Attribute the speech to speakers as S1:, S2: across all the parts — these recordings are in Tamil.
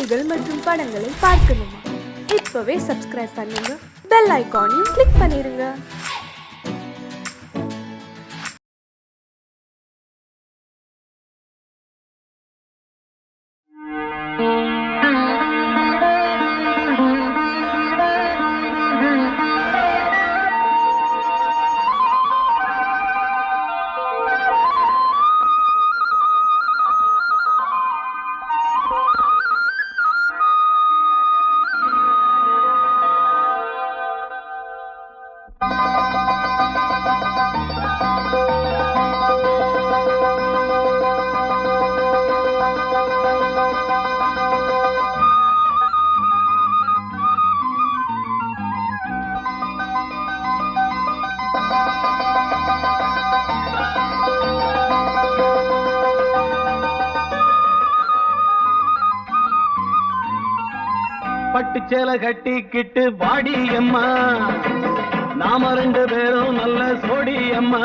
S1: செய்திகள் மற்றும் படங்களை பார்க்கணுமா? இப்பவே சப்ஸ்கிரைப் பண்ணுங்க, பெல் ஐகானையும் கிளிக் பண்ணிருங்க.
S2: பட்டு சேலை கட்டிக்கிட்டு வாடி அம்மா, நாம ரெண்டு பேரும் நல்ல சோடி அம்மா.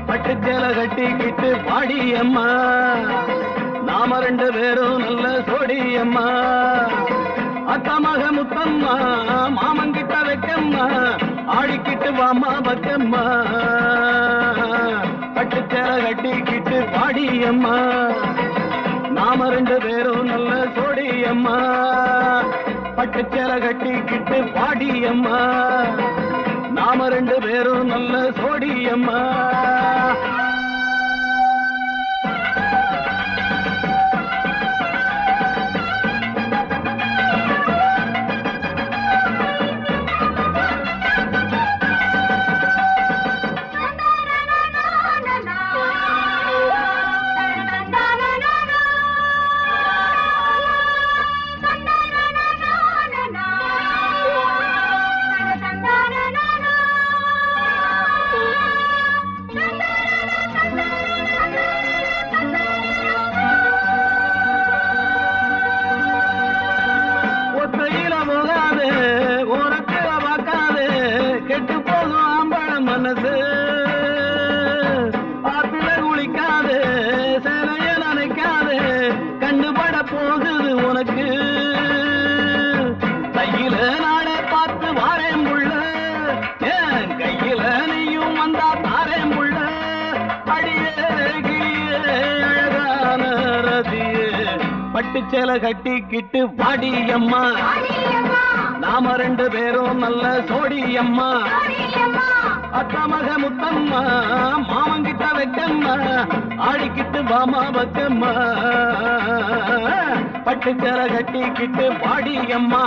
S2: பட்டு சேலை கட்டிக்கிட்டு வாடி அம்மா, நாம ரெண்டு பேரும் நல்ல சோடி அம்மா. அத்தமக முத்தம்மா, மாமங்கிட்ட வைக்கம்மா, ஆடிக்கிட்டு வாமா பக்கம்மா. பட்டு சேலை கட்டிக்கிட்டு வாடி அம்மா, நாம ரெண்டு பேரும் நல்ல சோடி அம்மா. பட்டு சேலை கட்டிக்கிட்டு பாடி அம்மா, நாம ரெண்டு பேரும் நல்ல சோடி அம்மா. கெட்டு போகும் ஆம்பள மனசு ஆத்துல குளிக்காது, சிலைய நினைக்காது, கண்டுபட போகுது உனக்கு. கையில நானே பார்த்து வாரேன் புள்ள, ஏன் கையில நீயும் வந்தா தாரேன் புள்ள. அடியே கிளியே அழகான ரதியே, பட்டு சேலை கட்டிக்கிட்டு வாடி அம்மா, நாம ரெண்டு பேரும் நல்ல சோடி அம்மா. அத்தமக முத்தம்மா, மாமங்கிட்ட வைக்கம்மா, ஆடிக்கிட்டு வாமா பக்கம்மா. பட்டு சேலை கட்டிக்கிட்டு வாடி அம்மா,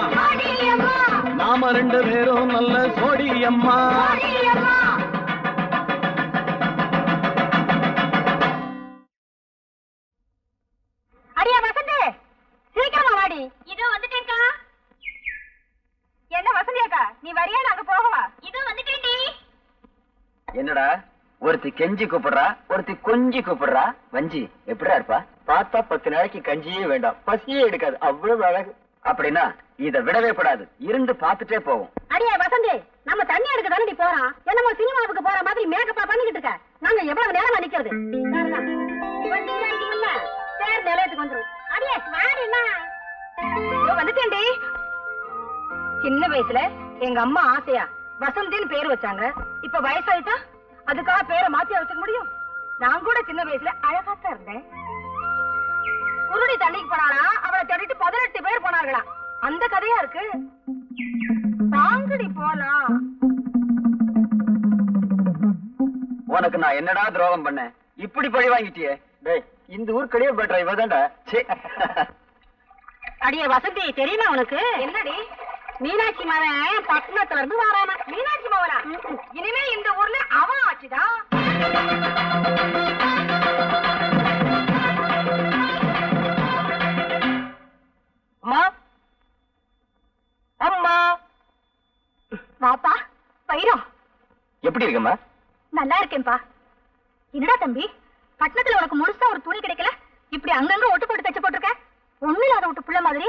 S2: நாம ரெண்டு பேரும் நல்ல சோடி அம்மா.
S3: அடியா வசந்தி, சீக்கிரமா வாடி. இதோ வந்துட்டேன்க்கா. என்ன வசந்தியாக்கா, நீ வரியா? நாங்க போகவா? இதோ வந்துட்டேன்டி.
S4: என்னடா ஒருத்தி கெஞ்சி கூப்பிடுறா, ஒருத்தி கொஞ்சி கூப்பிடுறா. வஞ்சி எப்படிடா இருப்பா? பார்த்தா 10 நாளைக்கு கஞ்சியே வேண்டாம், பசியே எடுக்காது, அவ்வளவு அழகு. அப்படின்னா இத விடவே படாது, இருந்து பார்த்துட்டே போவோம்.
S3: அடியா வசந்தி, நம்ம தண்ணி எடுக்க தானே போறோம். என்னமோ சினிமாவுக்கு போற மாதிரி மேக்கப்பா பண்ணிக்கிட்டு இருக்க. நாங்க எவ்வளவு நேரமா நிக்கிறது? சேர் நிலையத்துக்கு வந்துரும். அடியா வாடினா வந்துட்டேன்டி. சின்ன வயசுல எங்க அம்மா ஆசையா வசந்தின்னு பேர் வச்சாங்க. இப்ப வயசாயிட்டா அதுக்காக பேரை மாத்தி வச்சுக்க முடியும்? நான் கூட சின்ன வயசுல அழகாத்தான் இருந்தேன். குருடி தண்ணிக்கு போனானா அவளை தேடிட்டு 18 பேர் போனார்களா. அந்த கதையா இருக்கு. தாங்கடி போலாம்.
S4: உனக்கு நான் என்னடா துரோகம் பண்ணேன்? இப்படி பழி வாங்கிட்டியே. டேய், இந்த ஊர் கடையே பெட்டரா இவதான்டா.
S3: அடியே வசந்தி, தெரியுமா உனக்கு? என்னடி? மீனாட்சி மகன் பட்டணத்துல இருந்து வரானா. மீனாட்சி மகனா? இனிமே இந்த ஊர்ல அவன் ஆச்சுதான்.
S4: அம்மா, அம்மா.
S3: வாப்பா பைரம்.
S4: எப்படி இருக்கம்மா?
S3: நல்லா இருக்கேன்பா. என்னடா தம்பி, பட்டணத்துல உனக்கு முழுசா ஒரு துணி கிடைக்கல, இப்படி அங்கங்க ஒட்டு போட்டு தச்சு போட்டிருக்க. ஒண்ணு இல்லாத விட்டு புள்ள மாதிரி.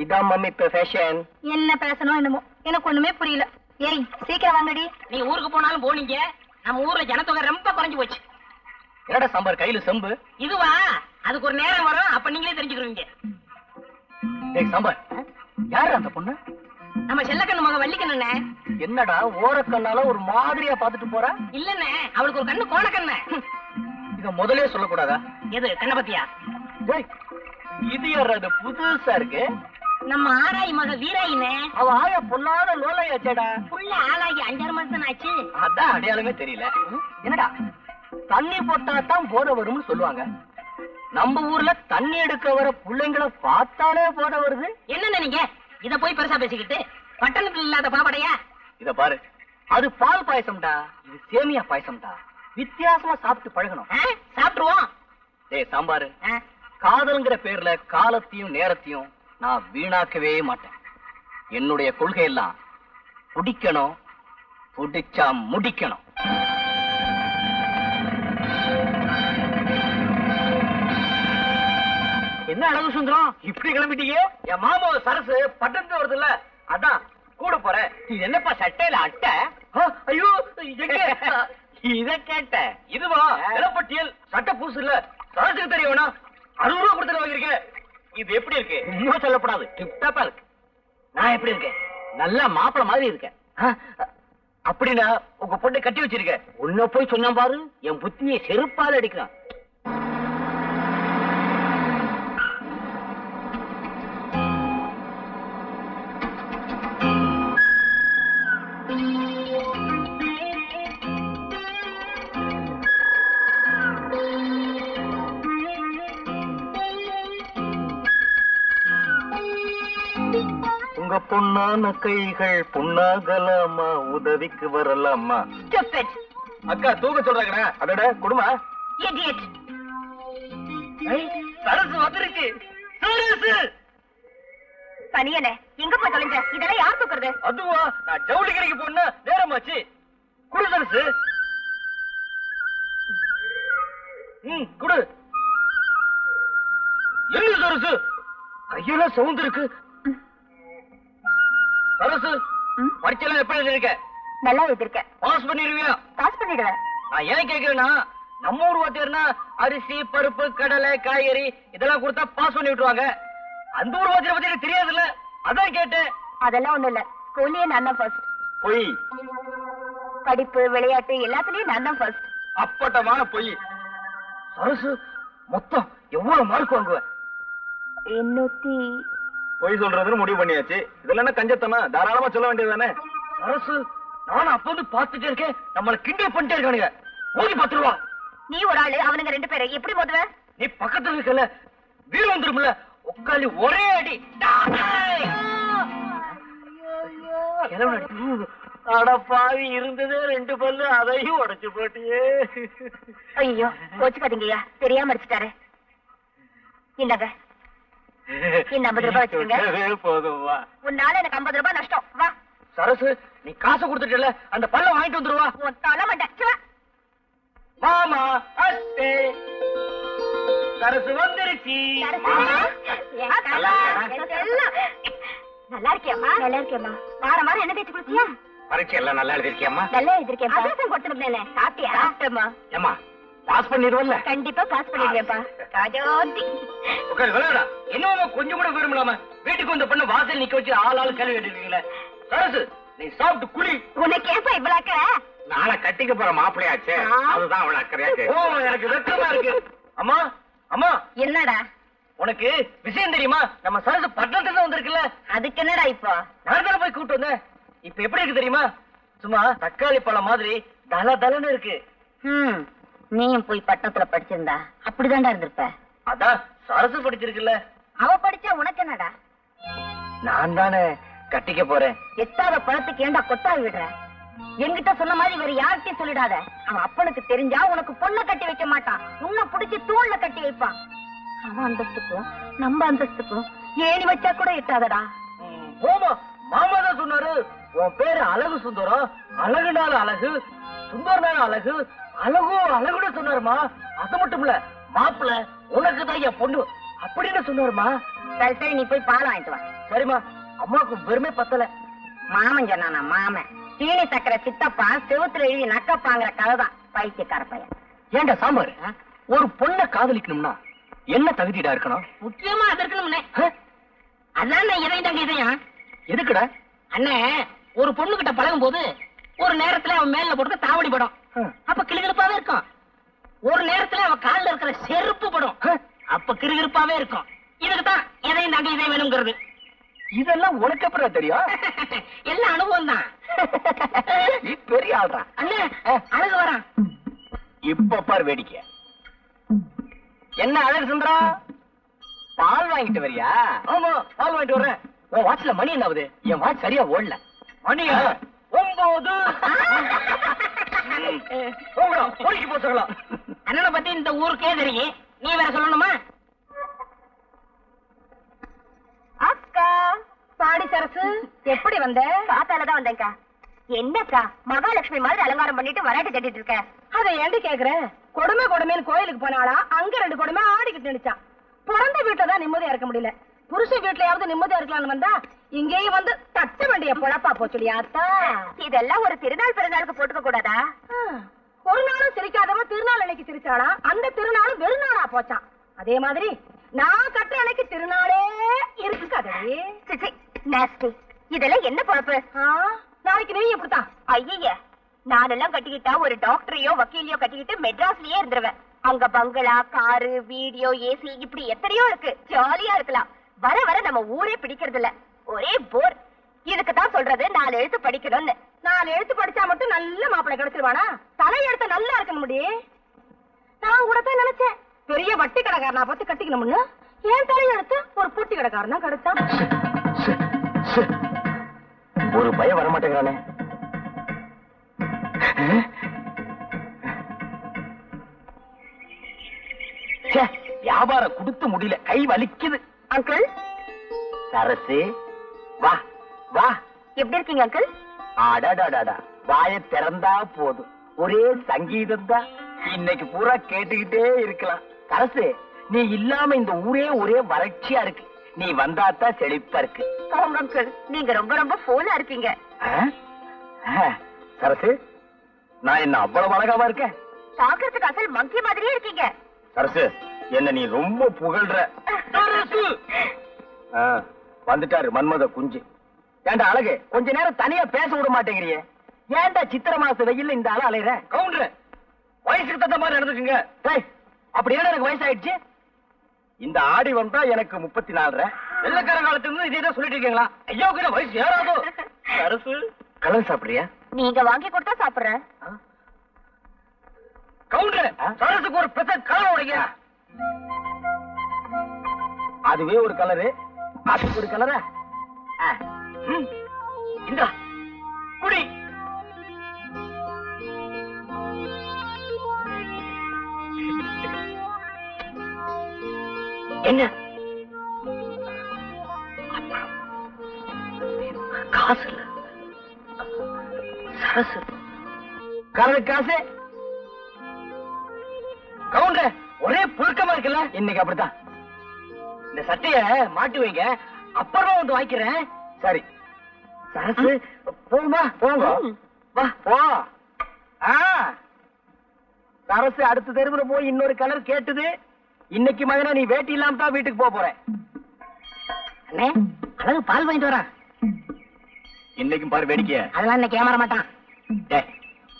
S4: இதான் மம்மி இப்ப ஃபேஷன்.
S3: என்ன பேசணும் என்னமோ எனக்கு ஒண்ணுமே புரியல. ஏய் சீக்கிரம் வாங்கடி.
S5: நீ ஊருக்கு போனாலும் போனீங்க, நம்ம ஊர்ல ஜனத்தொகை ரொம்ப குறைஞ்சு போச்சு.
S4: என்னடா சாம்பார் கையில செம்பு?
S5: இதுவா? அதுக்கு ஒரு நேரம் வரும், அப்ப நீங்களே தெரிஞ்சுக்கிறீங்க.
S4: டேய் சாம்பார், யாரு அந்த பொண்ணு?
S5: நம்ம செல்லக்கண்ணு மக வள்ளிக்கண்ணே.
S4: என்னடா ஓரக்கண்ணால ஒரு மாதிரியா பாத்துட்டு போறா?
S5: இல்லண்ணே, அவளுக்கு ஒரு கண்ணு கோணக்கண்ணு.
S4: இத முதலே சொல்லக்கூடாதா?
S5: எது கண்ண பத்தியா?
S4: டேய், இது யாரு? அது புதுசா இருக்கு.
S5: நம்ம ஆராய் மக வீராயினே.
S4: அவ ஆயா பொல்லாத லோலையாச்சேடா.
S5: புள்ள ஆளாகி 5-6 மாசம் ஆச்சு.
S4: அதான் அடையாளமே தெரியல. என்னடா தண்ணி போட்டா தான் போத வரும்னு சொல்லுவாங்க. நம்ம ஊர்ல தண்ணி எடுக்க வர பிள்ளைங்களை பார்த்தாலே போத வருது.
S5: என்னன்னு நீங்க இத போய் பெருசா பேசிக்கிட்டு பட்டணத்துல இல்லாத பாப்படையா?
S4: இத பாரு, அது பால் பாயசம்டா, இது சேமியா பாயசம்டா. வித்தியாசமா சாப்பிட்டு பழகணும்.
S5: சாப்பிடுவோம்.
S4: டேய் சாம்பாரு, காதல்ங்கிற பேர்ல காலத்தையும் நேரத்தையும் நான் வீணாக்கவே மாட்டேன். என்னுடைய கொள்கை எல்லாம் பிடிக்கணும், பிடிச்சா முடிக்கணும். என்ன அழகு சுந்தரம், இப்படி கிளம்பிட்டீங்க? என் மாமா சரசு பட்டணத்து வருது இல்ல, அதான் கூட போறேன். இது என்னப்பா சட்டையில அட்டை? ஐயோ, இத கேட்டேன். இதுவா நிலப்பட்டியல் சட்டை பூசு இல்ல, சரசுக்கு தெரிய வேணா. 60 ரூபா கொடுத்து வாங்கிருக்கேன். இது எப்படி இருக்கு? இன்னும் சொல்லப்படாது, டிப்டாப்பா இருக்கு. நான் எப்படி இருக்கேன்? நல்ல மாப்பிள மாதிரி இருக்கேன். அப்படின்னா உங்க பொண்ணை கட்டி வச்சிருக்க. உன்ன போய் சொன்னா பாரு, என் புத்தியை செருப்பால அடிக்கிறான். உங்க பொண்ணான கைகள் பொண்ணாகலாமா, உதவிக்கு வரலாமா? அக்கா தூக்க சொல்றாங்க. அதோட குடுமா சரசு வந்துருச்சு.
S3: தனியனே எங்க போய் தொலைஞ்ச? இதெல்லாம் யார் தூக்குறது?
S4: அதுவா, நான் ஜவுளி கடைக்கு போனா நேரமாச்சு. குடு சரசு. குடு. என்ன சரசு கையெல்லாம் சவுந்து இருக்கு. சரசு, பரீட்சைலாம் எப்படி எழுதிருக்க?
S3: நல்லா எழுதிருக்க.
S4: பாஸ் பண்ணிருவியா?
S3: பாஸ் பண்ணிடுவேன்.
S4: நான் ஏன் கேக்குறேன்னா, நம்ம ஊர் வாத்தியார்னா அரிசி பருப்பு கடலை காய்கறி இதெல்லாம் கொடுத்தா பாஸ் பண்ணி விட்டுருவாங்க. அந்த ஊர் வாத்தியார் பத்தி எனக்கு தெரியாதுல்ல, அதான் கேட்டேன்.
S3: அதெல்லாம் ஒண்ணும் இல்ல, ஸ்கூல்லயே நான் தான் ஃபர்ஸ்ட்.
S4: பொய்.
S3: படிப்பு விளையாட்டு எல்லாத்துலயும் நான் தான் ஃபர்ஸ்ட்.
S4: அப்பட்டமான பொய். சரசு, மொத்தம் எவ்வளவு மார்க் வாங்குவேன்?
S3: 800.
S4: பொய் சொல்றதுன்னு முடிவு பண்ணியாச்சு. இதுல என்ன கஞ்சத்தமா, தாராளமா சொல்ல வேண்டியதுதானே? சரசு, நானும் அப்ப வந்து பாத்துட்டே இருக்கேன், நம்மள கிண்டல் பண்ணிட்டே இருக்கானுங்க. ஓடி 10 ரூபா.
S3: நீ ஒரு ஆளு, அவனுங்க 2 பேரை எப்படி மோதுவ?
S4: நீ பக்கத்துல இருக்கல, வீடு வந்துரும்ல, உட்காந்து ஒரே அடி. அட பாவி, இருந்ததே 2 பல்லு, அதையும் உடைச்சு போட்டியே.
S3: ஐயோ, கோச்சுக்காதீங்கய்யா, தெரியாம அடிச்சுட்டாரு. இந்தாங்க, இந்த 50 ரூபாய் வச்சுக்கோங்க.
S4: போதும் வா.
S3: உன்னால எனக்கு 50 ரூபாய் நஷ்டம். வா
S4: சரசு, நீ காசு கொடுத்துட்டல, அந்த பல்ல வாங்கிட்டு வந்துருவா.
S3: உன் தலை மண்டை.
S4: மாமா அத்தே சரசு வந்துருச்சு.
S3: நல்லா இருக்கியம்மா? நல்லா இருக்கேம்மா. வாரம் என்ன தேய்ச்சி கொடுத்தியா?
S4: பரீட்சை எல்லாம் நல்லா எழுதிருக்கியம்மா?
S3: நல்லா எழுதிருக்கேன். அதான் கொடுத்துருந்தேனே. சாப்பிட்டியா? சாப்பிட்டேம்மா.
S4: ஏம்மா, பாஸ் பண்ணிடுவல்ல?
S3: கண்டிப்பா பாஸ் பண்ணிடுவேன்ப்பா. ராஜோதி
S4: உட்காரு விளையாடா. என்னவோ கொஞ்சம் கூட விரும்பலாம வீட்டுக்கு வந்த பொண்ணு வாசல் நிக்க வச்சு ஆள் கேள்வி கேட்டுருக்கீங்களே. சரசு, நீ சாப்பிட்டு குளி.
S3: உனக்கு ஏப்பா இவ்வளவு அக்கறை?
S4: நாளை கட்டிக்க போற மாப்பிள்ளையாச்சே, அதுதான் அவளை அக்கறையாச்சு. ஓ, எனக்கு வெக்கமா இருக்கு. அம்மா, அம்மா.
S3: என்னடா?
S4: உனக்கு விஷயம் தெரியுமா? நம்ம சரசு பட்டணத்துல வந்திருக்குல்ல.
S3: அதுக்கு என்னடா இப்போ?
S4: நான் தானே போய் கூப்பிட்டு வந்தேன். இப்ப எப்படி இருக்கு தெரியுமா? சும்மா தக்காளி பழம் மாதிரி தல தலன்னு இருக்கு.
S3: நீயும் போய் பட்டணத்துல படிச்சிருந்தா அப்படிதான்டா இருந்திருப்ப.
S4: அதான் சரசு படிச்சிருக்குல்ல.
S3: அவ படிச்சா உனக்கு என்னடா?
S4: நான் தானே கட்டிக்க போறேன்.
S3: எட்டாத பழத்துக்கு ஏண்டா கொத்தாவி விடுற? என்கிட்ட சொன்ன மாதிரி வேற யார்கிட்டயும் சொல்லிடாத. அவன் அப்பனுக்கு தெரிஞ்சா உனக்கு பொண்ணை கட்டி வைக்க மாட்டான், உன்னை புடிச்சு தூண்ல கட்டி வைப்பான். அவன் அந்தஸ்துக்கும் நம்ம அந்தஸ்துக்கும் ஏணி வச்சா கூட எட்டாதடா.
S4: போமா, மாமா தான் சொன்னாரு, உன் பேரு அழகு சுந்தரம், அழகுனால அழகு, சுந்தரனால அழகு, அழகோ அழகுன்னு சொன்னாருமா. அது மட்டும் இல்ல, மாப்பிள்ள உனக்கு தான் என் பொண்ணு அப்படின்னு சொன்னாருமா.
S3: சரி சரி, நீ போய் பால் வாங்கிட்டு வா.
S4: சரிம்மா, அம்மாவுக்கு வெறுமே பத்தல.
S3: மாமன் சொன்னானா? மாமன் சீனி சக்கரை சித்தப்பா செவுத்துல எழுதி நக்கப்பாங்கிற கதைதான். பைத்தியக்கார பையன்.
S4: ஏண்டா சாம்பார், ஒரு பொண்ணை காதலிக்கணும்னா என்ன தகுதிடா இருக்கணும்?
S5: முக்கியமா அது இருக்கணும்னே. அதான் இதயம் தாங்க இதயம்.
S4: எதுக்குடா?
S5: அண்ணே, ஒரு பொண்ணு கிட்ட பழகும் போது ஒரு நேரத்துல அவன் மேல போட்டு தாவடி படும், அப்ப கிளுகிழுப்பாவே இருக்கும். ஒரு நேரத்துல அவன் கால்ல இருக்கிற செருப்பு படும், அப்ப கிறுகிறுப்பாவே இருக்கும். இதுக்குதான் எதையும் தாங்க இதயம் வேணுங்கிறது.
S4: இதெல்லாம் உனக்கு அப்புறம் தெரியும்.
S5: எல்லாம் அனுபவம் தான்.
S4: நீ பெரிய ஆள்றா.
S5: அண்ணே, அழகு வரான்.
S4: இப்ப பாரு வேடிக்கை. என்ன அழகு சுந்தரா, பால் வாங்கிட்டு வரியா? ஆமா, பால் வாங்கிட்டு வர்றேன். உன் வாட்ச்ல மணி என்ன ஆகுது? என் வாட்ச் சரியா ஓடல. மணியா 9. பொறுக்கி போச்சுக்கலாம்.
S5: அண்ணனை பத்தி இந்த ஊருக்கே தெரியும், நீ வேற சொல்லணுமா?
S3: அக்கா பாடி சரசு, எப்படி வந்த? காத்தாலதான் வந்தேன்க்கா. என்னக்கா மகாலட்சுமி மாதிரி அலங்காரம் பண்ணிட்டு வராட்டி கட்டிட்டு இருக்க? அதை ஏண்டி கேக்குற? கொடுமை கொடுமைன்னு கோயிலுக்கு போனாளா, அங்க 2 கொடுமை ஆடிக்கிட்டு நினைச்சான். பிறந்த வீட்டுல தான் நிம்மதியா இருக்க முடியல, புருஷ வீட்லயாவது நிம்மதியா இருக்கலாம்னு வந்தா இங்கேயும் வந்து தட்ட வேண்டிய பொழப்பா போச்சுடியாத்தா. இதெல்லாம் ஒரு திருநாள் பிறநாளுக்கு போட்டுக்க கூடாதா? ஒரு நாளும் சிரிக்காதவ திருநாள் அன்னைக்கு சிரிச்சாளா, அந்த திருநாளும் வெறுநாளா போச்சான். அதே மாதிரி நான் கட்டுற அன்னைக்கு திருநாளே இருக்காதே. இதெல்லாம் என்ன பொழப்பு? நாளைக்கு நீ எப்படித்தான்? ஐய, நானெல்லாம் கட்டிக்கிட்டா ஒரு டாக்டரையோ வக்கீலையோ கட்டிக்கிட்டு மெட்ராஸ்லயே இருந்துருவேன். அங்க பங்களா, காரு, வீடியோ, ஏசி இப்படி எத்தனையோ இருக்கு, ஜாலியா இருக்கலாம். வர வர நம்ம ஊரே பிடிக்கிறது இல்ல, ஒரே போர். இதுக்கு தான் சொல்றது 4 எழுத்து படிக்கணும்னு. 4 எழுத்து படிச்சா மட்டும் நல்ல மாப்பிள்ளை கிடைச்சிருவானா? தலை எழுத்து நல்லா இருக்கணும் முடி. நான் கூட தான் நினைச்சேன் பெரிய வட்டி கடைக்காரனா பார்த்து கட்டிக்கணும்னு. ஏன் தலை எழுத்து ஒரு பொட்டி கடைக்காரனா கிடைச்சான்.
S4: ஒரு பயம் வரமாட்டேங்கிறானே. வியாபாரம் கொடுத்து முடியல, கை வலிக்குது.
S3: அங்கிள்
S4: சரசு, வா வா.
S3: எப்படி இருக்கீங்க அங்கிள்?
S4: அடாடாடாடா, வாய திறந்தா போதும், ஒரே சங்கீதம் தான். இன்னைக்கு பூரா கேட்டுக்கிட்டே இருக்கலாம். சரசு, நீ இல்லாம இந்த ஊரே ஒரே வறட்சியா இருக்கு. நீ வந்தாத்தான் செழிப்பா இருக்கு.
S3: அங்கிள், நீங்க ரொம்ப ரொம்ப போனா இருக்கீங்க.
S4: சரசு, நான் என்ன அவ்வளவு அழகாவா இருக்கேன்?
S3: பாக்குறதுக்கு அசல் மங்கி மாதிரியே இருக்கீங்க.
S4: சரசு, என்ன நீ ரொம்ப புகழ்ற. வந்துட்டாரு மன்மத குஞ்சு. ஏண்டா அழகு, கொஞ்ச நேரம் தனியா பேச விட மாட்டேங்கிறியே? ஏண்டா சித்திர மாச வெயில்ல இந்த ஆள அலையற? கவுண்டர், வயசுக்கு தகுந்த மாதிரி நடந்துக்குங்க. அப்படி என்ன எனக்கு வயசாயிடுச்சு? இந்த ஆடி வந்தா எனக்கு 34. வெள்ளக்கார காலத்துல இருந்து இதே தான் சொல்லிட்டு இருக்கீங்களா? ஐயோ, வயசு ஏறாதோ? சரசு, கலர் சாப்பிடுறியா?
S3: நீங்க வாங்கி கொடுத்தா சாப்பிடுறேன்.
S4: கவுண்டர், சரசுக்கு ஒரு பெச கலர் உடைங்க. அதுவே ஒரு கலரு, அதுக்கு ஒரு கலரா? இந்த குடி. என்ன காசு இல்ல சரசு, கலரு காசு. கவுண்டர், ஒரே புழுக்கமா இருக்குல்ல? இன்னைக்கு அப்படித்தான். இந்த சட்டைய மாட்டி வைங்க, அப்புறமா வந்து வாங்கிக்கிறேன். சரி சரசு, போகுமா? போங்க, வா போ. சரசு அடுத்த தெருவுல போய் இன்னொரு கலர் கேட்டுது. இன்னைக்கு மகனா நீ வேட்டி இல்லாம தான் வீட்டுக்கு போக போறேன்.
S5: அண்ணே, அழகு பால் வாங்கிட்டு வரான்.
S4: இன்னைக்கும் பாரு வேடிக்கைய.
S5: அதெல்லாம் இன்னைக்கு ஏமாற மாட்டான்.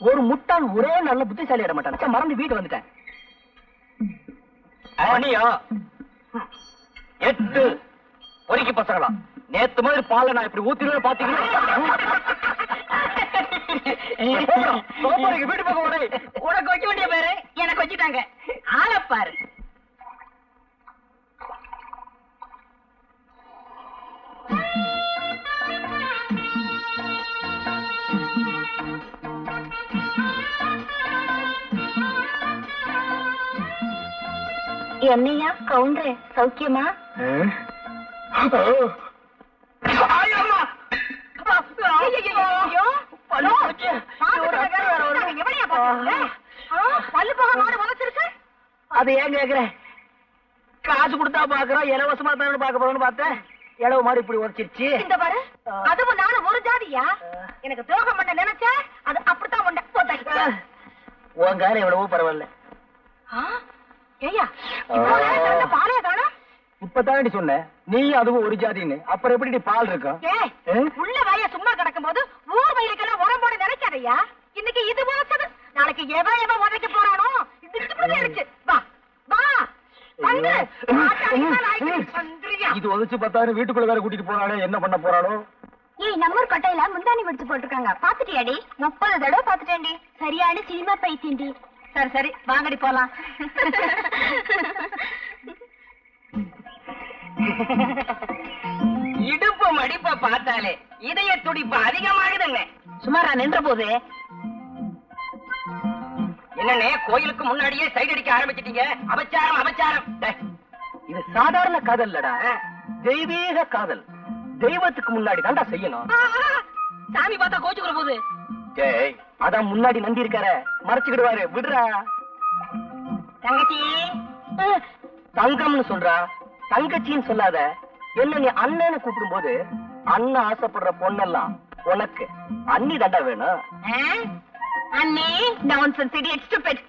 S4: ஒரு முட்டாள் ஒரே நல்ல புத்திசாலி ஆட மாட்டான். மறந்து வீட்டு வந்துட்டேன். மணியா 8. பொறுக்கி பசங்களா, நேத்து மாதிரி பாலை நான் இப்படி ஊத்திடுவேன் பாத்தீங்கன்னா. வீட்டு பக்கம் ஓடு.
S5: உனக்கு வைக்க வேண்டிய பேரு எனக்கு வச்சுட்டாங்க. ஆளப்பாரு.
S3: என்னையா கவுண்டரே, சௌக்கியமா?
S4: அது ஏன் கேக்குற? காசு கொடுத்தா பாக்குறோம், இலவசமா தான் பாக்க போறோம்னு பார்த்தேன். இளவு மாதிரி இப்படி உரைச்சிருச்சு.
S3: இந்த பாரு, அதுவும் நானும் ஒரு ஜாதியா? எனக்கு துரோகம் பண்ண நினைச்ச அது அப்படித்தான் பண்ண.
S4: உன் காரம் எவ்வளவோ பரவாயில்ல.
S3: ஏய்யா, பாலைய காணும்.
S4: இப்பதானடி சொன்ன நீ அதுவும் ஒரு ஜாதின்னு, அப்புறம் எப்படி பால் இருக்கும்?
S3: உள்ள வாய சும்மா கிடக்கும் போது ஊர் வயிறுக்கெல்லாம் உடம்போட நினைக்காதையா. இன்னைக்கு இது வாசது, நாளைக்கு எவன் உதைக்க போறானோ இது வா வா வந்து
S4: இது உதச்சு பார்த்தாரு வீட்டுக்குள்ள வேற கூட்டிட்டு போறானே, என்ன பண்ண போறானோ?
S3: ஏய், நம்மூர் கொட்டையில முந்தானி முடிச்சு போட்டுருக்காங்க, பாத்துட்டியாடி? 30 தடவை பாத்துட்டேன்டி. சரியான சினிமா பைத்தியண்டி. சரி சரி வாங்கடி போலாம்.
S5: இடுப்பு மடிப்ப பார்த்தாலே இதய துடிப்பு அதிகமாகுதுங்க. சுமாரா நின்ற போது என்னன்னே கோயிலுக்கு முன்னாடியே சைடு அடிக்க ஆரம்பிச்சிட்டீங்க. அபச்சாரம் அபச்சாரம்.
S4: இது சாதாரண காதல் இல்லடா, தெய்வீக காதல். தெய்வத்துக்கு முன்னாடி தாண்டா செய்யணும்.
S5: சாமி பார்த்தா கோச்சுக்கிற போது
S4: ஏய், அதான் முன்னாடி நந்தி இருக்கார, மறைச்சுக்கிடுவாரு, விடுறா.
S5: தங்கச்சி
S4: தங்கம்னு சொல்றா, தங்கச்சின்னு சொல்லாத. என்ன நீ அண்ணன்னு கூப்பிடும் போது அண்ணன் ஆசைப்படுற பொண்ணெல்லாம் உனக்கு அண்ணி தாண்டா வேணும்.
S3: அண்ணே நான்சென்ஸ் இடியட் ஸ்டூபிட்.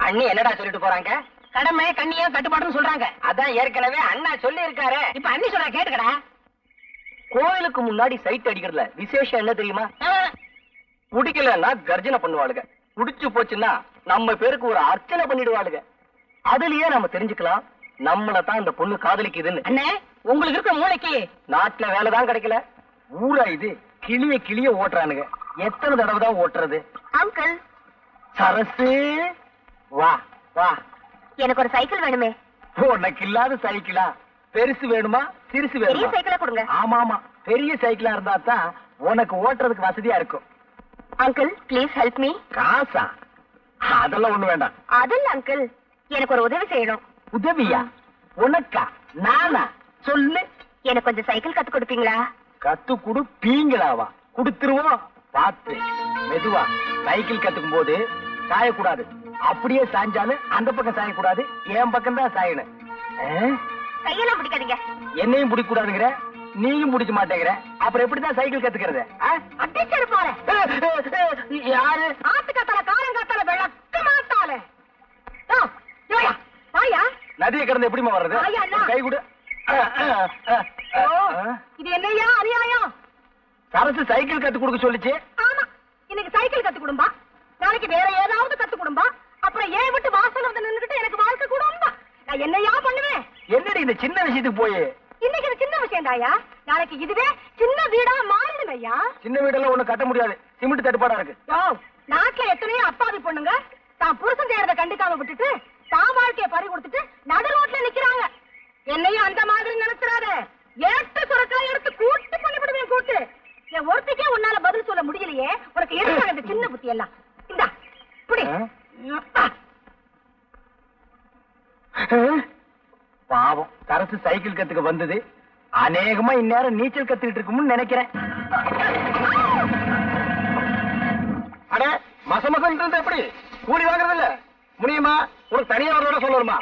S5: அண்ணி என்னடா சொல்லிட்டு போறாங்க? கடமை கண்ணியா கட்டுப்பாடுன்னு சொல்றாங்க. அதான் ஏற்கனவே அண்ணா சொல்லி இருக்காரு. இப்ப அண்ணி சொல்ற கேட்டுக்கடா.
S4: கோயிலுக்கு முன்னாடி சைட் அடிக்கிறதுல விசேஷம் என்ன தெரியுமா? குடிக்கலன்னா கர்ஜனை பண்ணுவாளுங்க, குடிச்சு போச்சுன்னா நம்ம பேருக்கு ஒரு அர்ச்சனை பண்ணிடுவாளுங்க. அதுலயே நம்ம தெரிஞ்சுக்கலாம் நம்மள தான் இந்த பொண்ணு காதலிக்குதுன்னு.
S5: அண்ணே, உங்களுக்கு இருக்க மூளைக்கு
S4: நாட்டுல வேலைதான் கிடைக்கல, ஊரா இது கிளிய கிளிய ஓட்டுறானுங்க. எத்தனை தடவை தான் ஓட்டுறது?
S3: அங்கிள்
S4: சரசு, வா வா.
S3: எனக்கு ஒரு சைக்கிள் வேணுமே.
S4: உனக்கு இல்லாத சைக்கிளா? பெருசு வேணுமா சிறுசு
S3: பெரிய
S4: வேணுமா?
S3: சைக்கிளா கொடுங்க.
S4: ஆமா ஆமா, பெரிய சைக்கிளா இருந்தா தான் உனக்கு ஓட்டுறதுக்கு வசதியா இருக்கும்.
S3: Uncle please help me.
S4: காசா? அதெல்லாம் ஒண்ணு வேண்டாம்.
S3: அதில்ல அங்கிள், எனக்கு ஒரு உதவி செய்யணும்.
S4: உதவியா? உனக்கா? நானா? சொல்லு.
S3: எனக்கு கொஞ்சம் சைக்கிள் கத்து கொடுப்பீங்களா?
S4: கத்து குடு. பீங்களாவா? குடுத்துருவோம். பார்த்து மெதுவா. சைக்கிள் கத்துக்கும் போது சாயக்கூடாது, அப்படியே சாஞ்சாலும் அந்த பக்கம் சாயக்கூடாது, என் பக்கம் தான் சாயணும்.
S3: கையெல்லாம் பிடிக்காதீங்க.
S4: என்னையும் பிடிக்க கூடாதுங்கிற, நீயும் பிடிக்க மாட்டேங்கிற, அப்புறம் எப்படிதான் சைக்கிள் கத்துக்கிறது?
S3: அடிச்சது போல.
S4: யாரு?
S3: ஆத்துக்காத்தால காரங்காத்தால விளக்க மாத்தால. வாயா
S4: நதியை கடந்து எப்படிமா வர்றது?
S3: வாயா அண்ணா.
S4: கை கொடு.
S3: இது என்னையா அநியாயம்?
S4: சரசு சைக்கிள் கத்து கொடுக்க சொல்லிச்சு.
S3: ஆமா, இன்னைக்கு சைக்கிள் கத்து கொடும்பா, நாளைக்கு வேற ஏதாவது கத்து கொடும்பா, அப்புறம் ஏன் விட்டு வாசல் வந்து நின்னுகிட்டு எனக்கு வாழ்க்கை கொடும்பா. நான் என்னையா பண்ணுவேன்?
S4: என்னடி இந்த சின்ன விஷயத்துக்கு போய்?
S3: இன்னைக்கு இது சின்ன விஷயம் தாயா, நாளைக்கு இதுவே சின்ன வீடா மாறிடுமையா.
S4: சின்ன வீடெல்லாம் ஒண்ணு கட்ட முடியாது, சிமெண்ட் தட்டுப்பாடா இருக்கு.
S3: நாட்டுல எத்தனையோ அப்பாவி பொண்ணுங்க தான் புருஷன் செய்யறத கண்டுக்காம விட்டுட்டு தான் வாழ்க்கைய பறி கொடுத்துட்டு நடு ரோட்ல நிக்கிறாங்க. என்னையும் அந்த மாதிரி நினைச்சிடாத. ஏட்டு சுரக்காய் எடுத்து கூட்டு பண்ணிவிடுவேன். கூட்டு என் ஒருத்திக்கே உன்னால பதில் சொல்ல முடியலையே, உனக்கு எதுக்காக இந்த சின்ன புத்தி எல்லாம்? இந்தா புடி.
S4: பாவம், சரசு சைக்கிள் கத்துக்க வந்தது அநேகமா இந்நேரம் நீச்சல் கத்துக்கிட்டு இருக்கும்னு நினைக்கிறேன். அட மசமசம் இருந்து எப்படி கூலி வாங்குறது இல்ல? முடியுமா? உனக்கு தனியா வரதோட சொல்லணுமா?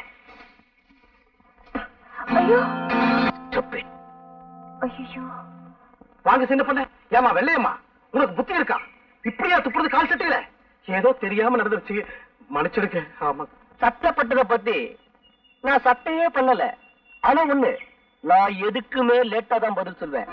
S3: ஐயோ
S4: ஐயோ, வாங்க சின்ன பொண்ணு. ஏமா வெள்ளையம்மா, உனக்கு புத்தி இருக்கா? இப்படியா துப்புறது கால் சட்டையில? ஏதோ தெரியாம நடந்துருச்சு, மன்னிச்சிருக்க. ஆமா, சட்டப்பட்டதை பத்தி நான் சட்டையே பண்ணல. ஆனா ஒண்ணு, நான் எதுக்குமே லேட்டா தான் பதில் சொல்வேன்.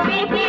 S3: baby,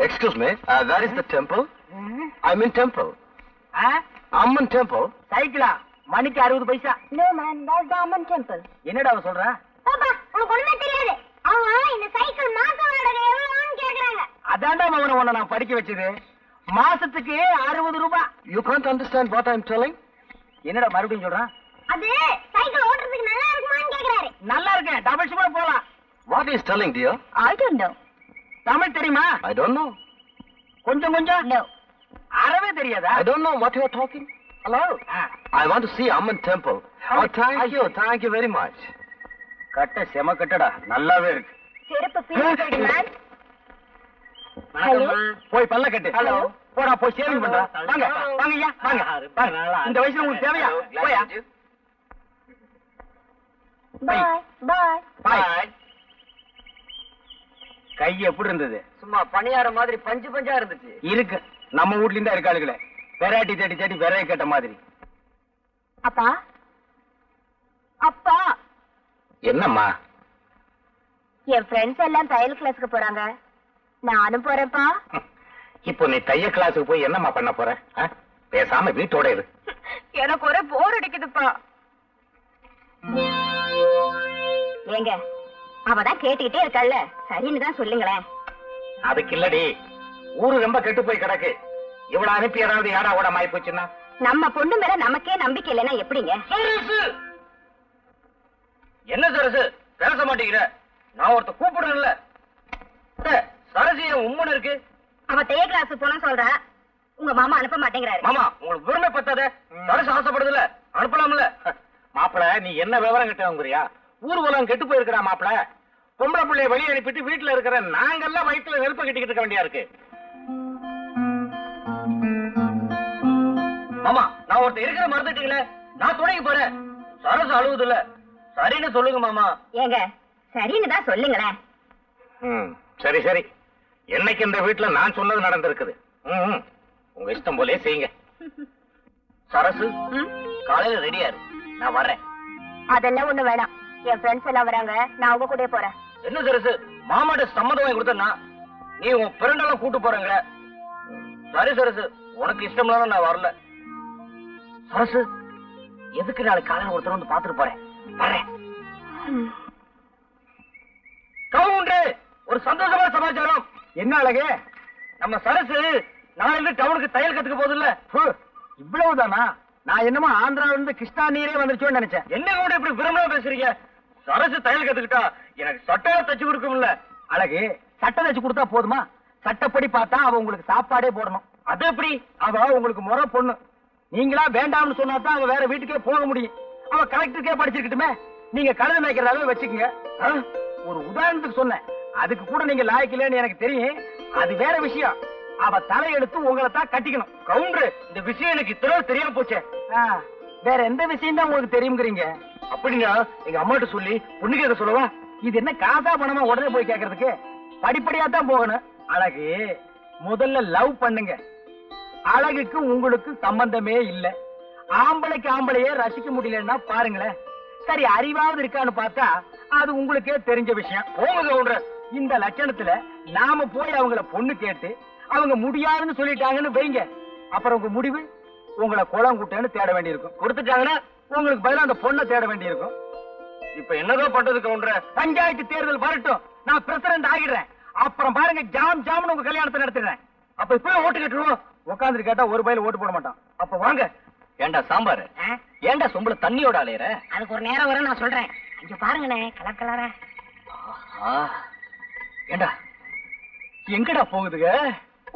S4: Excuse me, that is the temple. I'm in temple. Amman temple.
S5: சைக்கிளா மணிக்கு 60 பைசா.
S3: No man, that's the Amman temple.
S5: என்னடா அவ சொல்றா?
S3: பாப்பா உனக்கு ஒண்ணுமே தெரியாது. அவங்க இந்த சைக்கிள் மாச வாடகை எவ்வளவுன்னு கேக்குறாங்க.
S5: அதான்டா மவன உன்னை நான் படிக்க வச்சது. மாசத்துக்கு 60 ரூபாய்.
S4: You can't understand what I'm telling?
S5: என்னடா மறுபடியும் சொல்றான்?
S3: அது சைக்கிள் ஓட்டுறதுக்கு நல்லா இருக்குமான்னு கேக்குறாரு.
S5: நல்லா இருக்கேன். டபுள் ஷிப்ல போலாம்.
S4: What is telling, dear?
S3: I don't know.
S5: Tamil தெரியுமா?
S4: I don't know.
S5: கொஞ்சம் கொஞ்சம்?
S3: No.
S5: அறவே தெரியாதா?
S4: I don't know what you are talking.
S5: Hello.
S4: I want to see Amman temple. Oh, thank you very much.
S5: கட்ட செம கட்டடா. நல்லாவே இருக்கு.
S3: செருப்பு பீஸ் மேன்.
S5: ஹலோ. போய் பல்ல கட்டு. ஹலோ. போடா போய் சேவிங் பண்றா. வாங்க. வாங்கய்யா. வாங்க. இந்த வயசுல உங்களுக்கு தேவையா? போயா.
S3: Bye.
S5: பாய். கை எப்படி இருந்தது?
S4: சும்மா பணியார மாதிரி பஞ்சு பஞ்சா இருந்துச்சு.
S5: இருக்கு. நம்ம வீட்ல இருந்தா இருக்காளுகளே. வெரைட்டி தேடி தேடி வெரைட்டி கேட்ட மாதிரி.
S3: அப்பா. அப்பா.
S4: என்னம்மா?
S3: என் ஃப்ரெண்ட்ஸ் எல்லாம் தையல் கிளாஸ்க்கு போறாங்க. நானும் போறேன்ப்பா.
S4: இப்போ நீ தைய கிளாஸுக்கு போய் என்னம்மா பண்ண போற? பேசாம வீட்டோட இரு.
S3: எனக்கு ஒரே போர் அடிக்குதுப்பா. ஏங்க அவதான் கேட்டுக்கிட்டே இருக்காள்ல, சரின்னு தான் சொல்லுங்களேன்.
S4: அதுக்கு இல்லடி, ஊரு ரொம்ப கெட்டு போய் கிடக்கு. இவ்வளவு அனுப்பி ஏதாவது யாரா கூட மாறி போச்சுன்னா
S3: நம்ம பொண்ணு மேல நமக்கே நம்பிக்கை இல்லைன்னா எப்படிங்க?
S4: என்ன சரசு பேச மாட்டேங்கிற? நான் ஒருத்த கூப்பிடுறேன்ல. சரசு உம்மன் இருக்கு.
S3: அவ தைய கிளாஸ் போனா சொல்றா, உங்க மாமா அனுப்ப மாட்டேங்கிறாரு.
S4: மாமா உங்களுக்கு விரும்ப பத்தாத. சரசு ஆசைப்படுதுல, அனுப்பலாம்ல. மாப்பிள நீ என்ன விவரம் கிட்டவங்கிறியா? ஊர்வலம் கெட்டு போயிருக்கிறா மாப்பிள. பொம்பளை பிள்ளைய வெளியே அனுப்பிட்டு வீட்டுல இருக்கிற நாங்கெல்லாம் வயிற்றுல நெருப்ப கட்டிக்கிட்டு இருக்க வேண்டியா இருக்கு. மாமா நான் ஒருத்தர் இருக்கிற மறந்துட்டீங்களே, நான் துணைக்கு போறேன். சரசு அழுவுது இல்ல, சரின்னு சொல்லுங்க மாமா.
S3: ஏங்க சரின்னு தான் சொல்லுங்களேன்.
S4: சரி சரி, என்னைக்கு இந்த வீட்டுல நான் சொன்னது நடந்திருக்குது. உங்க இஷ்டம் போலே செய்யுங்க. சரசு, காலையில ரெடியா இரு, நான் வர்றேன்.
S3: அதெல்லாம் ஒண்ணு வேணாம், என் ஃப்ரெண்ட்ஸ் எல்லாம் வராங்க, நான் அவங்க கூட போறேன்.
S4: என்ன சரசு, மாமாட்ட சம்மதம் வாங்கி கொடுத்தா நீ உன் ஃப்ரெண்டெல்லாம் கூட்டு போறங்க. சரி சரசு, உனக்கு இஷ்டம் நான் வரல. சரசு, எதுக்கு நாளைக்கு காலையில ஒருத்தர் வந்து பாத்துட்டு போறேன். வர்றேன். கவுண்டரு, ஒரு சந்தோஷமான சமாச்சாரம். என்ன அழகு, நம்ம சரசு நாளைக்கு டவுனுக்கு தையல் கத்துக்க போகுது இல்ல. இவ்வளவுதானா? நான் என்னமோ ஆந்திராவில இருந்து கிருஷ்ணா நீரே வந்துருச்சோன்னு நினைச்சேன். என்ன கூட இப்படி விரும்பமா பேசுறீங்க? சரசு தையல் கத்துக்கிட்டா எனக்கு சட்டை தச்சு கொடுக்கும்ல. அழகு, சட்டை தச்சு கொடுத்தா போதுமா? சட்டப்படி பார்த்தா அவ உங்களுக்கு சாப்பாடே போடணும். அது எப்படி? அவ உங்களுக்கு முறை பொண்ணு. நீங்களா வேண்டாம்னு சொன்னா தான் அவ வேற வீட்டுக்கே போக முடியும். அவ கலெக்டருக்கே படிச்சிருக்கட்டுமே. நீங்க கழுத மேய்க்கிறதாவே வச்சுக்கோங்க. ஒரு உதாரணத்துக்கு சொன்னேன், அதுக்கு கூட நீங்க லாய்க்கலன்னு எனக்கு தெரியும். அது வேற விஷயம். அவ தலையெடுத்து உங்களை தான் கட்டிக்கணும். கவுண்டரு, இந்த விஷயம் எனக்கு இத்தனை தெரியாம போச்சே. வேற எந்த விஷயம் தான் உங்களுக்கு தெரியுங்கிறீங்க? அப்படின்னா எங்க அம்மாட்ட சொல்லி பொண்ணு கேட்க சொல்லவா? இது என்ன காசா பணமா உடனே போய் கேட்கறதுக்கு? படிப்படியா தான் போகணும். அழகு, முதல்ல லவ் பண்ணுங்க. அழகுக்கு உங்களுக்கு சம்பந்தமே இல்ல. ஆம்பளைக்கு ஆம்பளையே ரசிக்க முடியலன்னா பாருங்களேன். சரி, அறிவாவது இருக்கான்னு பார்த்தா அது உங்களுக்கே தெரிஞ்ச விஷயம். போங்க கவுண்டர், இந்த லட்சணத்துல நாம போய் அவங்கள பொண்ணு கேட்டு அவங்க முடியாதுன்னு சொல்லிட்டாங்கன்னு வைங்க, அப்புறம் உங்க முடிவு உங்களை குளம் குட்டேன்னு தேட வேண்டியிருக்கும். கொடுத்துட்டாங்கன்னா உங்களுக்கு பதிலா அந்த பொண்ணை தேட வேண்டியிருக்கும். இப்ப என்னதான் பண்றது கவுண்டர்? பஞ்சாயத்து தேர்தல் வரட்டும், நான் பிரசிடண்ட் ஆகிடுறேன். அப்புறம் பாருங்க, ஜாம் ஜாம்னு உங்க கல்யாணத்தை நடத்திடுறேன். அப்ப இப்ப ஓட்டு கேட்டுருவோம். உட்காந்துட்டு கேட்டா ஒரு பயில ஓட்டு போட மாட்டான். அப்ப வாங்க. ஏண்டா சாம்பார், ஏண்டா சொம்பள தண்ணியோட அலையற?
S5: அதுக்கு ஒரு நேரம் வரும், நான் சொல்றேன். இங்க பாருங்கண்ணே, கலர் கலரா.
S4: ஏண்டா எங்கடா போகுதுங்க?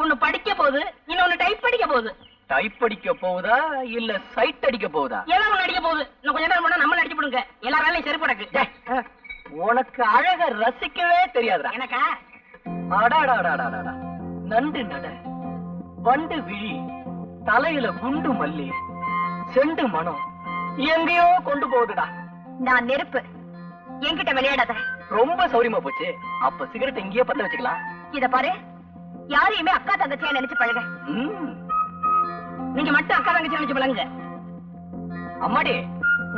S5: ஒண்ணு படிக்க போகுது, இன்னொன்னு டைப் படிக்க போகுது.
S4: டைப் அடிக்க போகுதா இல்ல சைட் அடிக்க போகுதா?
S5: ஏதோ ஒண்ணு அடிக்க போகுது. இன்னும் கொஞ்ச நேரம் போனா நம்ம அடிச்சு போடுங்க. எல்லா வேலையும் சரி படக்கு.
S4: உனக்கு அழக ரசிக்கவே தெரியாதுடா.
S5: எனக்கா?
S4: அடாடாடாடாடா, நண்டு நட, வண்டு விழி, தலையில குண்டு மல்லி, செண்டு மனம் எங்கேயோ கொண்டு போகுதுடா.
S3: நான் நெருப்பு, என்கிட்ட விளையாடாத.
S4: ரொம்ப சௌரியமா போச்சு. அப்ப சிகரெட் இங்கேயே பத்த வச்சுக்கலாம்.
S3: இத பாரு, யாரையுமே அக்கா தங்கச்சியா நினைச்சு பழக.
S5: நீங்க மட்டும் அக்கா தங்கச்சி நினைச்சு பழகுங்க.
S4: அம்மாடி,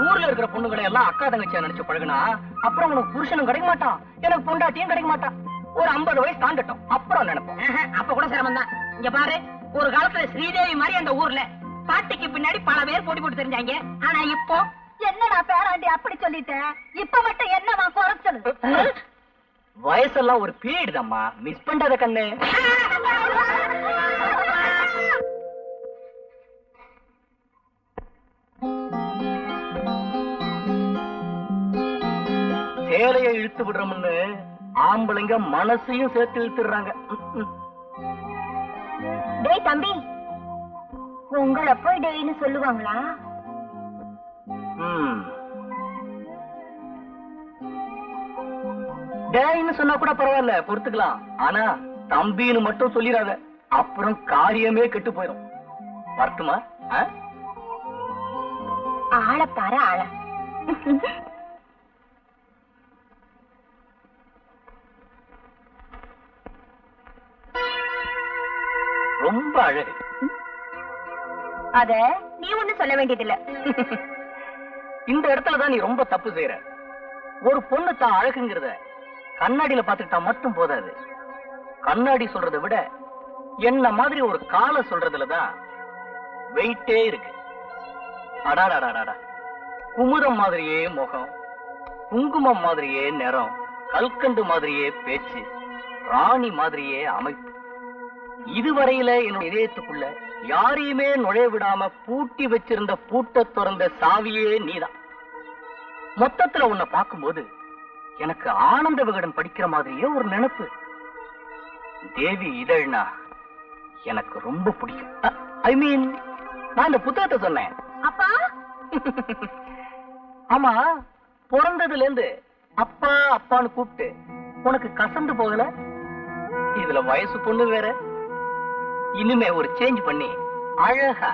S4: ஊர்ல இருக்கிற பொண்ணுகளை எல்லாம் அக்கா தங்கச்சியா நினைச்சு பழகுனா அப்புறம் உனக்கு புருஷனும் கிடைக்க மாட்டான், எனக்கு பொண்டாட்டியும் கிடைக்க மாட்டான். ஒரு 50 வயசு தாண்டட்டும், அப்புறம் நினைப்போம்.
S5: அப்ப கூட சிரமம் தான். இங்க பாரு, ஒரு காலத்துல ஸ்ரீதேவி மாதிரி அந்த ஊர்ல பாட்டிக்கு பின்னாடி பல பேர் போட்டி போட்டு தெரிஞ்சாங்க. ஆனா இப்போ
S3: என்னடா பேராண்டி அப்படி சொல்லிட்டேன்? இப்ப மட்டும் என்னவா குறைச்சது?
S4: வயசெல்லாம் ஒரு பீரியட் தான்மா, மிஸ் பண்றத கண்ணு. சேலையை இழுத்து விடுறோம்னு ஆம்பளைங்க மனசையும் சேர்த்து இழுத்துடுறாங்க.
S3: டேய் தம்பி, உங்களை போய் டேய்னு சொல்லுவாங்களா?
S4: டேய்னு சொன்னா கூட பரவாயில்ல, பொறுத்துக்கலாம். ஆனா தம்பின்னு மட்டும் சொல்லிடாத, அப்புறம் காரியமே கெட்டு போயிடும். வரட்டுமா?
S3: ஆள பாரு ஆள.
S4: ரொம்ப அழகு.
S3: அத நீ ஒண்ணும் சொல்ல வேண்டியதில்ல.
S4: இந்த இடத்துலதான் நீ ரொம்ப தப்பு செய்யற. ஒரு பொண்ணு தான் அழகுங்கிறத கண்ணாடியில பாத்துக்கிட்டா மட்டும் போதாது. கண்ணாடி சொல்றதை விட என்ன மாதிரி ஒரு காலை சொல்றதுலதான் வெயிட்டே இருக்கு. அடாடாடாடா, குமுதம் மாதிரியே முகம், குங்குமம் மாதிரியே நிறம், கல்கண்டு மாதிரியே பேச்சு, ராணி மாதிரியே அமைப்பு. இதுவரையில என்னோட இதயத்துக்குள்ள யாரையுமே நுழைய விடாம பூட்டி வச்சிருந்த பூட்ட திறந்த சாவியே நீதான். மொத்தத்துல உன்னை பார்க்கும்போது எனக்கு ஆனந்த விகடன் படிக்கிற மாதிரியே ஒரு நினைப்பு. தேவி இதழ்னா எனக்கு ரொம்ப பிடிக்கும். ஐ மீன், நான் இந்த புத்தகத்தை சொன்னேன்.
S3: அப்பா,
S4: ஆமா, பிறந்ததுல இருந்து அப்பா அப்பான்னு கூப்பிட்டு உனக்கு கசந்து போகல? இதுல வயசு பொண்ணு வேற. இனிமே ஒரு சேஞ்ச் பண்ணி அழகா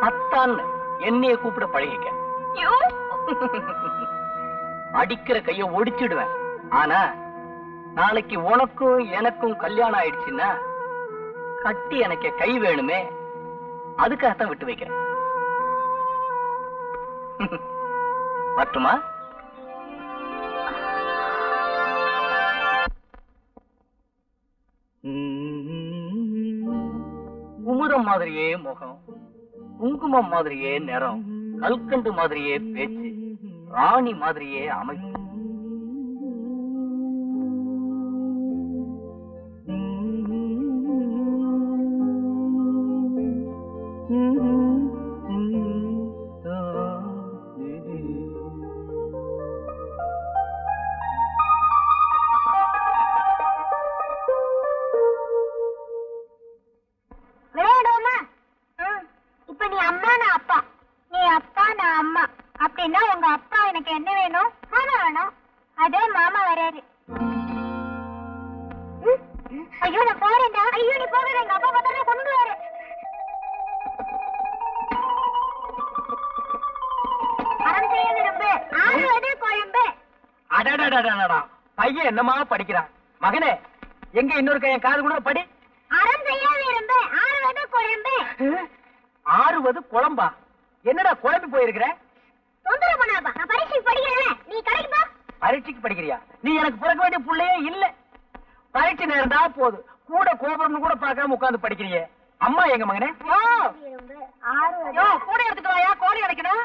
S4: அத்தான்னு என்னைய கூப்பிட பழகிக்க. அடிக்கிற கைய ஒடிச்சிடுவேன். ஆனா நாளைக்கு உனக்கும் எனக்கும் கல்யாணம் ஆயிடுச்சுன்னா கட்டி எனக்கு கை வேணுமே,
S5: அதுக்காகத்தான் விட்டு வைக்கிறேன். மட்டுமா? குமுதம் மாதிரியே முகம், குங்குமம் மாதிரியே நிறம், கல்கண்டு மாதிரியே பேச்சு, ராணி மாதிரியே அமைப்பு.
S3: இப்ப நீ அம்மா நான் அப்பா, நீ அப்பா நான் அம்மா அப்படின்னா உங்க அப்பா எனக்கு என்ன வேணும்? மாமா வேணும். அதே மாமா வராரு. ஐயோ நான் போறேன்டா. ஐயோ நீ போகிற, எங்க அப்பா பார்த்தா கொண்டு வர. அறம் செய்ய விரும்பு, ஆறுவது கொழும்பு.
S5: அடடடடடா, பையன் என்னமா படிக்கிறான். மகனே, எங்க இன்னொரு கையன் காது கூட படி.
S3: அறம் செய்ய விரும்பு, ஆறுவது கொழும்பு.
S5: ஆறுவது குழம்பா? என்னடா குழம்பி போயிருக்கிற?
S3: தொந்தரவு பண்ணாதப்பா, நான் பரீட்சைக்கு படிக்கிறேன், நீ கடைக்கு போ.
S5: பரீட்சைக்கு படிக்கிறியா? நீ எனக்கு பிறக்க வேண்டிய புள்ளையே இல்ல. பரீட்சை நேரம் தான் போது, கூட கோபுரம் கூட பார்க்காம உட்கார்ந்து படிக்கிறியே. அம்மா எங்க மகனே?
S3: கூட எடுத்துட்டு வாயா, கோழி அடைக்கணும்.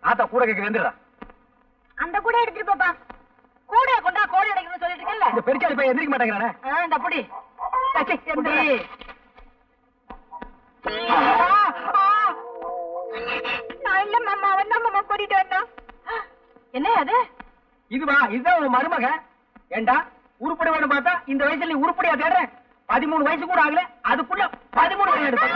S5: ஆத்தா கூட கேட்க வந்துடுறா.
S3: அந்த கூட எடுத்துட்டு போப்பா. கூட கொண்டா கோழி அடைக்கணும்னு சொல்லிட்டு இருக்கல.
S5: இந்த பெருச்சாளி பையன் எந்திரிக்க மாட்டேங்கிறானே.
S3: இந்த அப்படி நான் இல்ல மாமா, அவன் தான் மாமா கூட்டிட்டு வந்தான். என்ன அது?
S5: இதுவா? இதுதான் உன் மருமக. ஏண்டா உருப்படி வேணும் பார்த்தா இந்த வயசுல நீ உருப்படியா தேடுற? 13 வயசு கூட ஆகல, அதுக்குள்ள 13 வயசு எடுத்த.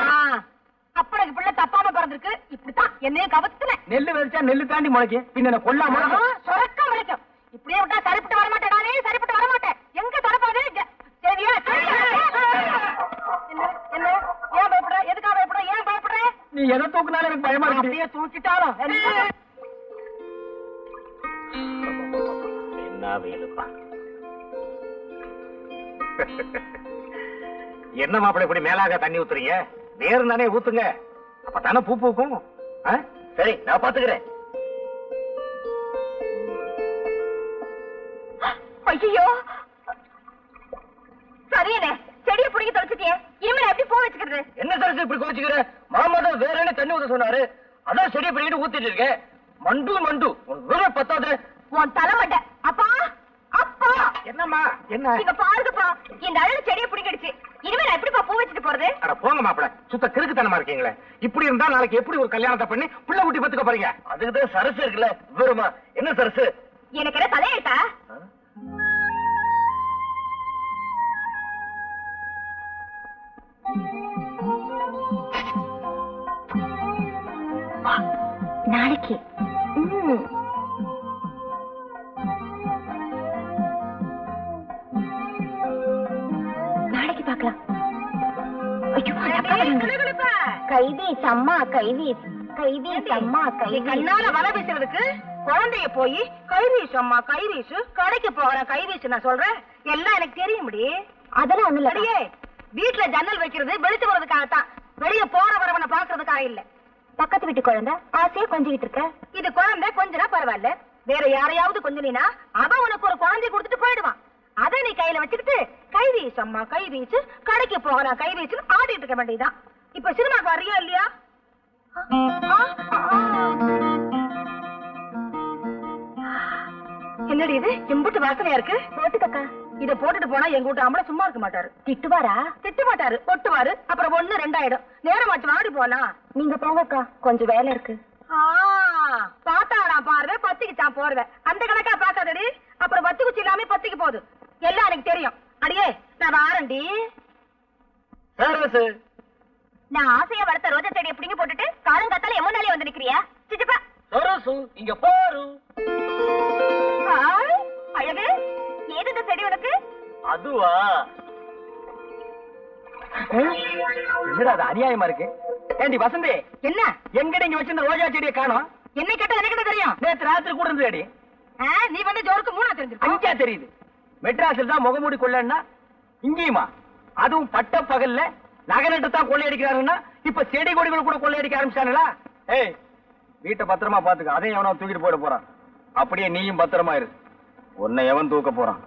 S3: அப்பனுக்கு பிள்ளை தப்பாம பிறந்திருக்கு. இப்படித்தான் என்னைய கவத்துன.
S5: நெல்லு வெறிச்சா நெல்லு தாண்டி முளைக்கும், பின்ன கொல்லாம
S3: சொரக்க முளைக்கும். இப்படியே விட்டா சரிப்பட்டு வர மாட்டேன், நானே சரிப்பட்டு வர மாட்டேன். எங்க தொடப்பாது? சரியா? என்ன என்ன? ஏன் பயப்படுற? எதுக்காக பயப்படுற? ஏன் பயப்படுற?
S5: நீ எதை தூக்குனாலும் எனக்கு பயமா இருக்கு.
S3: அப்படியே தூக்கிட்டாலும்
S5: என்ன வேலுப்பா. என்ன மாப்பிள்ளை இப்படி மேலாக தண்ணி ஊத்துறீங்க? நேரம் தானே ஊத்துங்க, அப்பதானே பூ பூக்கும்.
S4: சரி, நான் பாத்துக்கிறேன்.
S3: ஐயோ சரியனே, செடியை பிடிக்க தொலைச்சிட்டியே, இனிமேல் எப்படி பூ வச்சுக்கிறது?
S4: என்ன சரசு இப்படி கோச்சுக்கிற? மாமா தான் வேற என்ன தண்ணி ஊத்த சொன்னாரு, அதான் செடியை பிடிக்கிட்டு ஊத்திட்டு இருக்கேன். மண்டு மண்டு உன் பத்தாது.
S3: உன் தலைமண்ட. அப்பா அப்பா,
S5: என்னம்மா என்ன?
S3: நீங்க பாருங்கப்பா, இந்த அழகு செடியை பிடிக்கிடுச்சு. இனிமே நான் எப்படிப்பா பூ வச்சுட்டு போறது?
S5: அட போங்க மாப்பிள்ள, சுத்த கிறுக்குத்தனமா இருக்கீங்களே. இப்படி இருந்தா நாளைக்கு எப்படி ஒரு கல்யாணத்தை பண்ணி புள்ள குட்டி பத்துக்க போறீங்க?
S4: அதுக்குதான் சரசு இருக்குல்ல. விவரமா என்ன சரசு?
S3: எனக்கு என்ன தலையெழுத்தா? நாளைக்கு நாளைக்கு பார்க்கலாம். கைவீஸ் அம்மா, கைவீஸ் கைவீஸ் அம்மா, கண்ணால வலை வீசுறதுக்கு குழந்தைய போய் கைவீஸ் அம்மா கைவீசு, கடைக்கு போகிற கைவீசு நான் சொல்றேன். எல்லாம் எனக்கு தெரியும். அதெல்லாம் ஒண்ணு இல்லையே. வீட்டுல ஜன்னல் வைக்கிறது வெளிச்சு போறதுக்காகத்தான், வெளியே போற வரவனை பாக்குறதுக்காக இல்ல. பக்கத்து வீட்டு குழந்தை ஆசையா கொஞ்சிக்கிட்டு இருக்க. இது குழந்தை கொஞ்சனா பரவாயில்ல, வேற யாரையாவது கொஞ்சனா அவன் உனக்கு ஒரு குழந்தைய கொடுத்துட்டு போயிடுவான். அதை நீ கையில வச்சுக்கிட்டு கைவீசு அம்மா கைவீசு, கடைக்கு போகலாம் கைவீசுன்னு ஆடிட்டு இருக்க வேண்டியதான். இப்ப சினிமாக்கு வர்றியா இல்லையா? என்னடி இது எம்புட்டு வாசனையா இருக்கு? போட்டுக்கா. இத போட்டுட்டு போனா எங்க வீட்டு அம்மள சும்மா இருக்க மாட்டாரு. திட்டுவாரா? திட்ட மாட்டாரு, ஒட்டுவாரு. அப்புறம் 1 2 ஆயிடும். நேரமாச்சு, வாடி போலாம். நீங்க போங்கக்கா, கொஞ்சம் வேலை இருக்கு. பாத்தாடா பார்வை பத்திக்குச்சான் போறத அந்த கணக்கா பாக்காதடி. அப்புறம் பத்து குச்சி இல்லாம பத்திக்கு போகுது. எல்லாம் எனக்கு தெரியும். அடியே நான் வாரண்டி.
S4: சரசு,
S3: நான் ஆசையா வளர்த்த ரோஜா செடியை பிடிங்கி போட்டுட்டு காலங்காத்தால எம்மனாலே வந்து நிக்கிறியா? சிச்சப்பா
S4: சரசு இங்க பாரு.
S3: அழகு, ஏது இந்த செடி உனக்கு?
S4: அதுவா?
S5: என்னடா அது அநியாயமா இருக்கு. ஏண்டி வசந்தி,
S3: என்ன
S5: எங்க நீங்க வச்சிருந்த ரோஜா செடியை காணோம்?
S3: என்னை கேட்டா எனக்கு என்ன தெரியும்?
S5: நேத்து ராத்திரி கூட இருந்தது.
S3: நீ வந்து ஜோருக்கு 3 தெரிஞ்சிருக்க.
S5: 5 தெரியுது. மெட்ராஸில் தான் முகமூடி கொள்ளன்னா இங்கேயுமா? அதுவும் பட்ட பகல்ல
S2: நகை நட்டு தான் கொள்ளையடிக்கிறாருன்னா இப்ப செடி கொடிகள் கூட கொள்ளையடிக்க ஆரம்பிச்சாங்களா? ஏய், வீட்டை பத்திரமா பாத்துக்க. அதையும் எவனோ தூக்கிட்டு போயிட போறான். அப்படியே நீயும் பத்திரமா இரு. உன்னை எவன் தூக்க போறான்?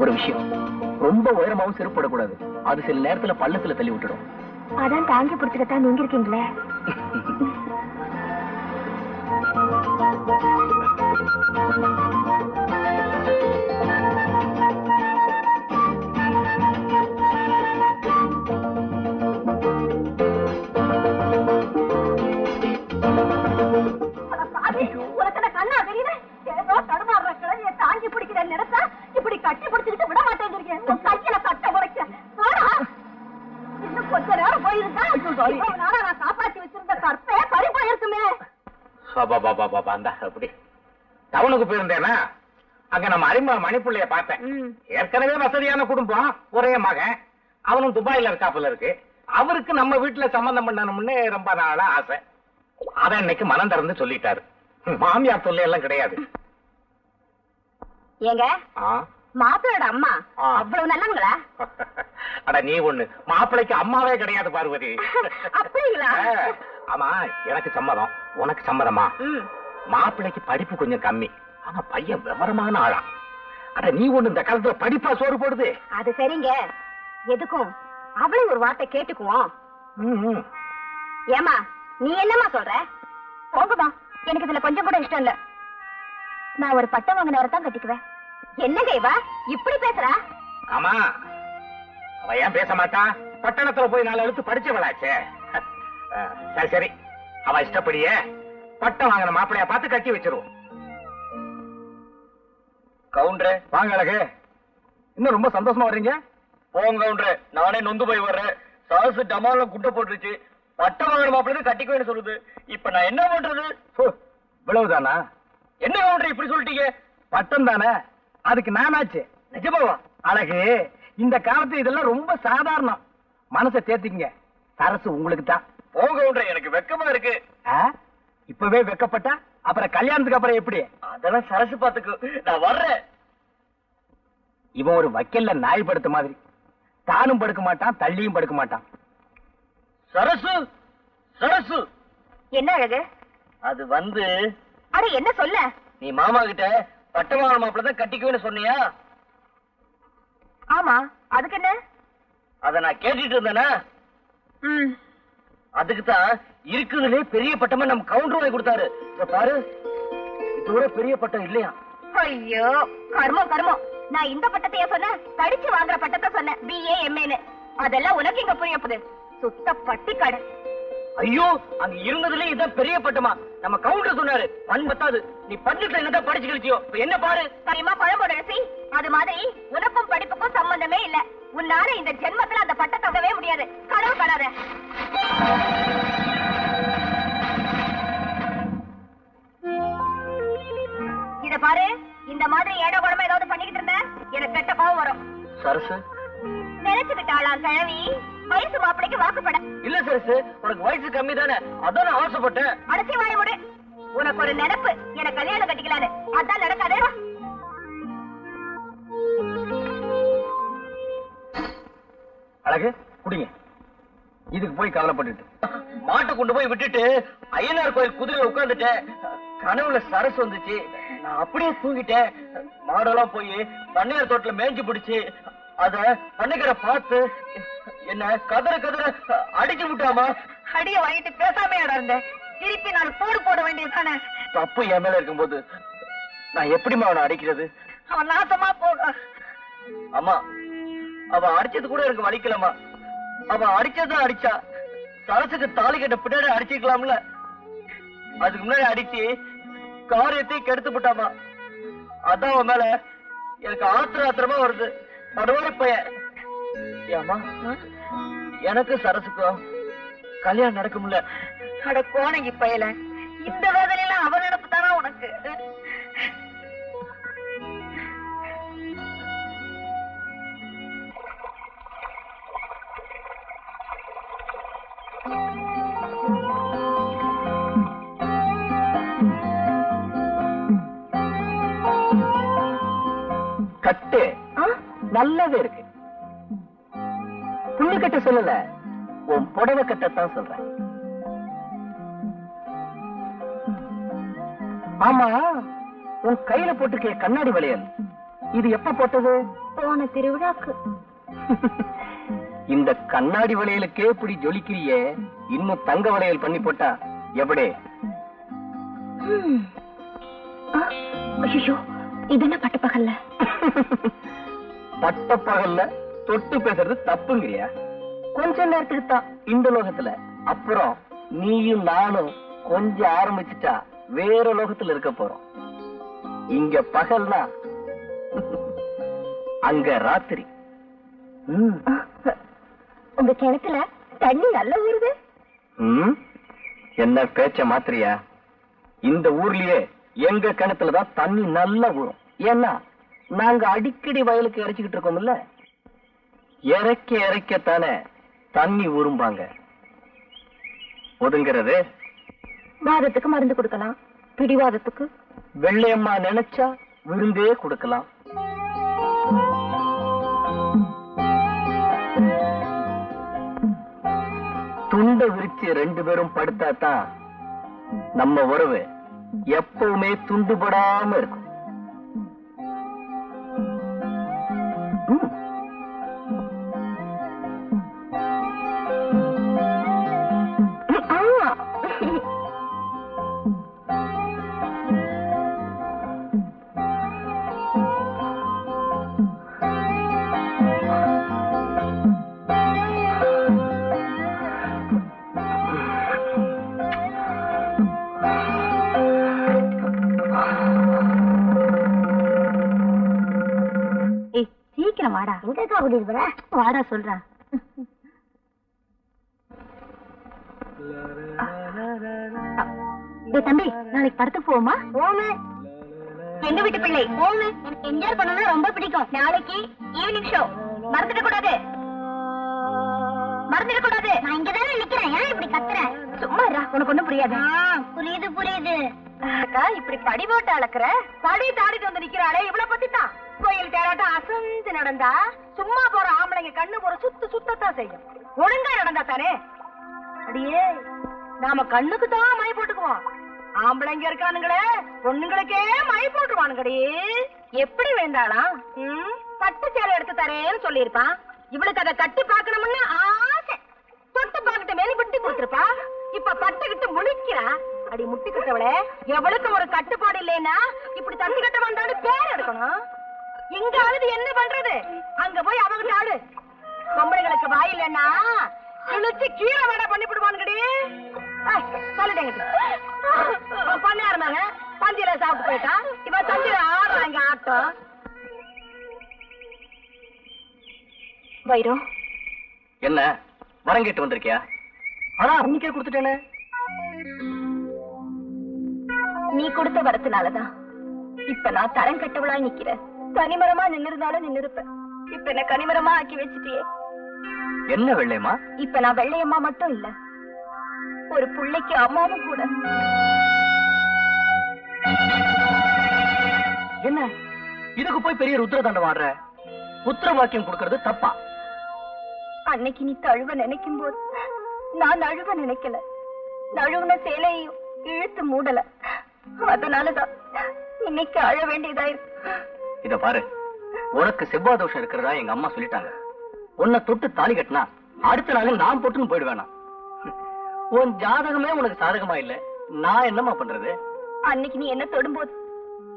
S4: ஒரு விஷயம், ரொம்ப உயரமாவும் செருப்பு போடக்கூடாது. அது சில நேரத்துல பள்ளத்துல தள்ளி விட்டுடும்.
S3: அதான் தாங்கி பிடிச்சுக்கத்தான் நீங்க இருக்கீங்களே. உனக்கு கண்ணா தெரியல? ஏதோ தடுமாறுற கிளைய தாங்கி பிடிக்கிற நினைச்சா இப்படி கட்டி பிடிச்சிட்டு விட மாட்டேங்கிறீங்க. கையில கட்ட முறைக்க இன்னும் கொஞ்ச நேரம் போயிருந்தா நான் காப்பாத்தி வச்சிருந்த கற்பே பறி போயிருக்குமே.
S2: அப்படி டவுனுக்கு போயிருந்தேனா, அங்க நம்ம அறிமுக மணிப்புள்ளைய பார்த்தேன். ஏற்கனவே வசதியான குடும்பம், ஒரே மகன். அவனும் துபாயில இருக்காப்புல இருக்கு. அவருக்கு நம்ம வீட்டுல சம்பந்தம் பண்ணணும்னு ரொம்ப நாளா ஆசை. அத இன்னைக்கு மனம் திறந்து சொல்லிட்டாரு. மாமியார் தொல்லை எல்லாம் கிடையாது.
S3: ஏங்க மாப்பிளோட அம்மா அவ்வளவு நல்லவங்களா?
S2: அட நீ ஒண்ணு, மாப்பிளைக்கு அம்மாவே கிடையாது பார்வதி.
S3: அப்படிங்களா?
S2: ஆமா, எனக்கு சம்மதம். உனக்கு சம்மதமா? மாப்பிளைக்கு படிப்பு கொஞ்சம் கம்மி, ஆனா பையன் விவரமான ஆளா. அட நீ ஒண்ணு, இந்த காலத்துல படிப்பா சோறு போடுது.
S3: அது சரிங்க, எதுக்கும் அவளையும் ஒரு வார்த்தை கேட்டுக்குவோம். ஏமா நீ என்னமா சொல்ற? போகுமா, எனக்கு இதுல கொஞ்சம் கூட இஷ்டம் இல்ல. நான் ஒரு பட்டம் வாங்கின நேரம் தான் கட்டிக்குவேன். என்னங்க இவ இப்படி பேசுறா?
S2: ஆமா, அவ ஏன் பேச மாட்டா? பட்டணத்துல போய் 4 எழுத்து படிச்சவளாச்சே. சரி சரி, அவ இஷ்டப்படியே பட்டம் வாங்கின மாப்பிளையா பார்த்து கட்டி வச்சிருவோம்.
S4: கவுண்டரே
S2: வாங்க அழகு, இன்னும் ரொம்ப சந்தோஷமா வர்றீங்க.
S4: போங்க கவுண்டரே, நானே நொந்து போய் வர்றேன். சாசு டமால குட்டை போட்டுருச்சு. பட்டம் வாங்கின மாப்பிள்ளை கட்டிக்குவேன்னு சொல்லுது. இப்ப நான் என்ன பண்றது?
S2: இவ்வளவுதானா?
S4: என்ன கவுண்டரே இப்படி சொல்லிட்டீங்க?
S2: பட்டம் தானே, அதுக்கு நானாச்சு.
S4: நிஜமாவா?
S2: அழகு, இந்த காலத்து இதெல்லாம் ரொம்ப சாதாரணம். மனசை தேத்திக்கங்க, சரசு உங்களுக்கு தான்.
S4: போங்க கவுண்டரே, எனக்கு வெக்கமா இருக்கு.
S2: இப்பவே வெக்கப்பட்டா அப்புறம் கல்யாணத்துக்கு அப்புறம் எப்படி?
S4: அதெல்லாம் சரசு பாத்துக்கு, நான் வர்றேன்.
S2: இவன் ஒரு வக்கல்ல நாய் படுத்த மாதிரி, தானும் படுக்க மாட்டான், தள்ளியும் படுக்க மாட்டான்.
S4: சரசு சரசு,
S3: என்ன அழகு?
S4: அது வந்து,
S3: அட என்ன சொல்ல?
S4: நீ மாமா கிட்ட பட்டமான மாப்பிள்ள தான் கட்டிக்குவேன்னு சொன்னியா?
S3: ஆமா, அதுக்கு என்ன?
S4: அத நான் கேட்டுட்டு இருந்தேனா? அதுக்கு தான் இருக்குதுலே பெரிய பட்டமா நம்ம கவுண்டர் வாங்கி கொடுத்தாரு. இத பாரு, இதோட பெரிய பட்டம் இல்லையா?
S3: ஐயோ கர்மம் கர்மம், நான் இந்த பட்டத்தையே சொன்னேன், படிச்சு வாங்குற பட்டத்தை சொன்னேன், BA MA. அதெல்லாம் உனக்கு இங்க புரிய போகுது? சுத்த பட்டி கடை.
S4: ஐயோ, அங்க இருந்ததுல இதான் பெரிய பட்டமா? நம்ம கவுண்டர் சொன்னாரு. பண்பத்தாது, நீ பண்ணிட்டு என்னதான் படிச்சு கழிச்சியோ. என்ன பாரு,
S3: சரிமா பழமோட ரசி. அது மாதிரி உனக்கும் படிப்புக்கும் சம்பந்தமே இல்ல. உன்னால இந்த ஜென்மத்துல அந்த பட்டத்தை விடவே முடியாது. கனவு காணாத. இத பாரு, இந்த மாதிரி ஏடோ குடமா ஏதாவது பண்ணிக்கிட்டு இருந்த எனக்கு கெட்ட கோவம் வரும்.
S4: சரசு
S3: நினைச்சுக்கிட்டாளாம் கிழவி, வயசு மாப்பிளைக்கு வாக்குப்பட.
S4: இல்ல சரசு, உனக்கு வயசு கம்மி தானே, அதான் நான் ஆசைப்பட்டேன்.
S3: அடச்சி வாய விடு. உனக்கு ஒரு நினைப்பு, எனக்கு கல்யாணம் கட்டிக்கலான்னு. அதான் நடக்காதேடா.
S2: அழகு, குடிங்க. இதுக்கு போய் கவலைப்பட்டுட்டு
S4: மாட்டை கொண்டு போய் விட்டுட்டு ஐயனார் கோயில் குதிரையில உட்கார்ந்துட்டேன். கனவுல சரசு வந்துச்சு. நான் அப்படியே தூங்கிட்டேன். மாடெல்லாம் போய் பண்ணையார் தோட்டல மேய்ஞ்சி பிடிச்சு அத பண்ணைக்கிற பார்த்து என்ன கதற கதற அடிச்சு விட்டாமா.
S3: அடிய வாங்கிட்டு பேசாம இருந்த, திருப்பி நான் போடு போட வேண்டியதானே.
S4: தப்பு என் மேல இருக்கும்போது நான் எப்படிமா அவனை அடிக்கிறது?
S3: அவன் நாசமா போக.
S4: அம்மா, அவ அடிச்சது கூட எனக்கு வலிக்கலமா. அவ அடிச்சதான் அடிச்சா. சரசுக்கு தாலி கட்ட பின்னாடி அடிச்சுக்கலாம்ல. அதுக்கு முன்னாடி அடிச்சு காரியத்தை கெடுத்து விட்டாமா. அதான் அவன் மேல எனக்கு ஆத்திரமா வருது. படுவாரி பையன். ஏமா, எனக்கு சரசுக்கும் கல்யாணம் நடக்கும்ல?
S3: அட கோணங்கி பயல, இந்த வேதனையில அவன் நினைப்பு தானா உனக்கு?
S4: கட்டு நல்லாவே இருக்கு. புண்ணு கட்ட சொல்லல, உன் புடவை கட்டத்தான் சொல்றேன். ஆமா, உன் கையில போட்டுக்க கண்ணாடி வளையல் இது எப்ப போட்டது?
S3: போன திருவிழாக்கு.
S4: இந்த கண்ணாடி வளையலுக்கே இப்படி ஜொலிக்கிறியே, இன்னும் தங்க வளையல் பண்ணி போட்டா எப்படி?
S3: ஐயோ, இது என்ன பட்டப்பகல்ல?
S4: பட்டப்பகல்ல தொட்டு பேசுறது தப்புங்கிறியா? கொஞ்ச நேரத்துக்கு தான் இந்த லோகத்துல, அப்புறம் நீயும் நானும் கொஞ்சம் ஆரம்பிச்சுட்டா வேற லோகத்துல இருக்க போறோம். இங்க பகல்னா அங்க ராத்திரி.
S3: உங்க கிணத்துல தண்ணி நல்லா ஊறுது.
S4: என்ன பேச்ச மாத்திரியா? இந்த ஊர்லயே எங்க கிணத்துலதான் தண்ணி நல்லா ஊறும். ஏன்னா நாங்க அடிக்கடி வயலுக்கு இறைச்சிக்கிட்டு இருக்கோம்ல, இறைக்க இறைக்கத்தானே தண்ணி ஊறும்பாங்க. ஒதுங்கிறது
S3: வாதத்துக்கு மருந்து கொடுக்கலாம், பிடிவாதத்துக்கு
S4: வெள்ளையம்மா நினைச்சா விருந்தே கொடுக்கலாம். துண்டை விரிச்சு 2 பேரும் படுத்தாதான் நம்ம உறவு எப்பவுமே துண்டுபடாம இருக்கும்.
S3: வாடா. எங்கக்கா கூட்டிட்டு போற? வாடா சொல்றேன். தம்பி, நாளைக்கு படத்துக்கு போவோமா? போமே. எங்க வீட்டு பிள்ளை போமே. எனக்கு என்ஜாய் பண்ணணும்னா ரொம்ப பிடிக்கும். நாளைக்கு ஈவினிங் ஷோ. மறந்துட கூடாது, மறந்துட கூடாது. நான் இங்கதானே நிக்கிறேன், ஏன் இப்படி கத்துறேன்? சும்மா இருடா, உனக்கு ஒண்ணும் புரியாது. புரியுது புரியுது. அக்கா, இப்படி படி போட்டு அளக்குற, படி தாடிட்டு வந்து நிக்கிறாளே, இவ்வளவு பத்தி தான். கோயில் தேராட்டம் அசந்து நடந்தா சும்மா போற ஆம்பளைங்க கண்ணு போற சுத்தத்தான் செய்யும். ஒழுங்கா நடந்தா தானே. அடியே, நாம கண்ணுக்கு தான் மை போட்டுக்குவோம். ஆம்பளைங்க இருக்கானுங்களே, பொண்ணுங்களுக்கே மை போட்டுருவானுங்கடி. எப்படி வேண்டாளாம்? பட்டு சேலை எடுத்து தரேன்னு சொல்லிருப்பான். இவளுக்கு அதை கட்டி பாக்கணும்னு ஆசை. தொட்டு பாக்கிட்ட மேல விட்டு கொடுத்துருப்பா. இப்ப பட்டுக்கிட்டு முழிக்கிறா. அடி முட்டிக்கிட்டவளே, எவளுக்கு ஒரு கட்டுப்பாடு இல்லைன்னா இப்படி தட்டு கட்ட வந்தாலும் பேர் எடுக்கணும். இங்க அழுது என்ன பண்றது? அங்க போய் அவங்க ஆளு. பொம்பளைங்களுக்கு வாய் இல்லைன்னா கிழிச்சு கீழே வேட பண்ணி விடுவானுங்கடி. சொல்லிட்டேங்க, பண்ண ஆரம்பிங்க. பந்தியில சாப்பிட்டு போயிட்டா, இப்ப தந்தியில ஆடுறாங்க ஆட்டம். வைரம்,
S4: என்ன வரம் கேட்டு வந்திருக்கியா? அதான் அன்னைக்கே கொடுத்துட்டேனே.
S3: நீ கொடுத்த வரத்தினாலதான் இப்ப நான் தரம் கட்டவளா நிக்கிறேன். கனிமரமா நின்னிருந்தாலும் நின்னிருப்பேன். இப்ப என்ன கனிமரமா ஆக்கி வச்சுட்டியே.
S4: என்ன வெள்ளையம்மா?
S3: இப்ப நான் வெள்ளையம்மா மட்டும் இல்ல, ஒரு புள்ளைக்கு அம்மாவும் கூட.
S4: என்ன இதுக்கு போய் பெரிய ருத்ர தண்டம் ஆடுற? புத்திர வாக்கியம் கொடுக்கறது தப்பா?
S3: அன்னைக்கு நீ தழுவ நினைக்கும் போது நான் நழுவ நினைக்கல. நழுவுன சேலையும் இழுத்து மூடல. அதனாலதான் இன்னைக்கு அழ வேண்டியதாயிருக்கு.
S4: இத பாரு, உனக்கு செவ்வாய் தோஷம் இருக்கிறதா எங்க அம்மா சொல்லிட்டாங்க. உன்னை தொட்டு தாலி கட்டினா அடுத்த நாள் நான் போட்டுன்னு போயிடுவேனா? உன் ஜாதகமே உனக்கு சாதகமா இல்ல, நான் என்னமா பண்றது?
S3: அன்னைக்கு நீ என்ன தொடும்போது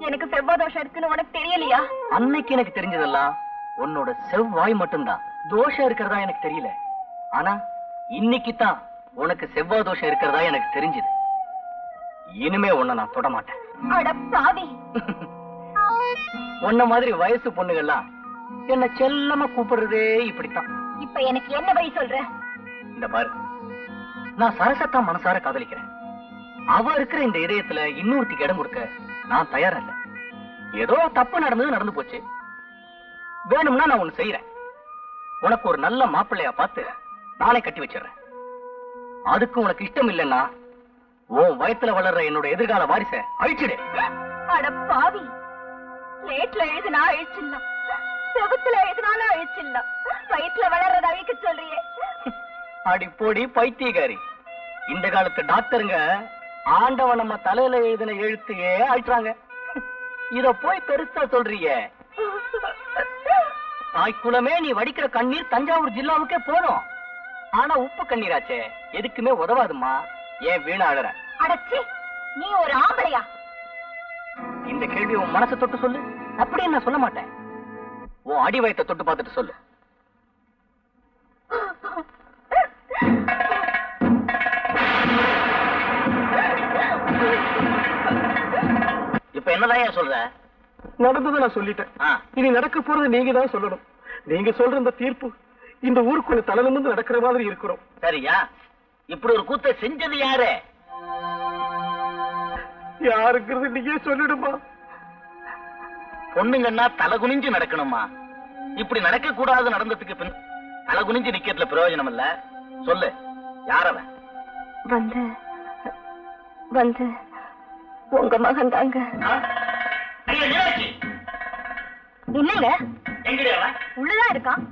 S3: எனக்கு செவ்வாய் தோஷம் இருக்குன்னு உனக்கு தெரியலையா?
S4: அன்னைக்கு எனக்கு தெரிஞ்சதெல்லாம் உன்னோட செவ்வாய் மட்டும்தான். தோஷம் இருக்கிறதா எனக்கு தெரியல. ஆனா இன்னைக்கு தான் உனக்கு செவ்வாய் தோஷம் இருக்கிறதா எனக்கு தெரிஞ்சது. இனிமே உன்னை நான் தொட மாட்டேன்.
S3: அட பாவி,
S4: உன்ன மாதிரி வயசு பொண்ணுகள்லாம் என்ன செல்லமா கூப்பிடுறதே இப்படித்தான்.
S3: இப்ப எனக்கு என்ன வழி சொல்ற?
S4: இந்த பாரு, நான் சரசத்தா மனசார காதலிக்கிறேன். அவ இருக்கிற இந்த இதயத்துல இன்னொருத்திக்கு இடம் கொடுக்க நான் தயாரா இல்ல. ஏதோ தப்பு நடந்து போச்சு. வேணும்னா நான் ஒண்ணு செய்யறேன். உனக்கு ஒரு நல்ல மாப்பிள்ளையா பார்த்து நானே கட்டி வச்சிடறேன். அதுக்கு உனக்கு இஷ்டம் இல்லைன்னா உன் வயத்துல வளர்ற என்னோட எதிர்கால வாரிசை அழிச்சிடு.
S3: அட பாவி, லேட்ல எழுதுனா அழிச்சிடலாம், செவுத்துல எழுதினாலும் அழிச்சிடலாம், வயிற்றுல வளர்றத அழிக்க சொல்றியே.
S4: அடி போடி பைத்தியக்காரி. இந்த காலத்து டாக்டருங்க ஆண்டவன் நம்ம தலையில எழுதின எழுத்தையே அழிச்சாங்க. இத போய் பெருசா சொல்றீங்க. தாய்க்குலமே நீ வடிக்கிற கண்ணீர் தஞ்சாவூர் ஜில்லாவுக்கே போதும். ஆனா உப்பு கண்ணீராச்சே எதுக்குமே உதவாதுமா. ஏன் வீணா அழற?
S3: அடச்சி, நீ ஒரு ஆம்பளையா?
S4: இந்த கேள்வி உன் மனசை தொட்டு சொல்லு. அப்படின்னு நான் சொல்ல மாட்டேன். உன் அடி வயத்தை தொட்டு பார்த்துட்டு சொல்லு. இப்ப என்னதான் சொல்ற?
S2: நடந்ததை நான் சொல்லிட்டேன். இனி நடக்க போறது நீங்க தான் சொல்லணும். நீங்க சொல்ற இந்த தீர்ப்பு இந்த ஊருக்குள்ள தலை நிமிர்ந்து நடக்கிற மாதிரி இருக்கிறோம்.
S4: சரியா? இப்படி ஒரு கூத்தை செஞ்சது யாரு?
S2: யாருங்கிறது நீங்க சொல்லிடுமா?
S4: பொண்ணுங்கன்னா தலை குனிஞ்சு நடக்கணுமா? இப்படி நடக்க கூடாது. நடந்ததுக்கு பின் தலை குனிஞ்சு நிக்கிறதுல பிரயோஜனம் இல்ல. சொல்லு, யாரவன்?
S3: வந்து வந்து உங்க மகன் தாங்க. என்னங்க? உள்ளதான் இருக்கான்.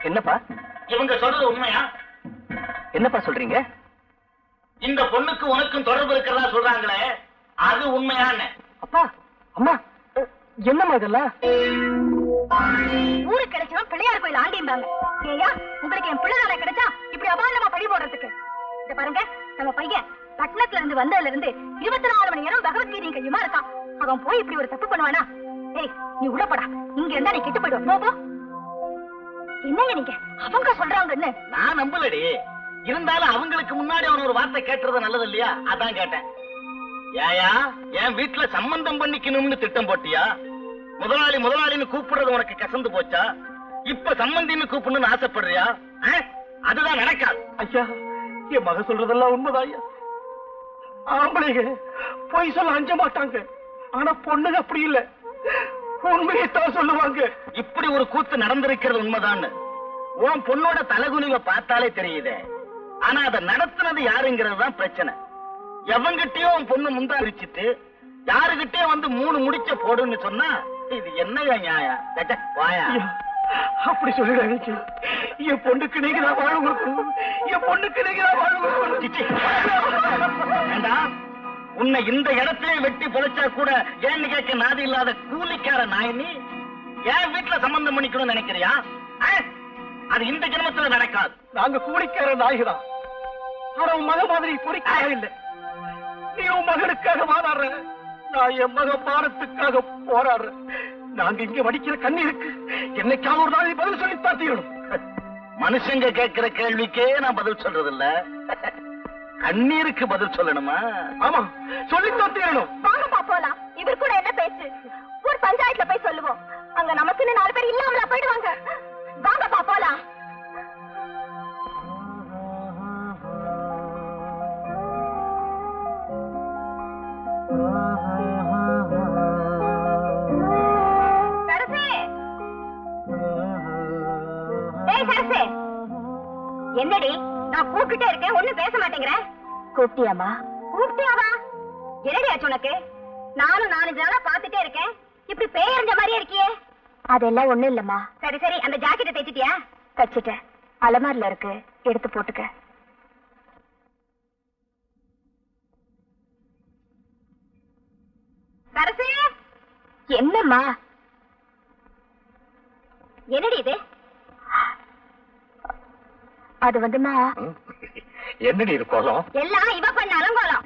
S4: என்னப்பா
S5: இவங்க சொல்றது உண்மையா?
S4: என்னப்பா சொல்றீங்க?
S5: இந்த பொண்ணுக்கு உனக்கும் தொடர்பு இருக்கிறதா சொல்றாங்களே, அது உண்மையான்னு?
S2: அப்பா, அம்மா, என்னம்மா இதெல்லாம்?
S3: ஊருக்கு கிடைச்சவன் பிள்ளையார் கோயில் ஆண்டிருந்தாங்க. ஏயா, உங்களுக்கு என் பிள்ளைதானே கிடைச்சா இப்படி அபாண்டமா பழி போடுறதுக்கு? இத பாருங்க, நம்ம பையன் பட்டணத்துல இருந்து வந்ததுல இருந்து 24 மணி நேரம் பகவத்கீதையும் கையுமா இருக்கான். அவன் போய் இப்படி ஒரு தப்பு பண்ணுவானா? ஏய், நீ உள்ள போடா. இங்க இருந்தா நீ கெட்டு போயிடுவ. போ. என்னங்க நீங்க? அவங்க சொல்றாங்கன்னு
S5: நான் நம்பலடி. இருந்தாலும் அவங்களுக்கு முன்னாடி அவன் ஒரு வார்த்தை கேட்டுறது நல்லது இல்லையா? அதான் கேட்டேன். ஏயா, என் வீட்டுல சம்பந்தம் பண்ணிக்கணும்னு திட்டம் போட்டியா? முதலாளின்னு கூப்பிடுறது உனக்கு கசந்து போச்சா? இப்ப சம்பந்தின்னு கூப்பிடணும்னு ஆசைப்படுறியா? அதுதான் நடக்காது.
S2: ஐயா, என் மக சொல்றதெல்லாம் உண்மைதான் ஐயா. ஆம்பளைங்க பொய் சொல்ல அஞ்ச மாட்டாங்க. ஆனா பொண்ணுங்க அப்படி இல்ல, உண்மையைத்தான் சொல்லுவாங்க.
S5: இப்படி ஒரு கூத்து நடந்திருக்கிறது உண்மைதான். உன் பொண்ணோட தலகுனிவை பார்த்தாலே தெரியுதே. ஆனா அதை நடத்துனது யாருங்கிறது தான் பிரச்சனை. எவங்கிட்டயும் உன் பொண்ணு முந்தா பிரிச்சுட்டு யாருகிட்டே வந்து 3 முடிச்ச போடுன்னு சொன்னா இது என்னையா நியாயம்? வாயா,
S2: அப்படி சொல்லிடாங்க. என் பொண்ணுக்கு நீங்க தான் வாழ கொடுக்கணும். என் பொண்ணுக்கு நீங்க தான் வாழ கொடுக்கணும்.
S5: உன்னை இந்த இடத்திலே வெட்டி பொழைச்சா கூட ஏன்னு கேட்க நாதி இல்லாத கூலிக்கார நாய் நீ என் வீட்டுல சம்பந்தம் பண்ணிக்கணும்னு நினைக்கிறியா? அது இந்த ஜென்மத்துல நடக்காது.
S2: நாங்க கூலிக்கார நாய்தான். ஆனா உன் மக மாதிரி பொறிக்காக இல்ல. நீ உன் மகனுக்காக வாதாடுற, நான் என் மக மானத்துக்காக போராடுறேன். நாங்க இங்க வடிக்கிற கண்ணீருக்கு என்னைக்காவது ஒரு நாள் பதில் சொல்லித்தான் தீரணும்.
S5: மனுஷங்க கேட்கிற கேள்விக்கே நான் பதில் சொல்றது இல்ல, கண்ணீருக்கு பதில் சொல்லணுமா?
S2: ஆமா, சொல்லித்தான் தீரணும்.
S3: வாங்கப்பா போலாம். இவர் கூட என்ன பேச்சு? ஒரு பஞ்சாயத்துல போய் சொல்லுவோம். அங்க நமக்குன்னு 4 பேர் இல்லாமல போயிடுவாங்க. வாங்கப்பா போலாம். என்னடி, நான் கூப்பிட்டுட்டே இருக்கேன், ஒண்ணும் பேச மாட்டேங்கிற. கூப்பிட்டியாமா? கூப்பிட்டியாவா? என்னடி ஆச்சு உனக்கு? நானும் 4 நாளா பாத்துட்டே இருக்கேன், இப்படி பேயறிஞ்ச மாதிரியே இருக்கியே. அதெல்லாம் ஒண்ணும் இல்லம்மா. சரி சரி, அந்த ஜாக்கெட்டை தைச்சிட்டியா? தச்சிட்டேன், அலமாரில இருக்கு, எடுத்து போட்டுக்க. சரசு, என்னம்மா? என்னடி இது? அது வந்துமா,
S2: என்னடி இருக்கோம்?
S3: எல்லாம் இவ பண்ண அலங்கோலம்.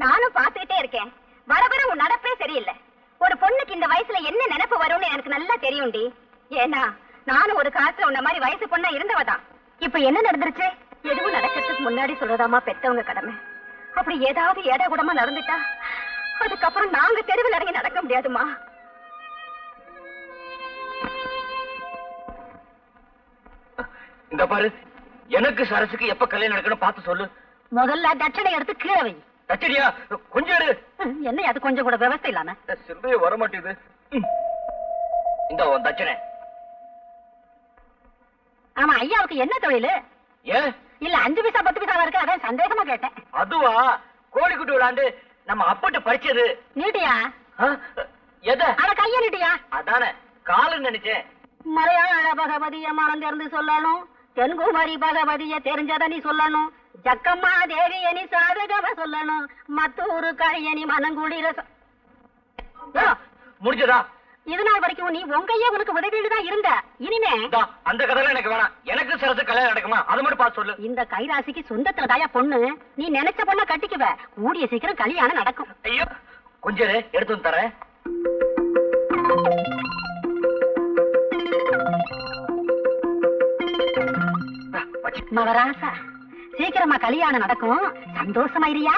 S3: நானும் பாத்துக்கிட்டே இருக்கேன், வர வர உன் நடப்பே சரியில்லை. ஒரு பொண்ணுக்கு இந்த வயசுல என்ன நினைப்பு வரும்னு எனக்கு நல்லா தெரியும்டி. ஏன்னா நானும் ஒரு காலத்துல உன்ன மாதிரி வயசு பொண்ணா இருந்தவதான். இப்ப என்ன நடந்துருச்சு? எதுவும் நடக்கிறதுக்கு முன்னாடி சொல்றதாமா பெத்தவங்க கடமை. அப்படி ஏதாவது ஏடா கூடமா நடந்துட்டா அதுக்கப்புறம் நாங்க தெருவில் இறங்கி நடக்க முடியாதுமா.
S4: இந்த பாரு, எனக்கு சரசுக்கு எப்ப கல்யாணம் நடக்கணும் பார்த்து சொல்லு.
S3: முதல்ல தட்சணை எடுத்து கீழே வை.
S4: தச்சடியா, கொஞ்சம் எடு.
S3: என்ன அது கொஞ்சம் கூட விவசாய இல்லாம?
S4: சிந்தைய வர மாட்டேது. இந்த உன் தட்சணை.
S3: ஆமா, ஐயாவுக்கு என்ன தொழில்?
S4: ஏன்
S3: இல்ல 5 பைசா 10 பைசா இருக்கு, அதான் சந்தேகமா கேட்டேன்.
S4: அதுவா, கோழி குட்டி விளாண்டு நம்ம அப்பட்ட படிச்சது.
S3: நீட்டியா?
S4: எத?
S3: அட கைய நீட்டியா?
S4: அதானே காலுன்னு நினைச்சேன்.
S3: மலையாள பகவதிய மறந்திருந்து சொல்லணும், தென்குமரி பகவதிய தெரிஞ்சத நீ சொல்லணும், ஜக்கம்மா தேவிய நீ சாதகவ சொல்லணும், மத்தூரு கழிய நீ மனங்குளிர
S4: முடிஞ்சதா?
S3: இது நாள் வரைக்கும் நீ உங்கையே உனக்கு உதவிதான் இருந்த. இனிமே
S4: அந்த கதையில எனக்கு வேணாம். எனக்கு சரசு கல்யாணம் நடக்குமா அது மட்டும் பார்த்து சொல்லு.
S3: இந்த கைராசிக்கு சொந்தத்துல தாயா பொண்ணு. நீ நினைச்ச பொண்ண கட்டிக்குவ. கூடிய சீக்கிரம் கல்யாணம் நடக்கும்.
S4: ஐயோ கொஞ்சம் எடுத்து வந்து தரேன்.
S3: மகராசா சீக்கிரமா கல்யாணம் நடக்கும். சந்தோஷமாயிரியா?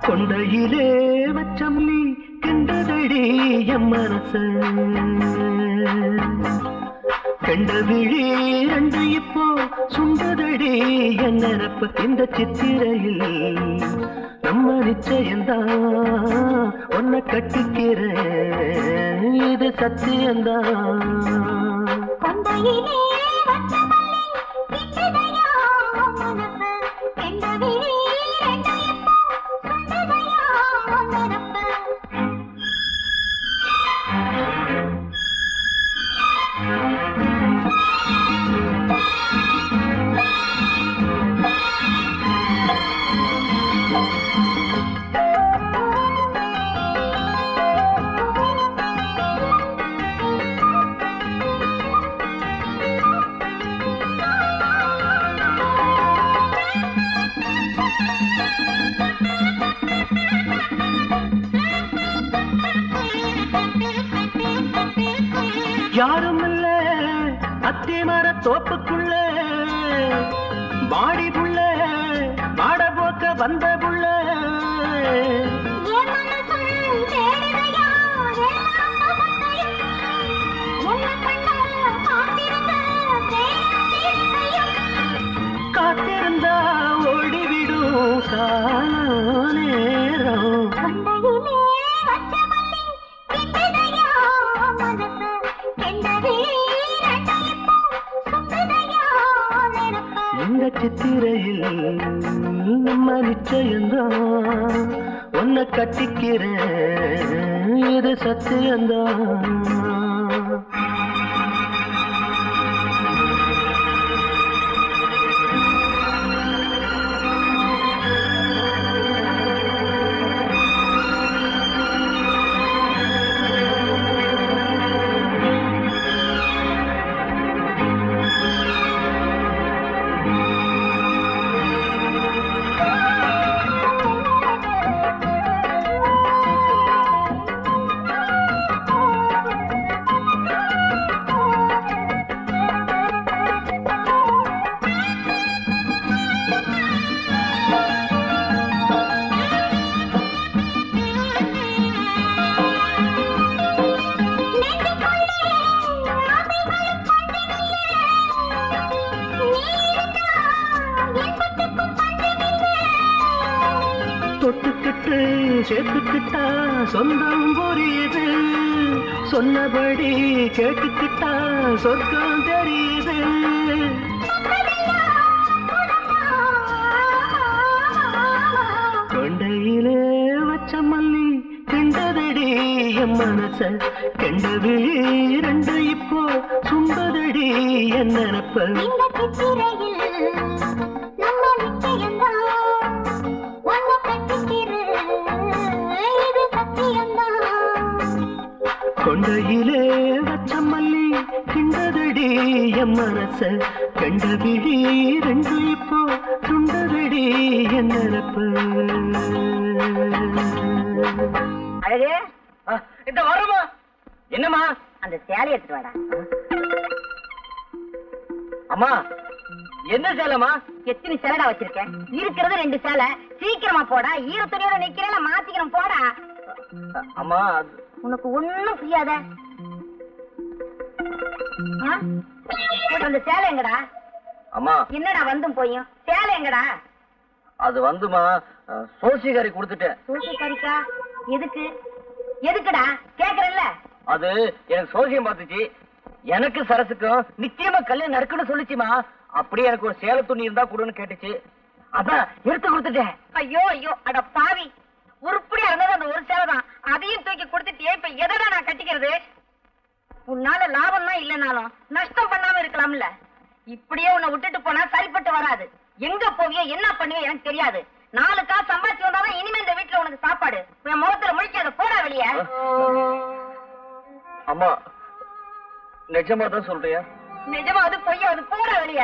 S2: கொண்டையிலே வச்சமல்லி கண்டதடி என் மனச, கண்ட விழி ரெண்டு இப்போ சுண்டதடி என் நினப்பு. இந்த சித்திரையில் நம்ம நிச்சயந்தான், உன்னை கட்டிக்கிறேன் இது சத்தியந்தான்.
S6: கொண்டையிலே வச்சமல்லி கிட்டதையா மனச, கண்ட விழி ரெண்டு இப்போ சுண்டதையா நினப்பு.
S2: யாரும் இல்ல அத்திமர தோப்புக்குள்ள வாடி புள்ள வாட போக்க வந்த புள்ள.
S6: என் மனசும் தேடுதையா எல்லாம் முகத்தையும், உன்னை கண்ட காத்திருந்த தேவையும்.
S2: காத்திருந்தா ஓடிவிடும் கால நேரம்.
S6: கொண்டையிலே வச்சமல்லி கிட்டதையா மனச, கண்ட விழி ரெண்டு இப்போ சுண்டதையா நினப்பு.
S2: இந்த சித்திரையில் நம்ம நிச்சயந்தான், உன்னை கட்டிக்கிறேன் இது சத்தியந்தான். தொட்டுக்கிட்டு சேர்த்துக்கிட்டா சொந்தம் புரியுது, சொன்னபடி கேட்டுக்கிட்டா சொர்க்கம் தெரியுது. கொண்டையிலே வச்ச மல்லி கண்டதடி என் மனச, கண்ட விழி ரெண்டு இப்போ சுண்டதடி என் நினப்ப.
S6: இந்த சித்திரையில் நம்ம நிச்சயம்தான், உன்னை கட்டிக்கிறேன் இது சத்தியம்தான்.
S2: கொண்டையிலே வச்ச மல்லி கிண்டதடி என் மனச, கண்ட விழி ரெண்டு இப்போ சுண்டதடி என் நினப்ப.
S3: அழகு
S4: இந்த வரமா என்னம்மா?
S3: அந்த சேலை எடுத்துட்டு வாடா.
S4: அம்மா என்ன சேலமா?
S3: எத்தனை சேலடா வச்சிருக்கேன்? இருக்கிறது 2 சேலை. சீக்கிரமா போடா. ஈர துணியோட நிக்கிறேன், மாத்திக்கிறோம் போடா.
S4: அம்மா
S3: உனக்கு ஒண்ணும் புரியாத. அந்த சேலை எங்கடா?
S4: அம்மா
S3: என்னடா வந்தும் போயும் சேலை எங்கடா?
S4: அது வந்துமா சோசிகாரி கொடுத்துட்டேன்.
S3: சூழ்ச்சிக்காரிக்கா? எதுக்கு? எதுக்குடா கேக்குறல்ல?
S4: அது எனக்கு சோசியம் பார்த்துச்சு. எனக்கு சரசுக்கும் நிச்சயமா கல்யாணம் நடக்குன்னு சொல்லிச்சுமா. அப்படியே எனக்கு ஒரு சேலை துணி இருந்தா கொடுன்னு கேட்டுச்சு. அதான் எடுத்து கொடுத்துட்டேன்.
S3: ஐயோ ஐயோ அட பாவி, உருப்படியா இருந்தது அந்த ஒரு சேலை தான். அதையும் தூக்கி கொடுத்துட்டியே, இப்ப எதடா நான் கட்டிக்கிறது? உன்னால லாபம் தான் இல்லைனாலும் நஷ்டம் பண்ணாம இருக்கலாம்ல. இப்படியே உன்னை விட்டுட்டு போனா சரிப்பட்டு வராது. எங்க போவியோ என்ன பண்ணுவியோ எனக்கு தெரியாது. 4 காசு சம்பாதிச்சு வந்தாதான் இனிமே இந்த வீட்டுல உனக்கு சாப்பாடு. என் முகத்துல முழிக்காத, போடா வெளிய.
S4: அம்மா நிஜமா தான் சொல்றியா?
S3: நிஜமாவது பொய்யாவது, போடா வெளிய.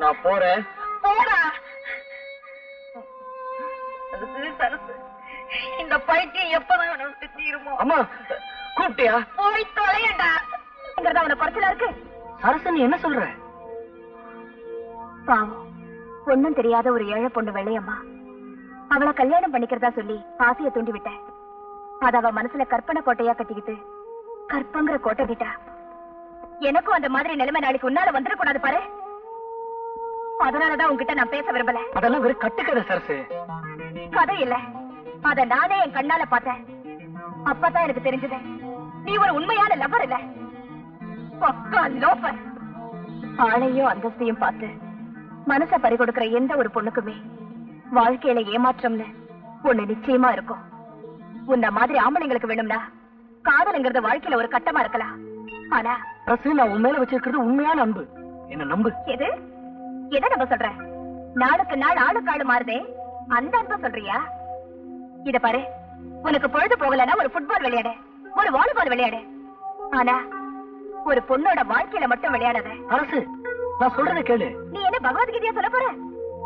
S4: நான் போறேன்.
S3: போடா. அதுக்கு சரசு, இந்த பைத்தியம் எப்பதான் உன்னை விட்டு தீருமோ?
S4: அம்மா கூப்பிட்டியா?
S3: போய் தொலையண்டா. அவனை குறைச்சலா இருக்கு.
S4: சரசு நீ என்ன சொல்ற?
S3: பாவம், ஒண்ணும் தெரியாத ஒரு ஏழை பொண்ணு வெள்ளையம்மா. அவளை கல்யாணம் பண்ணிக்கிறதா சொல்லி ஆசைய தூண்டி விட்டேன். அத அவ மனசுல கற்பனை கோட்டையா கட்டிக்கிட்டு கற்பங்கிற கோட்டை கிட்டா. எனக்கும் அந்த மாதிரி நிலைமை நாளைக்கு உன்னால வந்துடக்கூடாது பாரு. அதனாலதான் உன்கிட்ட நான் பேச விரும்பல.
S4: அதெல்லாம் வெறும் கட்டுக்கதை சரசு.
S3: கதை இல்ல, அத நானே என் கண்ணால பார்த்தேன். அப்பதான் எனக்கு தெரிஞ்சது நீ ஒரு உண்மையான லவர் இல்ல, பக்கா லோபர். ஆளையும் அந்தஸ்தையும் பார்த்து மனச பறி கொடுக்கிற எந்த ஒரு பொண்ணுக்குமே வாழ்க்கையில ஏமாற்றம்னு ஒண்ணு நிச்சயமா இருக்கும். உன்ன மாதிரி ஆம்பளைங்களுக்கு வேணும்னா காதலுங்கிறது வாழ்க்கையில ஒரு கட்டமா இருக்கலாம். ஆனா
S4: நான் உன் மேல வச்சிருக்கிறது உண்மையான அன்பு. என்ன நம்பு.
S3: எது எதை நம்ப சொல்ற? நாளுக்கு நாள் ஆளுக்கு ஆளு மாறுதே, அந்த அன்பு சொல்றியா? இத பாரு, உனக்கு பொழுது போகலன்னா ஒரு ஃபுட்பால் விளையாடு, ஒரு வாலிபால் விளையாடு. ஆனா ஒரு பொண்ணோட வாழ்க்கையில மட்டும் விளையாடாத.
S4: அரசு நான் சொல்றத கேளு.
S3: நீ என்ன பகவத்கீதையா சொல்ல போற?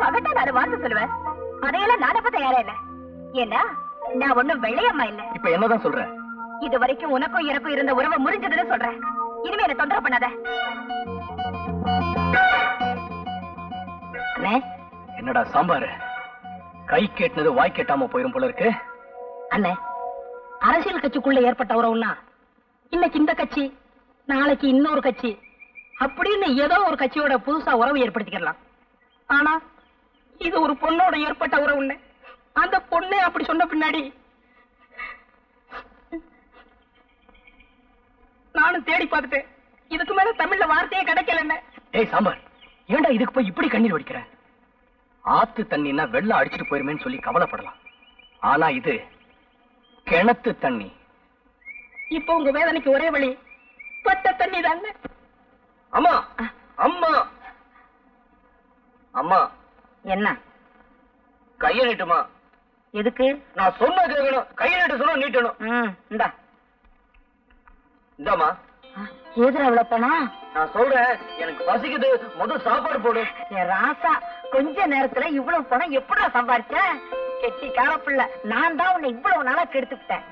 S3: பகட்டா 4 வார்த்தை சொல்லுவேன், அதையெல்லாம் நான் அப்ப தயாரா இல்ல. ஏன்னா நான் ஒண்ணும் வெள்ளையம்மா இல்ல.
S4: இப்ப என்னதான் சொல்ற?
S3: இது வரைக்கும் உனக்கும் எனக்கும் இருந்த உறவு முறிஞ்சதுன்னு சொல்றேன். இனிமே என்ன தொந்தரவு பண்ணாத.
S4: என்னடா சாம்பாரு கை கேட்டினது வாய் கேட்டாம போயிரும் போல இருக்கு.
S5: அண்ணே, அரசியல் கட்சிக்குள்ள ஏற்பட்ட உறவுன்னா இன்னைக்கு இந்த கட்சி, நாளைக்கு இன்னொரு கட்சி அப்படின்னு ஏதோ ஒரு கட்சியோட புதுசா உறவு ஏற்படுத்திக்கலாம். ஆனா இது ஒரு பொண்ணோட ஏற்பட்ட உறவுன்னு அந்த பொண்ணே அப்படி சொன்ன பின்னாடி நானும் தேடி பார்த்துட்டேன். இதுக்கு மேல தமிழ்ல வார்த்தையே கிடைக்கல.
S4: ஏய் சாம்பார், ஏன்டா இதுக்கு போய் இப்படி கண்ணீர் வடிக்கிற? ஆத்து தண்ணின்னா வெள்ளம் அடிச்சுட்டு போயிருமேன்னு சொல்லி கவலைப்படலாம். ஆனா இது கிணத்து தண்ணி.
S5: இப்ப உங்க வேதனைக்கு ஒரே வழி பட்ட தண்ணி தானே.
S4: அம்மா அம்மா அம்மா,
S3: என்ன
S4: கைய நீட்டுமா.
S3: எதுக்கு?
S4: நான் சொன்ன கேட்கணும். கைய நீட்டு சொன்னா நீட்டணும்.
S3: இந்தா.
S4: இந்தாமா.
S3: எதிர அவ்வளவு போனா?
S4: நான் சொல்றேன், எனக்கு பசிக்குது, முதல் சாப்பாடு போடு.
S3: என் ராசா, கொஞ்ச நேரத்துல இவ்வளவு பணம் எப்படா சம்பாரிச்ச? கெட்டி காரப்பிள்ள, நான் தான் உன்னை இவ்வளவு நாளா கெடுத்துக்கிட்டேன்.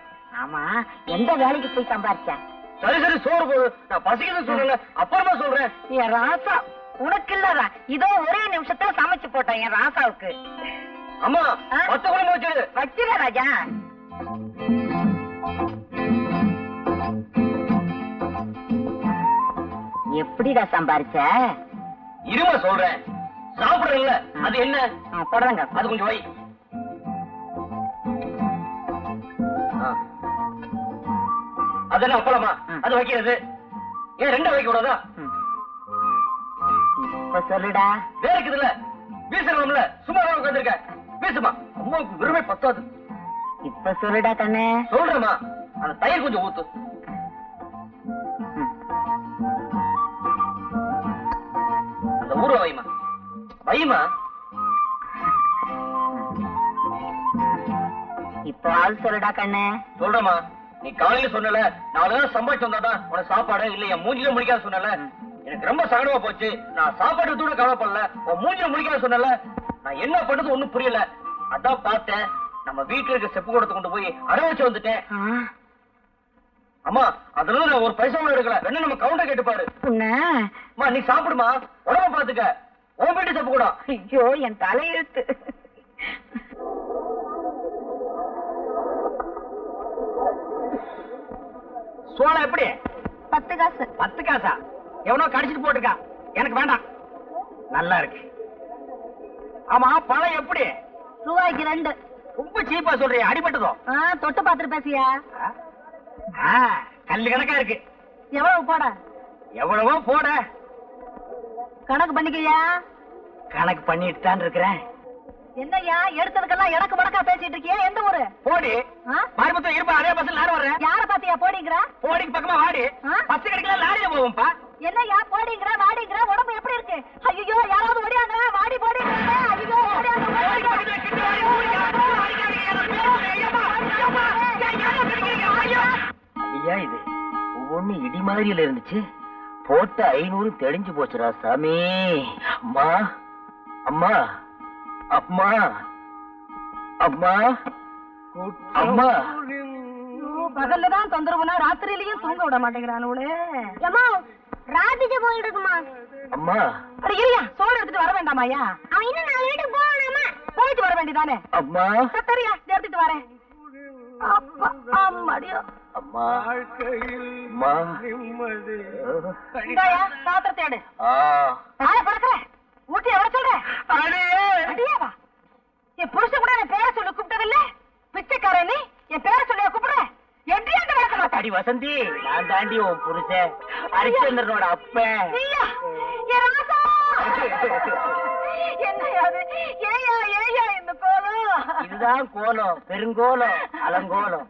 S3: ஆமா, எந்த வேலைக்கு போய் சம்பாரிச்ச?
S4: சரி சரி சோறு போடு. நான் பசிக்குது சொல்றேன், அப்புறமா சொல்றேன்.
S3: என் ராசா, உனக்கு இல்லதா இதோ ஒரே நிமிஷத்துல சமைச்சு போட்டேன் என் ராசாவுக்கு.
S4: அம்மா மொத்த குழம்பு வச்சிரு.
S3: வச்சிர ராஜா. எப்படிடா சம்பாரிச்ச?
S4: இருமா சொல்றேன். சாப்பிடுறல அது என்ன?
S3: போடுறாங்க,
S4: அது கொஞ்சம் வை. அது என்ன அப்பளமா? அது வைக்கிறது ஏன் 2 வைக்க கூடாதா?
S3: இப்ப சொல்லுடா.
S4: வேற இருக்குதுல்ல, வீசணும்ல. சும்மா உட்காந்துருக்க, வீசுமா. அம்மாவுக்கு விரும்பி பத்தாது.
S3: இப்ப சொல்லுடா கண்ணே.
S4: சொல்றேம்மா, அந்த தயிர் கொஞ்சம் ஊத்து. அந்த ஊற வைமா, வைமா.
S3: இப்போ ஆள் சொல்லுடா கண்ணே.
S4: சொல்றேம்மா, நீ காலையில சொன்னல 4 நாள் சம்பாதிச்சு வந்தாதான் உனக்கு சாப்பாடு இல்ல என் மூஞ்சில முடிக்காத சொன்னல. எனக்கு ரொம்ப சங்கடமா போச்சு. நான் சாப்பாடு கூட கவலைப்படல, உன் மூஞ்சில முடிக்காத சொன்னல. நான் என்ன பண்ணது ஒண்ணும் புரியல. அதான் பார்த்தேன், நம்ம வீட்டுல இருக்க செப்பு கூடத்தை கொண்டு போய் அடை வச்சு வந்துட்டேன். அம்மா அதனால நான் ஒரு பைசா கூட எடுக்கல. வேணா நம்ம கவுண்டர் கேட்டு பாரு. அம்மா நீ சாப்பிடுமா, உடம்ப பாத்துக்க. உன் வீட்டு செப்பு கூட.
S3: ஐயோ என் தலையெழுத்து.
S5: சோளம் எப்படி?
S3: 10 காசு.
S5: 10 காசா? எவனோ கடிச்சிட்டு போட்டிருக்கா, எனக்கு வேண்டாம். நல்லா இருக்கு. ஆமா, பழம் எப்படி?
S3: ரூபாய்க்கு 2.
S5: ரொம்ப சீப்பா சொல்றியா? அடிபட்டதோ?
S3: தொட்டு பாத்துட்டு பேசியா?
S5: கல்லு கணக்கா இருக்கு.
S3: எவ்வளவு போட?
S5: எவ்வளவோ போட.
S3: கணக்கு பண்ணிக்கையா?
S5: கணக்கு பண்ணிட்டு தான் இருக்கிறேன்.
S3: என்னய்யா எடுத்ததுக்கெல்லாம் எனக்கு மடக்கா பேசிட்டு இருக்கியா? எந்த ஊரு?
S5: போடி. மாரிமுத்தம் இருப்பா, அதே பஸ்ல நானும் வர்றேன்.
S3: யார பாத்தியா போடிங்கற?
S5: போடிக்கு பக்கமா வாடி. பஸ் கிடைக்கல, லாரியில போவோம்பா.
S3: என்னய்யா போடிங்கற வாடிங்கற? உடம்பு எப்படி இருக்கு? ஐயோ, யாராவது ஓடியாங்க, வாடி போடிங்கற. ஐயோ, ஓடியாங்க.
S4: ஐயா, இது ஒவ்வொன்னு இடி மாதிரியில இருந்துச்சு. போட்ட 500 தெளிஞ்சு போச்சுடா சாமி. அம்மா அம்மா அம்மா அம்மா அம்மா.
S3: பகல்லதான் தொந்தரவுனா ராத்திரியிலயும் தூங்க விட மாட்டேங்கிறானுங்களே. அம்மா, ராத்திரி போயிட்டு இருக்குமா?
S4: அம்மா.
S3: அட இல்லையா, சோறு எடுத்துட்டு வர வேண்டாமாயா? அவன் இன்னும் 4 வீட்டுக்கு போகணுமா? போயிட்டு வர வேண்டியதானே?
S4: அம்மா.
S3: சரியா, எடுத்துட்டு வரேன். அப்பா, அம்மாடியோ.
S4: அம்மா அம்மா.
S3: இந்தாயா, பாத்திரத்தை எடு. தாய பறக்கிற ஊட்டி எவ்வளோ சொல்ற? அடியாவா? என் புருஷன் கூட என் பேரை சொல்லி கூப்பிட்டதில்ல. பிச்சைக்காரன் நீ என் பேரை சொல்லி கூப்பிடுற? எப்படி அந்த விளக்கணும்?
S4: அடி வசந்தி, நான் தாண்டி உன் புருஷன் ஹரிச்சந்திரனோட அப்பன்.
S3: நீயா? என் ராசா! என்னையா அது? ஏயா இந்த கோலம்?
S4: இதுதான் கோலம், பெருங்கோலம், அலங்கோலம்.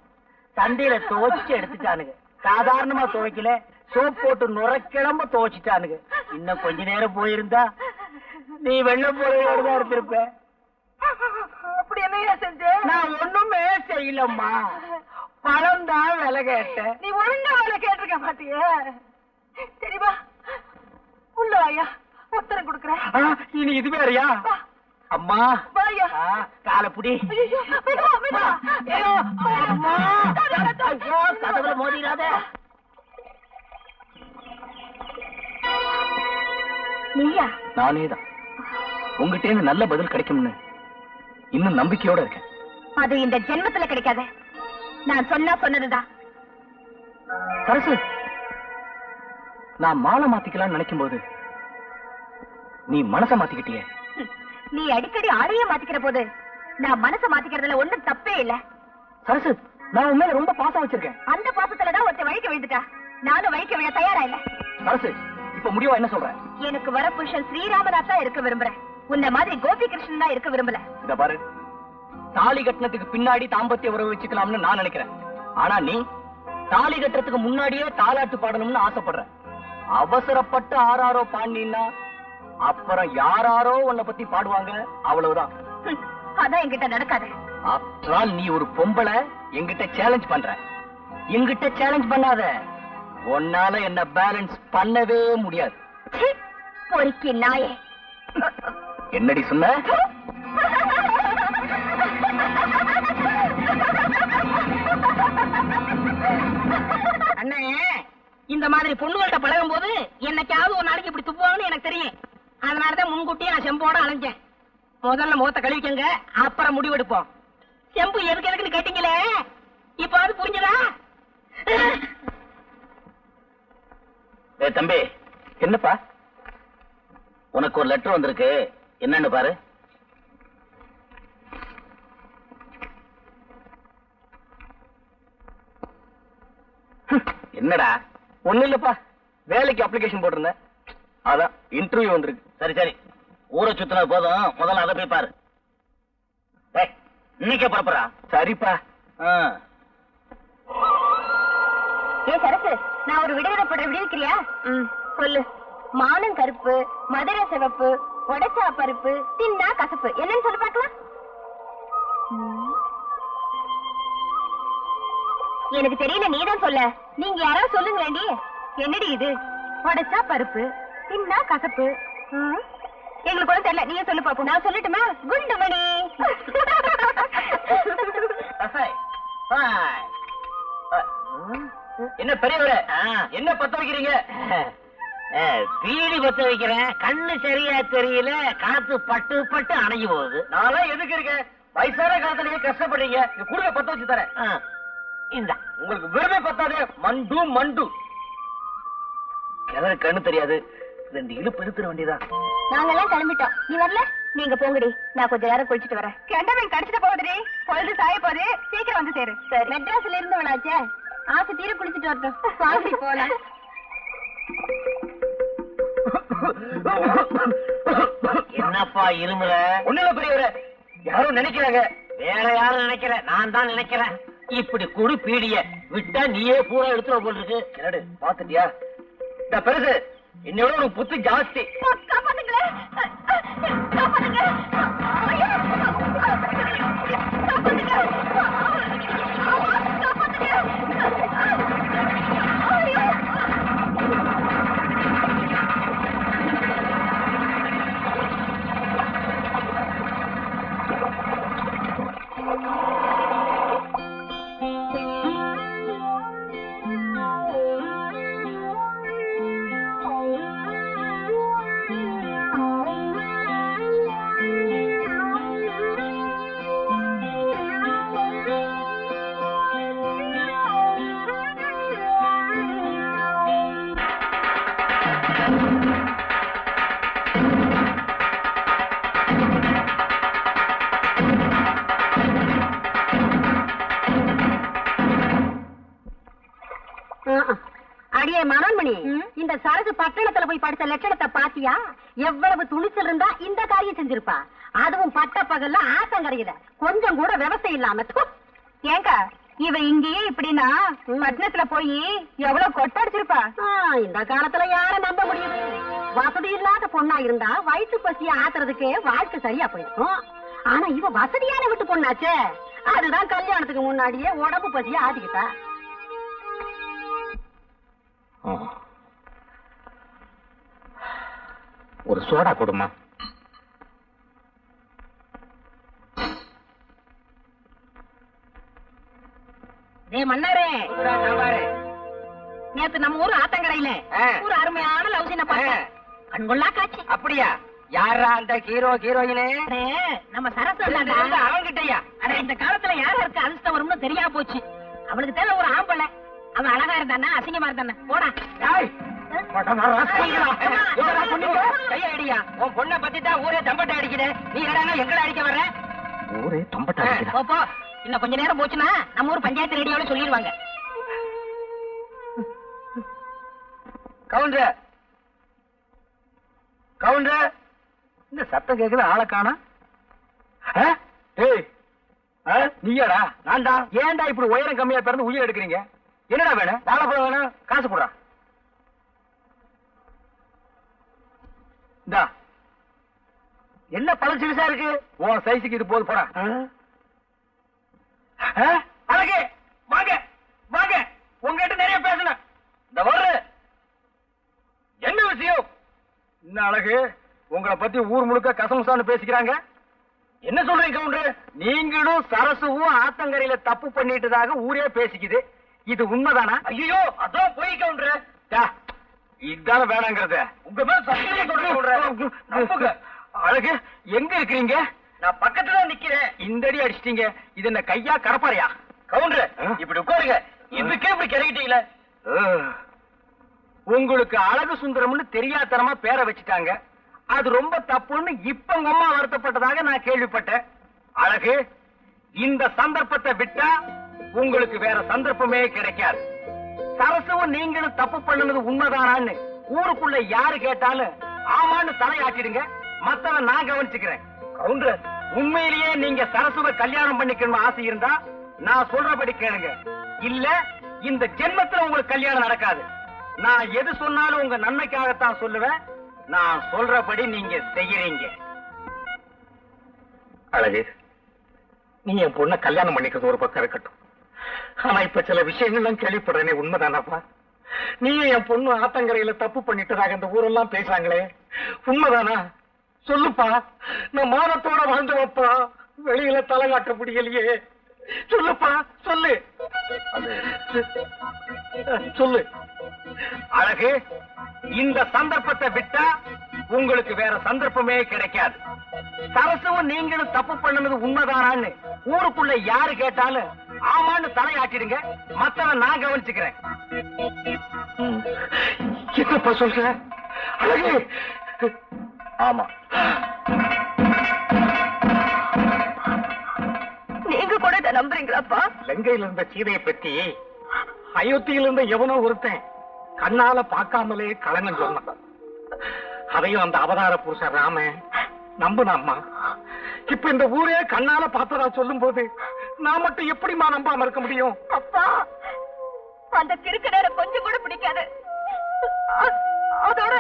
S4: சந்தையில துவைச்சு எடுத்துட்டானுங்க. சாதாரணமா துவைக்கல, சோப் போட்டு நுரைக்கிழம்ப துவைச்சிட்டானுங்க. இன்னும் கொஞ்ச நேரம் போயிருந்தா நீ வெள்ள போலையோடுதான் இருந்திருப்ப.
S3: அப்படி என்னையா செஞ்ச?
S4: நான் ஒண்ணுமே செய்யலம்மா, பழம் தான் விலை கேட்டேன்.
S3: நீ ஒழுங்கா வேலை கேட்டிருக்க மாட்டியே. சரிவா, உள்ள வாயா, உத்தரம் கொடுக்குறேன்.
S4: இனி இது வேறையா? அம்மா
S3: வாயா.
S4: காலப்புடி. கதவுல மோதிராத.
S3: நீயா?
S2: நானேதான். உங்ககிட்ட இருந்து நல்ல பதில் கிடைக்கும்னு இன்னும் நம்பிக்கையோட இருக்கேன்.
S3: அது இந்த ஜென்மத்துல கிடைக்காத. நான் சொன்னதுதான்.
S2: சரசு, நான் மாலை மாத்திக்கலாம்னு நினைக்கும் போது நீ மனச மாத்திக்கிட்டிய.
S3: நீ அடிக்கடி ஆடையே மாத்திக்கிற போது நான் மனச மாத்திக்கிறதுல ஒண்ணும் தப்பே இல்ல.
S2: சரசு, நான் உன் மேல ரொம்ப பாசம் வச்சிருக்கேன்.
S3: அந்த பாசத்துலதான் ஒருத்த வழிக்க விழுந்துட்டா. நானும் வழிக்க விழ தயாரா இல்ல.
S2: சரசு, இப்ப முடிவா என்ன சொல்ற?
S3: எனக்கு வர புருஷன் ஸ்ரீராமனாத்தான் இருக்க விரும்புறேன். உன்ன மாதிரி கோபி கிருஷ்ணன் தான் இருக்க விரும்பல.
S2: இத பாரு, தாலி கட்டினத்துக்கு பின்னாடி தாம்பத்திய உறவு வச்சுக்கலாம்னு நான் நினைக்கிறேன். ஆனா நீ தாலி கட்டுறதுக்கு முன்னாடியே தாலாட்டு பாடணும்னு ஆசைப்படுற. அவசரப்பட்டு ஆறாரோ பாடினா அப்புறம் யாராரோ உன்னை பத்தி பாடுவாங்க, அவ்வளவுதான்.
S3: அதான் என்கிட்ட நடக்காது.
S2: ஆஃப்டர் நீ ஒரு பொம்பளை, என்கிட்ட சேலஞ்ச் பண்ற. என்கிட்ட சேலஞ்ச் பண்ணாத, உன்னால என்ன பேலன்ஸ் பண்ணவே முடியாது.
S3: பொறுக்கி நாயே.
S2: என்னடி சொன்ன?
S5: அண்ணே, இந்த மாதிரி பொண்ணுகள்கிட்ட பழகும் போது என்னைக்காவது ஒரு நாளைக்கு இப்படி துப்புவாங்கன்னு எனக்கு தெரியும். அதனாலதான் முன்கூட்டியே நான் செம்போட அலைஞ்சேன். முதல்ல முகத்தை கழுவிக்கங்க, அப்புறம் முடிவெடுப்போம். செம்பு எதுக்குன்னு கேட்டீங்களே, இப்ப அது புரிஞ்சதா?
S2: தம்பி, என்னப்பா உனக்கு ஒரு லெட்டர் வந்திருக்கு, என்னன்னு பாரு. என்னடா? ஒண்ணு இல்லப்பா, வேலைக்கு அப்ளிகேஷன் போட்டிருந்தேன், அதான் இன்டர்வியூ வந்திருக்கு. சரி சரி, ஊரை சுத்தினது போதும், முதல்ல அதை போய் பாரு. இன்னைக்கே புறப்புறா? சரிப்பா.
S3: ஏ சரசு, நான் ஒரு விடுதலை போட விடுவிக்கிறியா? சொல்லு. மானம் கருப்பு, மதுரை சிவப்பு, உடைச்சா பருப்பு, தின்னா கசப்பு. என்னன்னு சொல்லி பார்க்கலாம். எனக்கு தெரியல, நீதான் சொல்ல. நீங்க யாராவது சொல்லுங்களேண்டி. என்னடி இது? உடைச்சா பருப்பு, தின்னா கசப்பு. எங்களுக்கு கூட தெரியல, நீங்க சொல்லு பாப்போம். நான் சொல்லட்டுமா? குண்டுமணி.
S4: என்ன பெரியவரே, என்ன பத்த வைக்கிறீங்க? பீடி பத்த வைக்கிறேன். கண்ணு சரியா தெரியல, காத்து பட்டு பட்டு அணைஞ்சு போகுது. நான்லாம் எதுக்கு இருக்கேன்? வயசான காலத்துல நீங்க கஷ்டப்படுறீங்க, கொடுங்க, பத்த வச்சு தரேன். இந்த உங்களுக்கு விரும்பி பத்தாது மண்டு மண்டு கிணறு கண்ணு தெரியாது 2 இழுப்பு எடுத்துட வேண்டியதான்.
S3: நாங்கெல்லாம் கிளம்பிட்டோம். நீ வரல? நீங்க போங்கடி, நான் கொஞ்ச நேரம் குளிச்சுட்டு வரேன். கெண்டவன் கடிச்சிட்டு போகுதுடி, பொழுது சாய போகுது, சீக்கிரம் வந்து சேரு. சரி. மெட்ராஸ்ல இருந்து வேணாச்சே, ஆசை தீர குளிச்சுட்டு வரட்டும். வாங்கி போலாம்.
S5: என்னப்பா இருமுற?
S4: ஒண்ணுல பெரியவர யாரும் நினைக்கிறாங்க.
S5: வேற யாரும் நினைக்கிற, நான் தான் நினைக்கிறேன். இப்படி குடு பீடிய விட்டா நீயே பூரா எடுத்துற போல் இருக்கு.
S4: கிணடு பாத்துட்டியா? இந்த பெருசு என்னோட ஒரு புத்தி ஜாஸ்தி.
S3: காப்பாத்துங்களே, காப்பாத்துங்க. ஐயோ, காப்பாத்துங்க. ஐயோ. அடியே மனோன்மணி, இந்த சரசு பட்டணத்துல போய் படிச்ச லட்சணத்தை பாத்தியா? எவ்வளவு துணிச்சல் இருந்தா இந்த காரியம் செஞ்சிருப்பா. அதுவும் பட்ட பகல்ல ஆத்தங்கரையில கொஞ்சம் கூட விவசாயம் இல்லாம. ஏங்கா இவ இங்கேயே இப்படின்னா பட்டணத்துல போய் எவ்வளவு கொட்டடிச்சிருப்பா. இந்த காலத்துல யார நம்ப முடியுது? வசதி இல்லாத பொண்ணா இருந்தா வயிற்று பசிய ஆத்துறதுக்கே வாழ்க்கை சரியா போயிருக்கும். ஆனா இவ வசதியான விட்டு பொண்ணாச்சே, அதுதான் கல்யாணத்துக்கு முன்னாடியே உடம்பு பசிய ஆதிக்கிட்டா.
S5: ஒரு சோடா கொடுமா. மன்னாரே, நேத்து நம்ம ஊர் ஆத்தங்கரையில ஒரு அருமையான லவ் சீனை பார்த்தேன். கண்கொள்ளா காட்சி.
S4: அப்படியா? யாரா அந்த ஹீரோ ஹீரோயினே?
S5: நம்ம சரசு
S4: அவங்கிட்டயா?
S5: இந்த காலத்துல யாருக்கு அதிர்ஷ்டம் வரும்னு தெரியா போச்சு. அவளுக்கு தேவை ஒரு ஆம்பளை. அவன் அழகா இருந்தானா அசிங்கமா இருந்தானே? போடா.
S4: கையடியா, உன் பொண்ணை பத்தி தான் ஊரே தம்பட்ட அடிக்குது. நீ என்னடா எங்களை அடிக்க வர்ற?
S5: ஊரே தம்பட்ட அடிக்குது. போ இன்னும் கொஞ்ச நேரம் போச்சுன்னா நம்ம ஊர் பஞ்சாயத்து ரேடியோல சொல்லிடுவாங்க.
S4: கவுண்டர் கவுண்டர், இந்த சத்தம் கேக்குது, ஆளை காணோம். ஏய், நீயாடா? நான் தான். ஏன்டா இப்படி உயரம் கம்மியா பிறந்து உயிர் எடுக்கிறீங்க? என்னடா வேணும்? வாழைப்பழம் வேணும், காசு போடுறா. இந்தா, என்ன பழம் சிறுசா இருக்கு? உன் சைஸுக்கு இது போது, போடா. அழகு, வாங்க வாங்க, உங்ககிட்ட நிறைய பேசணும். இந்த வர்ற என்ன விஷயம்? என்ன அழகு, உங்களை பத்தி ஊர் முழுக்க கசமுசான்னு பேசிக்கிறாங்க. என்ன சொல்றீங்க கவுண்டர்? நீங்களும் சரசுவும் ஆத்தங்கரையில தப்பு பண்ணிட்டதாக ஊரே பேசிக்குது. இது உண்மைதானா? ஐயோ, அதான் போய் கவுண்டர். இதுதானே வேணாங்கிறது. உங்க மேல சத்தியம் சொல்றேன். அழகு, எங்க இருக்கிறீங்க? நான் பக்கத்துல நிக்கிறேன். இந்த அடி அடிச்சிட்டீங்க. இது என்ன கையா கடப்பாறையா? கவுண்டர், இப்படி உட்காருங்க. இதுக்கே இப்படி கிடைக்கிட்டீங்களே. உங்களுக்கு அழகு சுந்தரம்னு தெரியாதனமா பேரை வச்சுட்டாங்க. அது ரொம்ப தப்புன்னு இப்ப உங்க அம்மா வருத்தப்பட்டதாக நான் கேள்விப்பட்டேன். அழகு, இந்த சந்தர்ப்பத்தை விட்டா உங்களுக்கு வேற சந்தர்ப்பமே கிடைக்காது. சரசுவும் நீங்களும் தப்பு பண்ணுனது உண்மைதானான்னு ஊருக்குள்ள யாரு கேட்டாலும் ஆமான்னு தலையாட்டிடுங்க. மத்தவன் நான் கவனிச்சுக்கிறேன். கவுண்டர், உண்மையிலேயே நீங்க சரசுவை கல்யாணம் பண்ணிக்கணும் ஆசை இருந்தா நான் சொல்றபடி கேளுங்க. இல்ல இந்த ஜென்மத்துல உங்களுக்கு கல்யாணம் நடக்காது. நான் எது சொன்னாலும் உங்க நன்மைக்காகத்தான் சொல்லுவேன். நான் சொல்றபடி நீங்க செய்யறீங்க.
S5: அழகு, நீ என் பொண்ண கல்யாணம் பண்ணிக்கிறது ஒரு பக்கம் இருக்கட்டும். ஆனா இப்ப சில விஷயங்கள்லாம் கேள்விப்படுறேனே, உண்மைதானாப்பா? நீ என் பொண்ணு ஆத்தங்கரையில தப்பு பண்ணிட்டதாக இந்த ஊரெல்லாம் பேசுறாங்களே, உண்மைதானா? சொல்லுப்பா. நான் மானத்தோட வாழ்ந்தவப்பா, வெளியில தலை காட்ட முடியலையே. சொல்லுப்பா, சொல்லு சொல்லு.
S4: அழகு, இந்த சந்தர்ப்பத்தை விட்டா உங்களுக்கு வேற சந்தர்ப்பமே கிடைக்காது. சரசுவும் நீங்களும் தப்பு பண்ணுனது உண்மைதானான்னு ஊருக்குள்ள யாரு கேட்டாலும்
S2: ஆமான்னு தலையாட்டிடுங்க, மத்தவன் நான் கவனிச்சுக்கிறேன். என்னப்பா சொல்ற அழகு?
S4: ஆமா,
S3: நீங்க கூட இதை நம்புறீங்களாப்பா?
S2: லங்கையில இருந்த சீதையை பத்தி அயோத்தியில இருந்த எவனோ ஒருத்தன் கண்ணால பார்க்காமலே கலங்கன் சொன்னான். அதையும் அந்த அவதார புருஷன் ராமன் நம்புனாம்மா. இப்ப இந்த ஊரே கண்ணால பார்த்ததா சொல்லும் போது நான் மட்டும் எப்படிமா நம்பாம இருக்க முடியும்?
S3: அப்பா, அந்த கிறுக்கு நேரம் கொஞ்சம் கூட பிடிக்காது. அதோட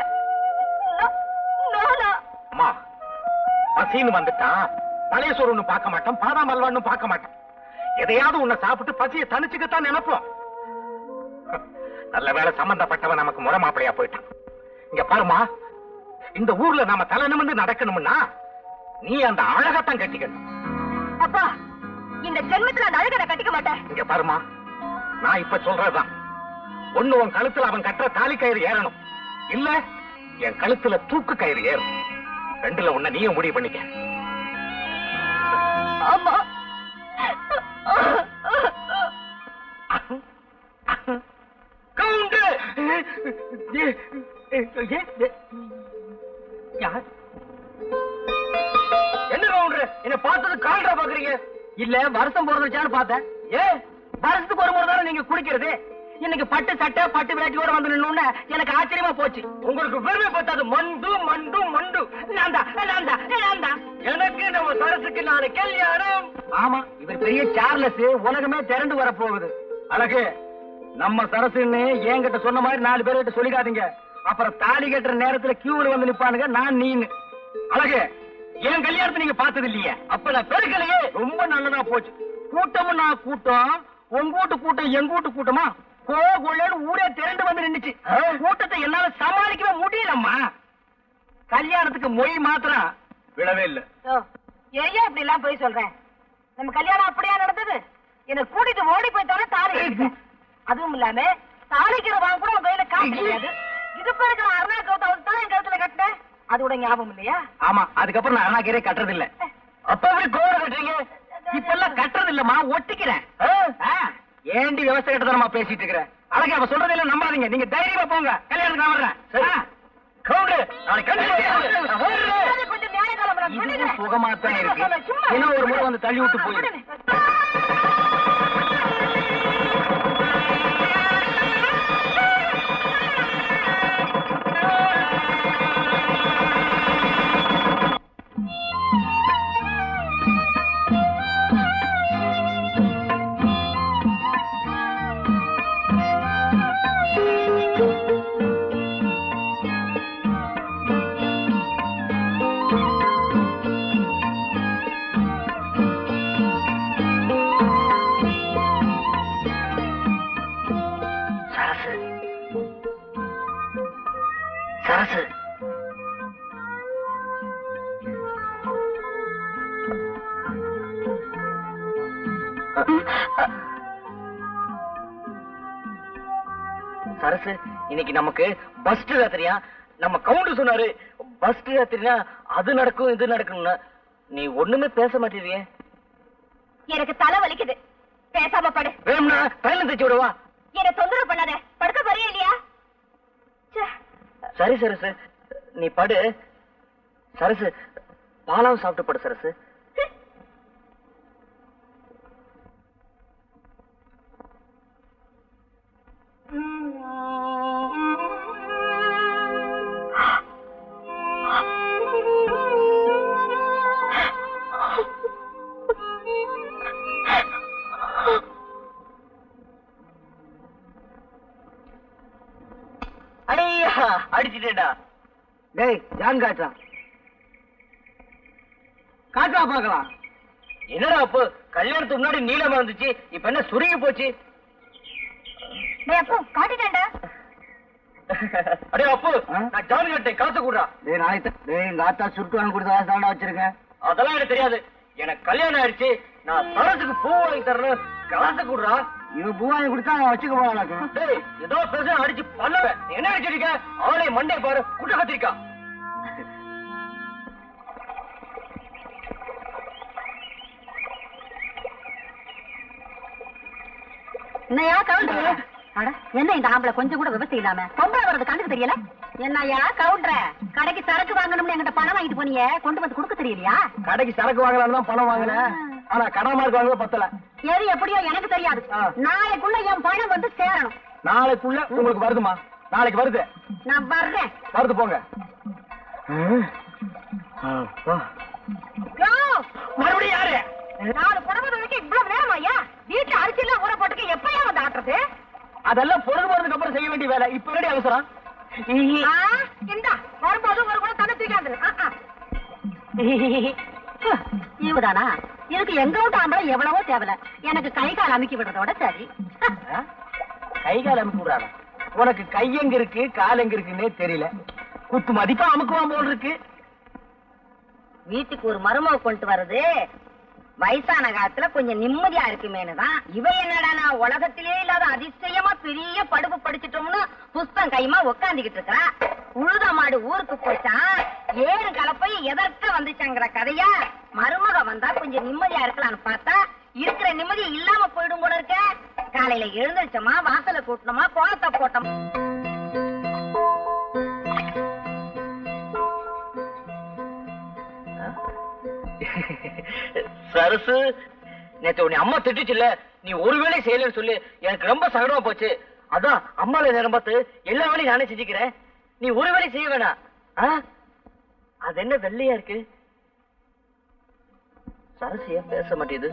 S3: நானா
S2: அம்மா, பசின்னு வந்துட்டா பழைய சோறுன்னு பார்க்க மாட்டோம், பாதாம் அல்வான்னு பார்க்க மாட்டோம். எதையாவது உன்னை சாப்பிட்டு பசியை தனிச்சுக்கத்தான் நினைப்போம். நல்ல வேளை சம்பந்தப்பட்டவன் நமக்கு முறை மாப்பிளையா போயிட்டான். இங்க பாருமா, இந்த ஊர்ல நாம தலை நிமிர்ந்து நடக்கணும்னா நீ அந்த அழகத்தான் கட்டிக்கணும்.
S3: அப்பா, இந்த ஜென்மத்துல அந்த அழகை நான் கட்டிக்க மாட்டேன்.
S2: இங்க பாருமா, நான் இப்ப சொல்றதுதான். ஒண்ணு உன் கழுத்துல அவன் கட்டுற தாலி கயிறு ஏறணும், இல்ல என் கழுத்துல தூக்கு கயிறு ஏறும். ரெண்டுல உன்னை நீயும் முடிவு பண்ணிக்க.
S3: அம்மா,
S2: கவுண்டர்! யார்? என்ன கவுண்டர், என்ன பார்த்தது கால்ரா பாக்குறீங்க? இல்ல வருஷம் போறதுச்சான்னு பார்த்தேன். வருஷத்துக்கு ஒரு முறை தானே நீங்க குடிக்கிறது. இன்னைக்கு பட்டு சட்டை பட்டு விளையாட்டியோட வந்து நின்னு எனக்கு ஆச்சரியமா போச்சு. உங்களுக்கு பெருமை பத்தாது. மண்டு மண்டு மண்டு. எனக்கு நம்ம சரசுக்கு நாளை கல்யாணம். ஆமா, இவர் பெரிய சார்லஸ், உலகமே திரண்டு வர போகுது. அழகு, நம்ம சரசுன்னு என்கிட்ட சொன்ன மாதிரி 4 பேர்கிட்ட சொல்லிக்காதீங்க. அப்புறம் தாலி கட்டுற நேரத்துல கியூல வந்து நிப்பானுங்க நான் நீன்னு. அழகு, என் கல்யாணத்தை நீங்க பார்த்தது இல்லையே. அப்ப நான் பெருக்கலையே. ரொம்ப நல்லதா போச்சு. கூட்டமும் நான் கூட்டம், உங்கூட்டு கூட்டம் எங்கூட்டு கூட்டமா கோகுள்ளன்னு ஊரே திரண்டு வந்து நின்னுச்சு. கூட்டத்தை என்னால சமாளிக்கவே முடியலம்மா. கல்யாணத்துக்கு மொய் மாத்திரம் விடவே இல்ல.
S3: ஏன் இப்படி எல்லாம் போய் சொல்றேன்? நம்ம கல்யாணம் அப்படியா நடந்தது? என்ன கூட்டிட்டு ஓடி போய்த்தானே தாலி கட்டிட்டேன். அதுவும் இல்லாம தாலிக்கிற வாங்க கூட உங்க கையில காசு கிடையாது. இடுப்பு இருக்கிற அருணா கௌதம் தான் என் கழுத்துல கட்டினேன். அது கூட ஞாபகம் இல்லையா?
S2: ஆமா, அதுக்கப்புறம் நான் அருணாக்கீரே கட்டுறது இல்ல. அப்ப எப்படி கோர கட்டுறீங்க? இப்ப எல்லாம் கட்டுறது இல்லம்மா, ஒட்டிக்கிறேன். ஏண்டி விவசாய கட்டதானமா பேசிட்டு இருக்கிறேன். அழகா அவ சொல்றது எல்லாம் நம்பாதீங்க. நீங்க தைரியமா போங்க, கல்யாணத்துக்கு நான் வர்றேன். கவுண்டர், நாளைக்கு
S3: கொஞ்சம் நியாய காலம்
S2: இதுவும் சுகமாத்தான் இருக்கு. இன்னும் ஒரு முறை வந்து தள்ளி விட்டு போயிரு. சரசு, சரசு, இன்னைக்கு நமக்கு பஸ்ட் ராத்திரியா? நம்ம கவுண்டர் சொன்னாரு பஸ்ட் ராத்திரினா அது நடக்கும் இது நடக்கும்னு. நீ ஒண்ணுமே பேச மாட்டேறியே.
S3: எனக்கு தலை வலிக்குது, பேசாம படு.
S2: வேணும்னா தைலம் தைச்சு விடுவா.
S3: என்ன தொந்தரவு பண்ணாத, படுக்க போறியா இல்லையா?
S2: சரி சரசு, நீ படு. சரசு, பாலாவும் சாப்பிட்டு படு. சரசு, அடிச்சுட்டேடா. டேய், ஜான் காட்டா காட்டா பாக்கலாம். என்னடா அப்போ கல்யாணத்துக்கு முன்னாடி நீளமா இருந்துச்சு, இப்ப என்ன சுருங்கி போச்சு?
S3: அப்போ காட்டிட்டேன்டா.
S2: அடே அப்பு, நான் ஜான் காட்டேன், காசு கூடா. டேய், நாளைக்கு டேய் எங்க ஆத்தா சுருட்டு வாங்கி கொடுத்த காசு தாண்டா வச்சிருக்கேன். அதெல்லாம் எனக்கு தெரியாது. எனக்கு கல்யாணம் ஆயிடுச்சு, நான் சரசுக்கு பூ வாங்கி தரேன், காசு கூடா. இவன் பூ வாங்கி கொடுத்தா நான் வச்சுக்க போறான். டேய், ஏதோ பிரச்சனை அடிச்சு பண்ணுவேன். என்ன அடிச்சிருக்க? அவளை மண்டே பாரு, குட்ட கத்திரிக்கா.
S3: என்னையா கவுண்டர்? அட என்ன இந்த ஆம்பளை கொஞ்சம் கூட விவசாயம் இல்லாம பொம்பளை வர்றது கண்ணுக்கு தெரியல? என்னையா கவுண்டர், கடைக்கு சரக்கு வாங்கணும்னு என்கிட்ட பணம் வாங்கிட்டு போனீங்க, கொண்டு வந்து கொடுக்க தெரியலையா?
S4: கடைக்கு சரக்கு வாங்கலாம் தான் பணம் வாங்கினேன். ஆனா கடை மார்க் வாங்க பத்தல.
S3: எது எப்படியோ எனக்கு தெரியாது. நாளைக்குள்ள என் பணம் வந்து சேரணும்.
S4: நாளைக்குள்ள உங்களுக்கு வருதுமா? நாளைக்கு வருது.
S3: நான் வர்றேன்.
S4: வருது போங்க.
S5: மறுபடியும் யாரு?
S3: 4 புடவை துவைக்க இவ்வளவு நேரம் ஐயா? வீட்டுல அரிசி எல்லாம் ஊற போட்டுக்க எப்பயா வந்து ஆட்டுறது?
S4: அதெல்லாம் பொழுது போறதுக்கு அப்புறம் செய்ய வேண்டிய வேலை. இப்ப ரெடி அவசரம்.
S3: இந்தா வரும்போது ஒரு கூட தண்ணி தூக்காது. இவதானா? இதுக்கு எங்க விட்டு ஆம்பளை எவ்வளவோ தேவையில்ல. எனக்கு கை கால் அமுக்கி விடுறதோட சரி.
S4: கை கால் அமுக்கி விடுறாங்க. உனக்கு கை எங்க இருக்கு கால் எங்க இருக்குன்னே தெரியல. குத்து மதிப்பா அமுக்குவான் போல் இருக்கு.
S3: வீட்டுக்கு ஒரு மருமக கொண்டு வர்றது வயசான காலத்துல கொஞ்சம் நிம்மதியா இருக்குமேனுதான். இவ என்னடா உலகத்திலே இல்லாத அதிசயமா பெரிய படுப்பு படிச்சிட்டோம்னு புஸ்தம் கைமா உக்காந்துகிட்டு இருக்கா. உழுத மாடு ஊருக்கு போச்சா, ஏறு கலப்பை எதற்க வந்துச்சாங்கிற கதையா. மருமக வந்தா கொஞ்சம் நிம்மதியா இருக்கலாம்னு பார்த்தா இருக்கிற நிம்மதி இல்லாம போயிடும் போல இருக்க. காலையில எழுந்திருச்சோமா, வாசலை கூட்டணுமா, கோலத்தை போட்டோம்.
S4: சரசு, நேத்து உன்னை அம்மா திட்டுச்சுல்ல, நீ ஒரு வேலை செய்யலன்னு சொல்லி எனக்கு ரொம்ப சங்கடமா போச்சு. அதான் அம்மால நேரம் பார்த்து எல்லா வேலையும் நானே செஞ்சுக்கிறேன். நீ ஒரு வேலை செய்ய வேணாம். அது என்ன வெள்ளையா இருக்கு? சரசு ஏன் பேச மாட்டேது?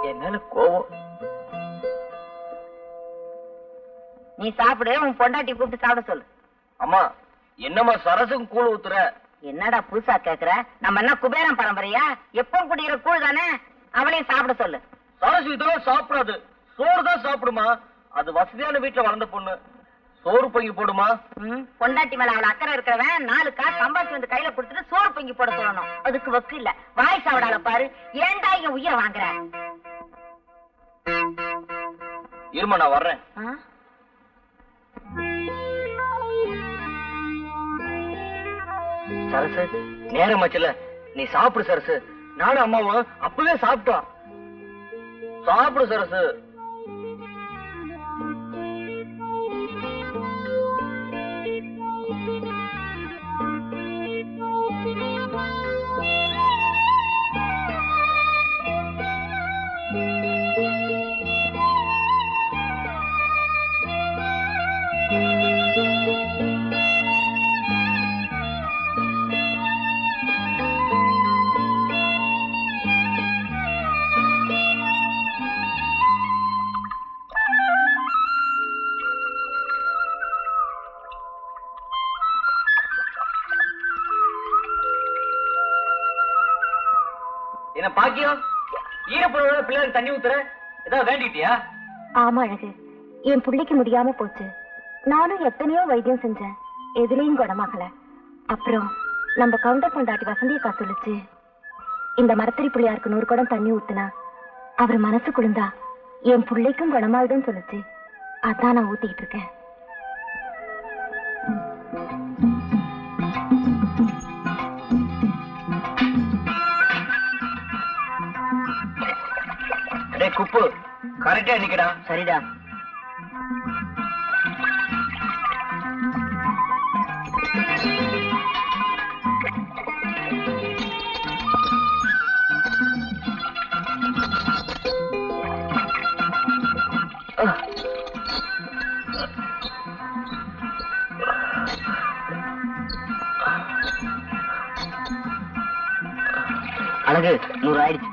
S4: என் மேல கோவம்.
S3: நீ சாப்பிடு, உன் பொண்டாட்டி கூப்பிட்டு சாப்பிட சொல்லு.
S4: அம்மா, என்னம்மா சரசுக்கும் கூழ் ஊத்துற?
S3: என்னடா புதுசா கேக்குற? நம்ம என்ன குபேரம் பரம்பரையா? எப்பவும் குடிக்கிற கூழ் தானே, அவளையும் சாப்பிட சொல்லு.
S4: சரசு இதெல்லாம் சாப்பிடாது, சோறு தான் சாப்பிடுமா. அது வசதியான வீட்டுல வளர்ந்த பொண்ணு. சோறு பொங்கி போடுமா.
S3: பொண்டாட்டி மேல அவளை அக்கறை இருக்கிறவன் 4 காசு சம்பாதிச்சு வந்து கையில கொடுத்துட்டு சோறு பொங்கி போட சொல்லணும். அதுக்கு வக்கு இல்ல. வாய் சாவிடால பாரு. ஏன்டா இங்க உயிரை வாங்குற?
S4: இருமா, நான் வர்றேன். சரசு, நேரம் ஆச்சுல, நீ சாப்பிடு சரசு. நானும் அம்மாவும் அப்பவே சாப்பிட்டோம். சாப்பிடு சரசு. என்ன பாக்கியம், ஈரப்புறவோட பிள்ளைக்கு தண்ணி ஊத்துற? ஏதாவது வேண்டிட்டியா?
S6: ஆமா அழகு, என் பிள்ளைக்கு முடியாம போச்சு. நானும் எத்தனையோ வைத்தியம் செஞ்சேன், எதுலயும் குணமாகல. அப்புறம் நம்ம கவுண்டர் பொண்டாட்டி வசந்தியக்கா சொல்லுச்சு, இந்த மரத்தடி பிள்ளையாருக்கு 100 குடம் தண்ணி ஊத்துனா அவர் மனசு குளிர்ந்தா என் பிள்ளைக்கும் குணமாயிடும் சொல்லுச்சு. அதான் நான் ஊத்திக்கிட்டு இருக்கேன்.
S4: குப்பு கரெக்டா நிக்கடா. சரிடா. அழகு 100 ஆயிடுச்சு.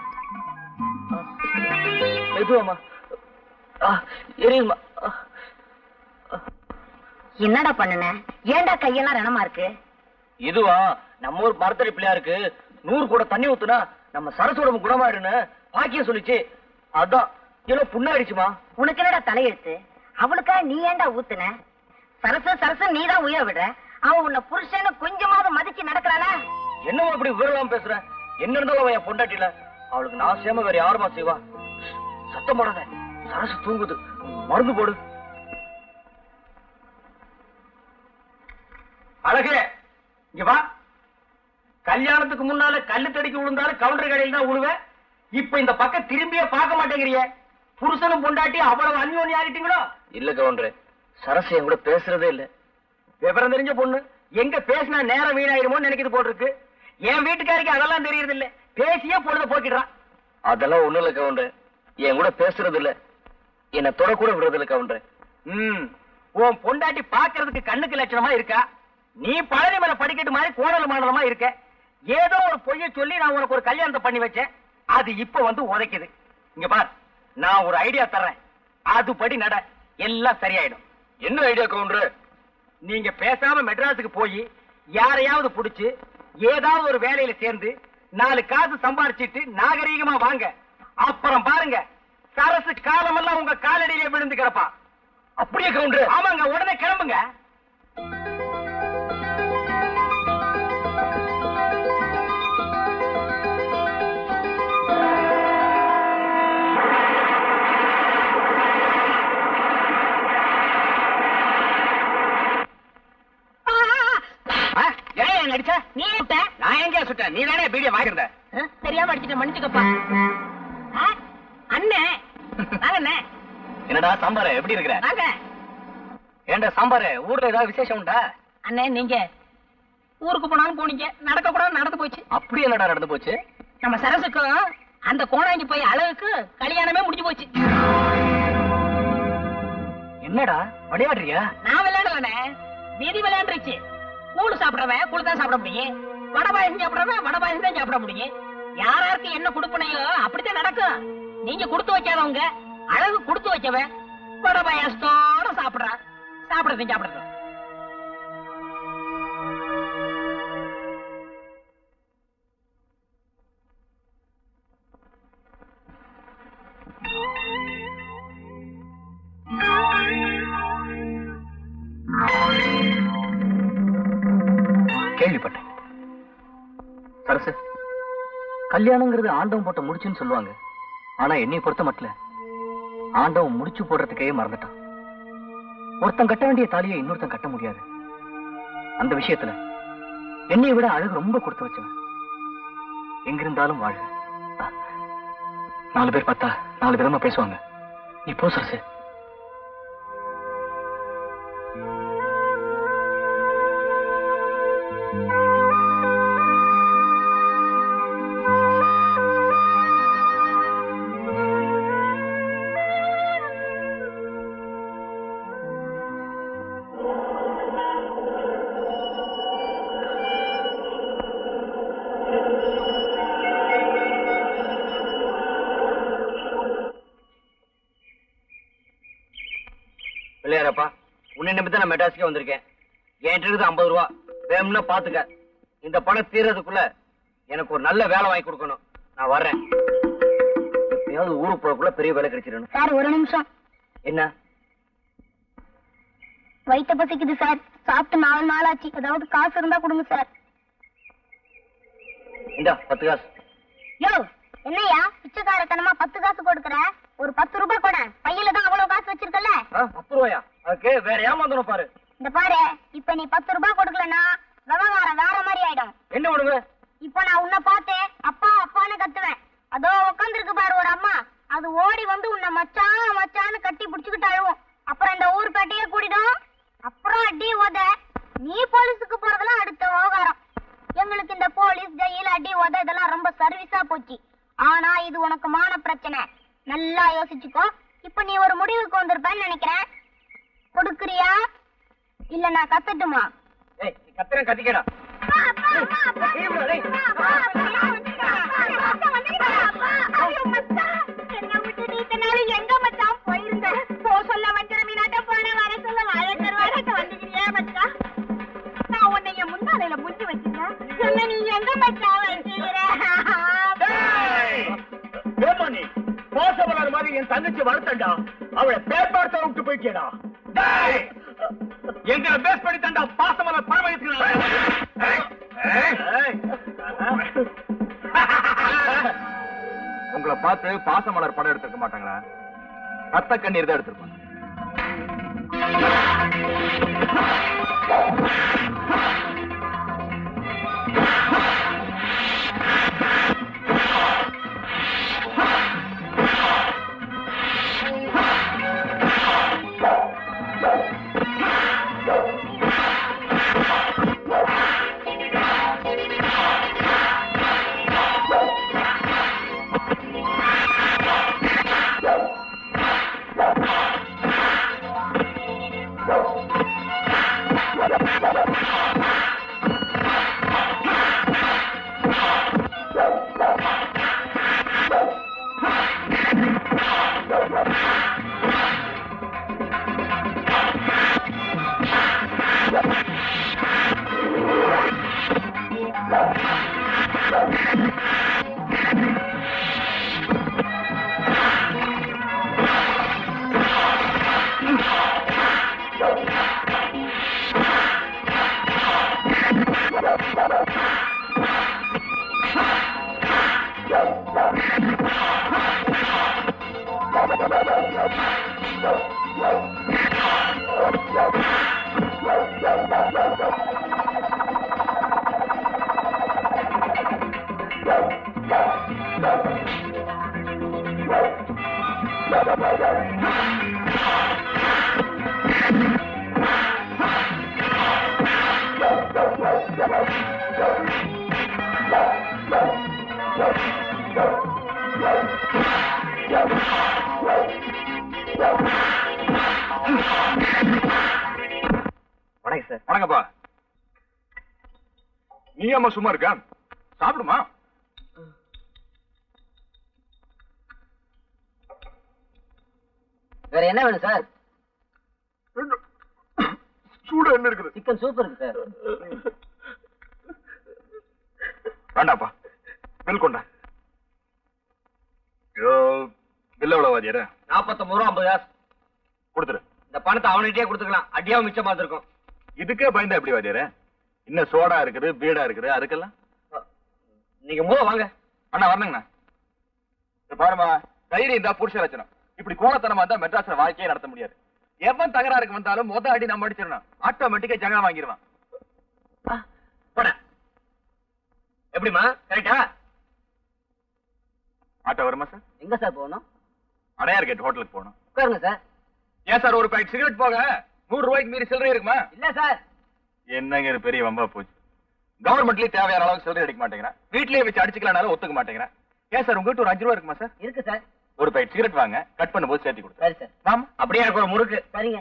S3: என்னடா பண்ணுன? ஏன்டா கையெல்லாம் ரணமா இருக்கு?
S4: இதுவா, நம்ம ஊர் மரத்தடி பிள்ளையாருக்கு 100 கூட தண்ணி ஊத்துனா நம்ம சரசோட குணமாயிடுன்னு பாக்கியம் சொல்லிச்சு. அதான் எல்லாம் புண்ணாயிடுச்சுமா.
S3: உனக்கு என்னடா தலையெழுத்து? அவளுக்கா நீ ஏன்டா ஊத்துன? சரசு சரசு நீதான் உயிரை விடுற. அவன் உன்னை புருஷன்னு கொஞ்சமாவது மதிச்சு நடக்கிறானா?
S4: என்னவா அப்படி விவரம் பேசுற? என்ன இருந்தாலும் அவன் என் பொண்டாட்டில. அவளுக்கு நான் சேம வேற யாருமா செய்வா? சத்தம் போடாத, சரசு தூங்குது. மருந்து போடு. அழகே, இங்க வா. கல்யாணத்துக்கு முன்னால கல்லு தடிக்கு விழுந்தாலும் கவுண்டர் கடையில் தான் விழுவேன். இப்ப இந்த பக்கம் திரும்பியே பார்க்க மாட்டேங்கிறிய. புருஷனும் பொண்டாட்டி அவ்வளவு அந்யோன்யம் ஆகிட்டீங்களோ? இல்ல கவுண்டரே, சரசு என் கூட பேசுறதே இல்ல. விவரம் தெரிஞ்ச பொண்ணு, எங்க பேசினா நேரம் வீணாயிருமோன்னு நினைக்கிறது போட்டிருக்கு. என் வீட்டுக்காரிக்கு அதெல்லாம் தெரியறது இல்ல, பேசியே பொழுத போக்கிடுறான். அதெல்லாம் ஒண்ணு இல்ல கவுண்டரே, என் கூட பேசுறது இல்ல, என்ன தொட கூட விடுறது இல்ல கவுண்டரே. உன் பொண்டாட்டி பாக்குறதுக்கு கண்ணுக்கு லட்சணமா இருக்கா, நீ பழனி மேல படிக்கட்டு மாதிரி கோடல் மாடலமா இருக்க. ஏதோ ஒரு பொய்ய சொல்லி நான் உனக்கு ஒரு கல்யாணத்தை பண்ணி வச்சேன், அது இப்ப வந்து உதைக்குது. இங்க பார், நான் ஒரு ஐடியா தர்றேன், அதுபடி நட, எல்லாம் சரியாயிடும். என்ன ஐடியா கவுண்டர்? நீங்க பேசாம மெட்ராஸுக்கு போய் யாரையாவது புடிச்சு ஏதாவது ஒரு வேலையில சேர்ந்து 4 காசு சம்பாரிச்சிட்டு நாகரீகமா வாங்க. அப்புறம் பாருங்க, சரசு காலமெல்லாம் உங்க காலடியிலே விழுந்து கிடப்பா. அப்படியே கவுண்டர்? ஆமாங்க, உடனே கிளம்புங்க. அடிச்சா நீ சுட்ட? நான் எங்க சுட்டேன்? நீ தானே பீடிய வாங்கிருந்த.
S5: தெரியாம அடிச்சுட்ட, மன்னிச்சுக்கப்பா. அண்ணே வாங்க.
S4: என்னடா சாம்பார், எப்படி இருக்கிற?
S5: வாங்க.
S4: ஏண்டா சாம்பார், ஊர்ல ஏதாவது விசேஷம் உண்டா?
S5: அண்ணே, நீங்க ஊருக்கு போனாலும் போனீங்க, நடக்க கூட நடந்து போச்சு.
S4: அப்படி என்னடா நடந்து போச்சு?
S5: நம்ம சரசுக்கும் அந்த கோணாங்கி போய் அழகுக்கு கல்யாணமே முடிஞ்சு போச்சு.
S4: என்னடா விளையாடுறியா?
S5: நான் விளையாடலண்ணே, விதி விளையாண்டுருச்சு. கூழு சாப்பிடுறவன் கூழு தான் சாப்பிட முடியும், வடை பாயசம் சாப்பிடுறவன் வடை பாயசம் தான் சாப்பிட முடியும். யாராருக்கு என்ன கொடுப்பனையோ அப்படித்தான் நடக்கும். நீங்க கொடுத்து வைக்காதவங்க, அழகு கொடுத்து வைக்கவன் வடை பாயசத்தோட சாப்பிடுறான். சாப்பிடுறது சாப்பிடுறது.
S4: கேள்விப்பட்டேன் சரசு, கல்யாணங்கிறது ஆண்டவன் போட்ட முடிச்சுன்னு சொல்லுவாங்க. ஆனா என்னை பொறுத்த மட்டும் ஆண்டவன் முடிச்சு போடுறதுக்கே மறந்துட்டான். ஒருத்தன் கட்ட வேண்டிய தாலியை இன்னொருத்தன் கட்ட முடியாது. அந்த விஷயத்துல என்னை விட அழகு ரொம்ப கொடுத்து வச்சவன். எங்கிருந்தாலும் வாழ 4 பேர் பார்த்தா 4 விதமா பேசுவாங்க. நீ போ சரசு. பிள்ளையாரப்பா, உன்னை நம்பிதான் நான் மெட்ராஸுக்கே வந்திருக்கேன். என்கிட்ட இருக்குது 50 ரூபா, வேணும்னா பாத்துக்க. இந்த பணம் தீர்றதுக்குள்ள எனக்கு ஒரு நல்ல வேலை வாங்கி கொடுக்கணும். நான் வர்றேன். எப்பயாவது ஊருக்கு போறதுக்குள்ள பெரிய வேலை கிடைச்சிடணும்.
S6: சார், ஒரு நிமிஷம்.
S4: என்ன?
S6: வயிற்ற பசிக்குது சார், சாப்பிட்டு 4 நாள் ஆச்சு. ஏதாவது காசு இருந்தா கொடுங்க சார்.
S4: இந்தா 10 காசு.
S6: யோ, என்னையா பிச்சைக்காரத்தனமா 10 காசு கொடுக்கற? ஒரு 10 ரூபாய் கூட. பையில தான் அவ்வளவு காசு வச்சிருக்கல.
S4: 10 ரூபாயா? அதுக்கு வேற ஏமாந்தணும் பாரு.
S6: இந்த பாரு, இப்ப நீ 10 ரூபாய் கொடுக்கலன்னா விவகாரம் வேற மாதிரி ஆயிடும்.
S4: என்ன பண்ணுங்க?
S6: இப்ப நான் உன்னை பார்த்து அப்பா அப்பான்னு கத்துவேன். அதோ உட்காந்துருக்கு பாரு ஒரு அம்மா, அது ஓடி வந்து உன்னை மச்சான் மச்சான்னு கட்டி பிடிச்சுக்கிட்டு அழுவும். அப்புறம் இந்த ஊர் பேட்டையே கூடிடும். அப்புறம் அடி உத. நீ போலீஸுக்கு போறதெல்லாம் அடுத்த விவகாரம். எங்களுக்கு இந்த போலீஸ், ஜெயில், அடி உத இதெல்லாம் ரொம்ப சர்வீஸா போச்சு. ஆனா இது உனக்கு மான பிரச்சனை. நல்லா யோசிச்சுக்கோ. இப்ப நீ ஒரு முடிவுக்கு வந்திருப்பேன்னு நினைக்கிறேன். கொடுக்குறியா இல்ல நான் கத்தட்டுமா?
S4: கத்துறேன், கத்திக்கடா.
S6: எங்க மச்சான் போயிருந்த? போ சொல்ல வஞ்சர மீனாட்ட போன, வர சொல்ல வாழக்கருவாட்ட வந்துக்கிறியா மச்சா? நான் உன்னைய முந்தாலையில முஞ்சி வச்சிருக்கேன். என்ன நீ எங்க மச்சான் வச்சுக்கிற?
S2: மோசமலர் மாதிரி என் தங்கச்சி வளர்த்தண்டா, அவளை பேப்பார்த்த விட்டு போயிட்டேடா. எங்களை பேஸ் பண்ணி தண்டா பாசமலர் பணம்
S4: உங்களை பார்த்து பாசமலர் படம் எடுத்துக்க மாட்டாங்களா? ரத்த கண்ணீர் தான் எடுத்திருப்பாங்க. வணக்கம் சார்.
S7: வணக்கப்பா. நீ அம்மா சும்மா இருக்க? சாப்பிடுமா?
S4: வேற என்ன வேணும் சார்?
S7: சூடா என்ன இருக்குது?
S4: சிக்கன் சூப் இருக்கு சார்.
S7: வேண்டாப்பா, பில் கொண்டா. பில் எவ்வளவு வாதியாரு?
S4: 49 ரூபா 50 காசு
S7: கொடுத்துரு.
S4: இந்த பணத்தை அவன்கிட்டயே கொடுத்துக்கலாம், அடியாவும் மிச்சமா இருக்கும்.
S7: இதுக்கே பயந்தா எப்படி வாதியாரு? இன்னும் சோடா இருக்குது, பீடா இருக்குது, அதுக்கெல்லாம்
S4: நீங்க மூவ வாங்க.
S7: அண்ணா வரணுங்கண்ணா. பாருமா, தைரியம் தான் புருஷ லட்சணம். இப்படி கோலத்தனமா இருந்தா மெட்ராஸ்ல வாழ்க்கையே நடத்த முடியாது. எவன் தகராறுக்கு வந்தாலும் மொத அடி நம்ம அடிச்சிடணும். ஆட்டோமேட்டிக்கா ஜகா வாங்கிடுவான்.
S4: போட எப்படிமா? கரெக்டா?
S7: ஆட்டோ வருமா சார்?
S4: எங்க சார் போகணும்?
S7: அடையார் கேட் ஹோட்டலுக்கு போகணும்.
S4: உட்காருங்க சார்.
S7: ஏன் சார் ஒரு பாக்கெட் சிகரெட் போக 100 ரூபாய்க்கு மீறி சில்லறை இருக்குமா?
S4: இல்ல சார்.
S7: என்னங்க இது பெரிய வம்பா போச்சு. கவர்மெண்ட்லயே தேவையான அளவுக்கு சில்லறை அடிக்க மாட்டேங்கிறேன். வீட்லயே வச்சு அடிச்சுக்கலாம்னாலும் ஒத்துக்க மாட்டேங்கிறேன். ஏன் சார் உங்ககிட்ட ஒரு 5 ரூபா இருக்குமா சார்?
S4: இருக்கு சார்.
S7: ஒரு பாக்கெட் சிகரெட் வாங்க, கட் பண்ணும்போது சேர்த்து கொடுத்து.
S4: சரி சார்.
S7: ஆமா,
S4: அப்படியே எனக்கு ஒரு முறுக்கு. சரிங்க.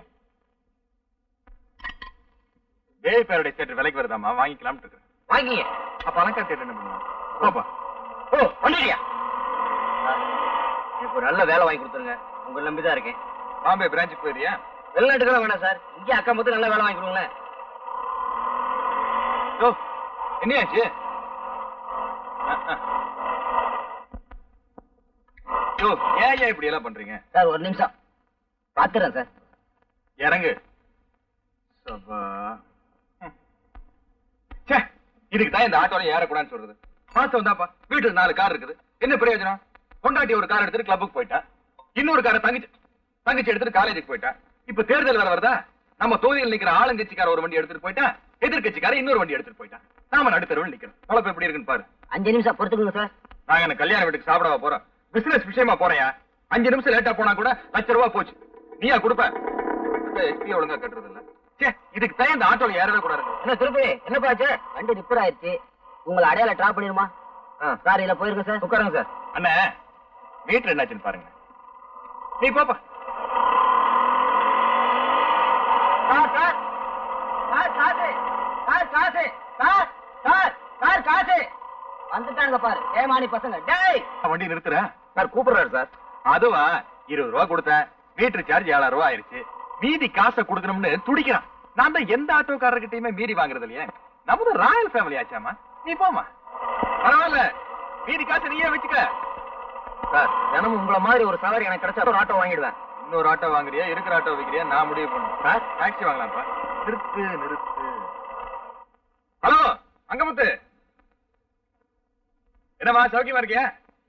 S7: பேய் பேரடை தேட்டர் விலைக்கு வருதாமா, வாங்கிக்கலாம்னு இருக்கேன்.
S4: வாங்கிங்க.
S7: அப்ப அலங்கா தேட்டர் என்ன பண்ணுவோம்? பாப்பா.
S4: ஓ வந்துட்டியா? எனக்கு ஒரு நல்ல வேலை வாங்கி கொடுத்துருங்க, உங்களை நம்பிதான் இருக்கேன்.
S7: பாம்பே பிரான்ச்சுக்கு போயிடுறியா?
S4: வெளிநாட்டுக்கெல்லாம் வேணாம் சார், இங்கே அக்கா மொத்தம் நல்ல வேலை வாங்கி கொடுங்களேன்.
S7: ஓ என்னையாச்சு? யோ ஏன் இப்படி எல்லாம் பண்றீங்க?
S4: சார் ஒரு நிமிஷம் பாத்துறேன் சார்.
S7: இறங்கு. சபா. ச்சே, இதுக்கு தான் இந்த ஆட்டோல ஏறக்கூடாதுன்னு சொல்றது. மாசம் வந்தாப்பா, வீட்டுல 4 கார் இருக்குது, என்ன பிரயோஜனம்? கொண்டாட்டி ஒரு கார் எடுத்துட்டு கிளப்புக்கு போயிட்டா, இன்னொரு காரை தங்கச்சி எடுத்துட்டு காலேஜுக்கு போயிட்டா. இப்ப தேர்தல் வேற வருதா? நம்ம தொகுதியில் நிக்கிற ஆளுங்கட்சிக்கார ஒரு வண்டி எடுத்துட்டு போயிட்டா, எதிர்கட்சிக்கார இன்னொரு வண்டி எடுத்துட்டு போயிட்டா. நாம நடுத்தருவில் நிக்கிறோம். பொழப்பு எப்படி இருக்குன்னு பாரு.
S4: 5 நிமிஷம் பொறுத்துக்குங்க சார்.
S7: நாங்க என்ன கல்யாண வீட்டுக்கு சாப்பிடவா போறோம்? பிசினஸ் விஷயமா போறேயா? 5 நிமிஷம் லேட்டா போனா கூட ₹1,00,000 போச்சு. நீயா கொடுப்ப? எஸ்பி ஒழுங்கா கட்டுறது இல்ல. சே, இதுக்கு தான் இந்த ஆட்டோல ஏறவே கூடாது.
S4: என்ன திருப்பி என்னப்பா ஆச்சு? வண்டி ரிப்பேர் ஆயிடுச்சு, உங்களை அடையாள டிராப் பண்ணிருமா? சார் இல்ல போயிருங்க சார். உட்காருங்க சார்.
S7: அண்ணா, மீட்டர் என்னாச்சுன்னு பாருங்க. நீ போப்பா.
S4: சார் சார் சார் காசு சார் காசு சார் சார் சார் காசு வந்துட்டாங்க பாரு ஏமானி பசங்க. டேய்
S7: வண்டி நிறுத்துற
S4: சார் கூப்பிடுறாரு சார்.
S7: அதுவா? 20 ரூபா கொடுத்தேன், மீட்டர் சார்ஜ் 7,000 ரூபாய் ஆயிருச்சு. மீதி காசை கொடுக்கணும்னு துடிக்கிறான். நான் தான் எந்த ஆட்டோக்காரர்கிட்டயுமே மீறி வாங்குறது இல்லையே. நமது ராயல் ஃபேமிலி ஆச்சாமா. நீ போமா, பரவாயில்ல, மீதி காசை நீயே வச்சுக்க.
S4: சார் தினமும் உங்களை மாதிரி ஒரு சவாரி எனக்கு கிடைச்சா ஒரு ஆட்டோ வாங்கிடுவேன்.
S7: இன்னொரு ஆட்டோ வாங்குறியா, இருக்கிற ஆட்டோ வைக்கிறியா, நான் முடிவு பண்ணும்.
S4: சார்
S7: டாக்ஸி வாங்கலாம்ப்பா. நிறுத்து. ஹலோ அங்கமுத்து, என்னமா சௌக்கியமா இருக்கியா?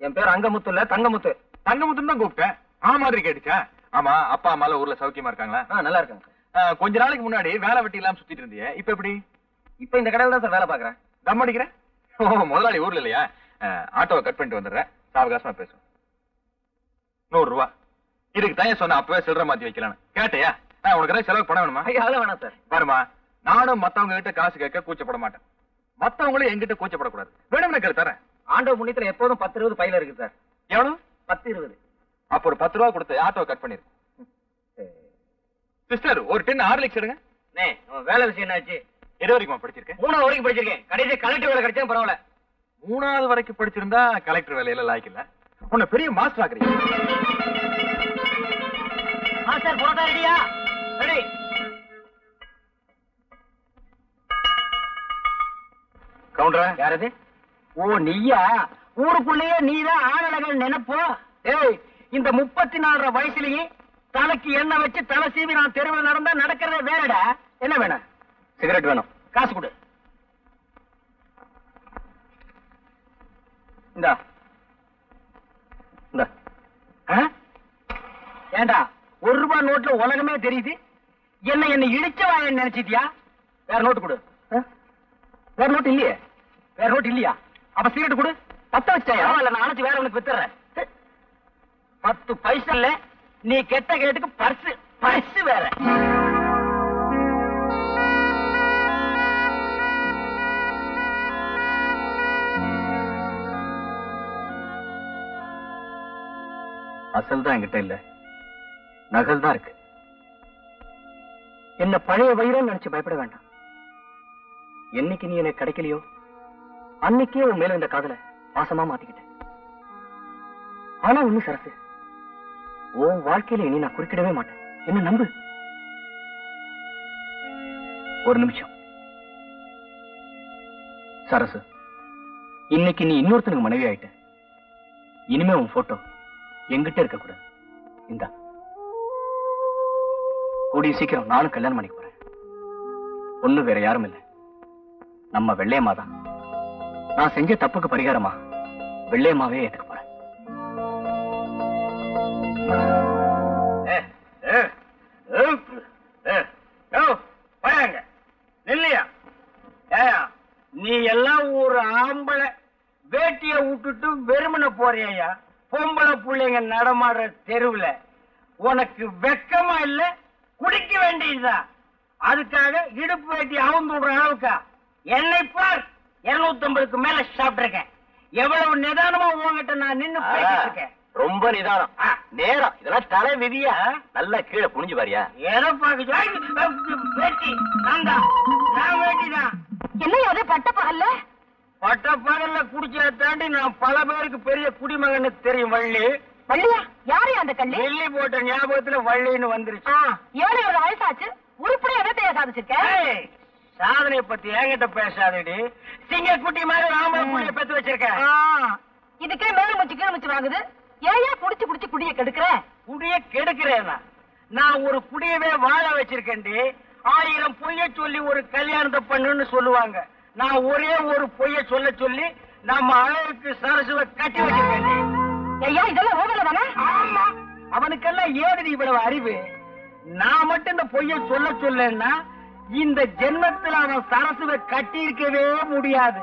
S4: என் பேர் அங்கமுத்து இல்ல தங்கமுத்து.
S7: தங்கமுத்துன்னு தான் கூப்பிட்டேன். மாதிரி கேட்டுச்சா? ஆமா, அப்பா அம்மா எல்லாம் ஊர்ல சௌக்கியமா இருக்காங்களா?
S4: நல்லா இருக்காங்க.
S7: கொஞ்ச நாளைக்கு முன்னாடி வேலை வெட்டி இல்லாம சுத்திட்டு இருந்தியே, இப்ப எப்படி?
S4: இப்ப இந்த கடையில தான் சார் வேலை பாக்குறேன்.
S7: தம் அடிக்கிறேன். ஓ முதலாளி ஊர்ல இல்லையா? ஆட்டோவை கட் பண்ணிட்டு வந்துடுறேன், சாவகாசமா பேசும். 100 ரூபா இதுக்கு தான் சொன்ன, அப்பவே சில்லற மாத்தி வைக்கலான்னு கேட்டையா? உனக்கு ஏதாவது செலவு பண்ண வேணுமா?
S4: அதெல்லாம் வேணாம் சார்.
S7: பாருமா, நானும் மத்தவங்க கிட்ட காசு கேட்க கூச்சப்பட மாட்டேன். மத்தவங்களும் என்கிட்ட கூச்சப்படக்கூடாது. வேணும்னு கேட்டு தரேன்.
S4: ஆண்டவ புண்ணியத்துல எப்போதும் 10-20 பையில இருக்கு சார்.
S7: எவ்வளவு?
S4: 10-20.
S7: அப்ப ஒரு 10 ரூபா கொடுத்து ஆட்டோ கட் பண்ணிரு. சிஸ்டர், ஒரு 10 ஹார்லிக்ஸ் எடுங்க.
S4: வேலை விஷயம் என்னாச்சு?
S7: எது வரைக்கும் படிச்சிருக்கேன்?
S4: 3வது வரைக்கும் படிச்சிருக்கேன். கடைசி கலெக்டர் வேலை கிடைச்சா பரவாயில்ல.
S7: 3வது வரைக்கும் படிச்சிருந்தா கலெக்டர் வேலையில லாய்க்கு இல்ல. உன்னை பெரிய மாஸ்டர் ஆக்குறீங்க.
S4: சார் போட்டா ரெடியா? ரெடி.
S7: கவுண்டரா?
S4: யாரது? ஓ நீயா? ஊருக்குள்ளேயே நீதான் ஆளழகன் நினைப்போ? ஏய், இந்த 34 வயசுலயே தலைக்கு எண்ணெய் வச்சு தலை சீவி நான் தெருவில் நடந்தா நடக்கிறதே வேறடா. என்ன வேணும்? சிகரெட் வேணும். காசு கொடு. இந்தா இந்தா. ஏண்டா 1 ரூபாய் நோட்ல உலகமே தெரியுது. என்ன இழிச்சவாயன்னு நினைச்சிட்டியா? வேற நோட்டு கொடு. வேற நோட்டு இல்லையே. வேற நோட்டு இல்லையா? அப்ப சிகரெட் கொடு. 10 வச்சாயா? இல்ல நான் அணைச்சு வேற உனக்கு வித்துறேன். 10 பைசா இல்ல. நீ கெட்ட கேட்டுக்கு பர்ஸ் வேற. அசல் தான் என்கிட்ட இல்ல, நகல் தான் இருக்கு. என்ன பழைய வயிறம் நினைச்சு பயப்பட வேண்டாம். என்னைக்கு நீ எனக்கு கிடைக்கலையோ அன்னைக்கே உன் மேல இந்த காதல பாசமா மாத்திக்கிட்டேன். ஆனா ஒண்ணு சரசு, உன் வாழ்க்கையில இனி நான் குறுக்கிடவே மாட்டேன். என்ன நம்பு. ஒரு நிமிஷம் சரசு, இன்னைக்கு நீ இன்னொருத்தனுக்கு மனைவி ஆயிட்ட. இனிமே உன் போட்டோ எங்கிட்ட இருக்க கூடாது. இந்தா, கூடிய சீக்கிரம் நானும் கல்யாணம் பண்ணிக்க போறேன். ஒண்ணு வேற யாரும் இல்ல, நம்ம வெள்ளையம்மா தான். நான் செஞ்ச தப்புக்கு பரிகாரமா வெள்ளையம்மாவே ஏத்துக்க போறேன். இல்லையா? நீ எல்லாம் ஒரு ஆம்பளை வேட்டிய விட்டுட்டு வெறுமனை போறியா? பொம்பளை பிள்ளைங்க நடமாடுற தெருவுல உனக்கு வெக்கமா இல்ல? குடிக்க வேண்டியதுதான். அதுக்காக இடுப்பு வேட்டி அவுந்து விடுற அளவுக்கா? என்னை பார், 250க்கு மேல சாப்பிட்டிருக்கேன். எவ்வளவு நிதானமா உங்ககிட்ட நான் நின்னு பேசிட்டு இருக்கேன். ரொம்ப நிதானம், நேரம். இதெல்லாம் தலை விதியா? நல்லா கீழே புனிஞ்சு பாரியா?
S3: ஏதோ வேட்டி நான் வேட்டிதான்.
S6: என்ன அதே பட்ட பகல்ல?
S3: பட்ட பகல்ல குடிச்சா தாண்டி நான் பல பேருக்கு பெரிய குடிமகன்னு தெரியும். வள்ளி
S6: வள்ளியா? யாரு அந்த கள்ளி?
S3: வெள்ளி போட்ட ஞாபகத்துல வள்ளின்னு வந்துருச்சு.
S6: 7 வயசாச்சு, உருப்படியா எதத்தையா சாதிச்சிருக்க?
S3: சாதனைய பத்தி என்கிட்ட பேசாதடி. சிங்க குட்டி மாதிரி ராம புள்ளிய பெத்து வச்சிருக்கேன்.
S6: இதுக்கே மேல முச்சு கீழ முச்சு வாங்குது. ஏயா குடிச்சு குடிச்சு குடிய கெடுக்கிற?
S3: குடிய கெடுக்கிறேனா? நான் ஒரு குடியவே வாழ வச்சிருக்கேன்டி. 1000 பொய்ய சொல்லி ஒரு கல்யாணத்தை பண்ணுன்னு சொல்லுவாங்க. நான் ஒரே ஒரு பொய்ய சொல்ல சொல்லி நம்ம அழகுக்கு சரசுவை கட்டி வச்சிருக்கேன்.
S6: ஐயா இதெல்லாம் ஓவல தானே?
S3: ஆமா, அவனுக்கெல்லாம் ஏது இவ்வளவு அறிவு? நான் மட்டும் இந்த பொய்ய சொல்ல சொல்லன்னா இந்த ஜென்மத்தில் அவன் சரசுவை கட்டி இருக்கவே முடியாது.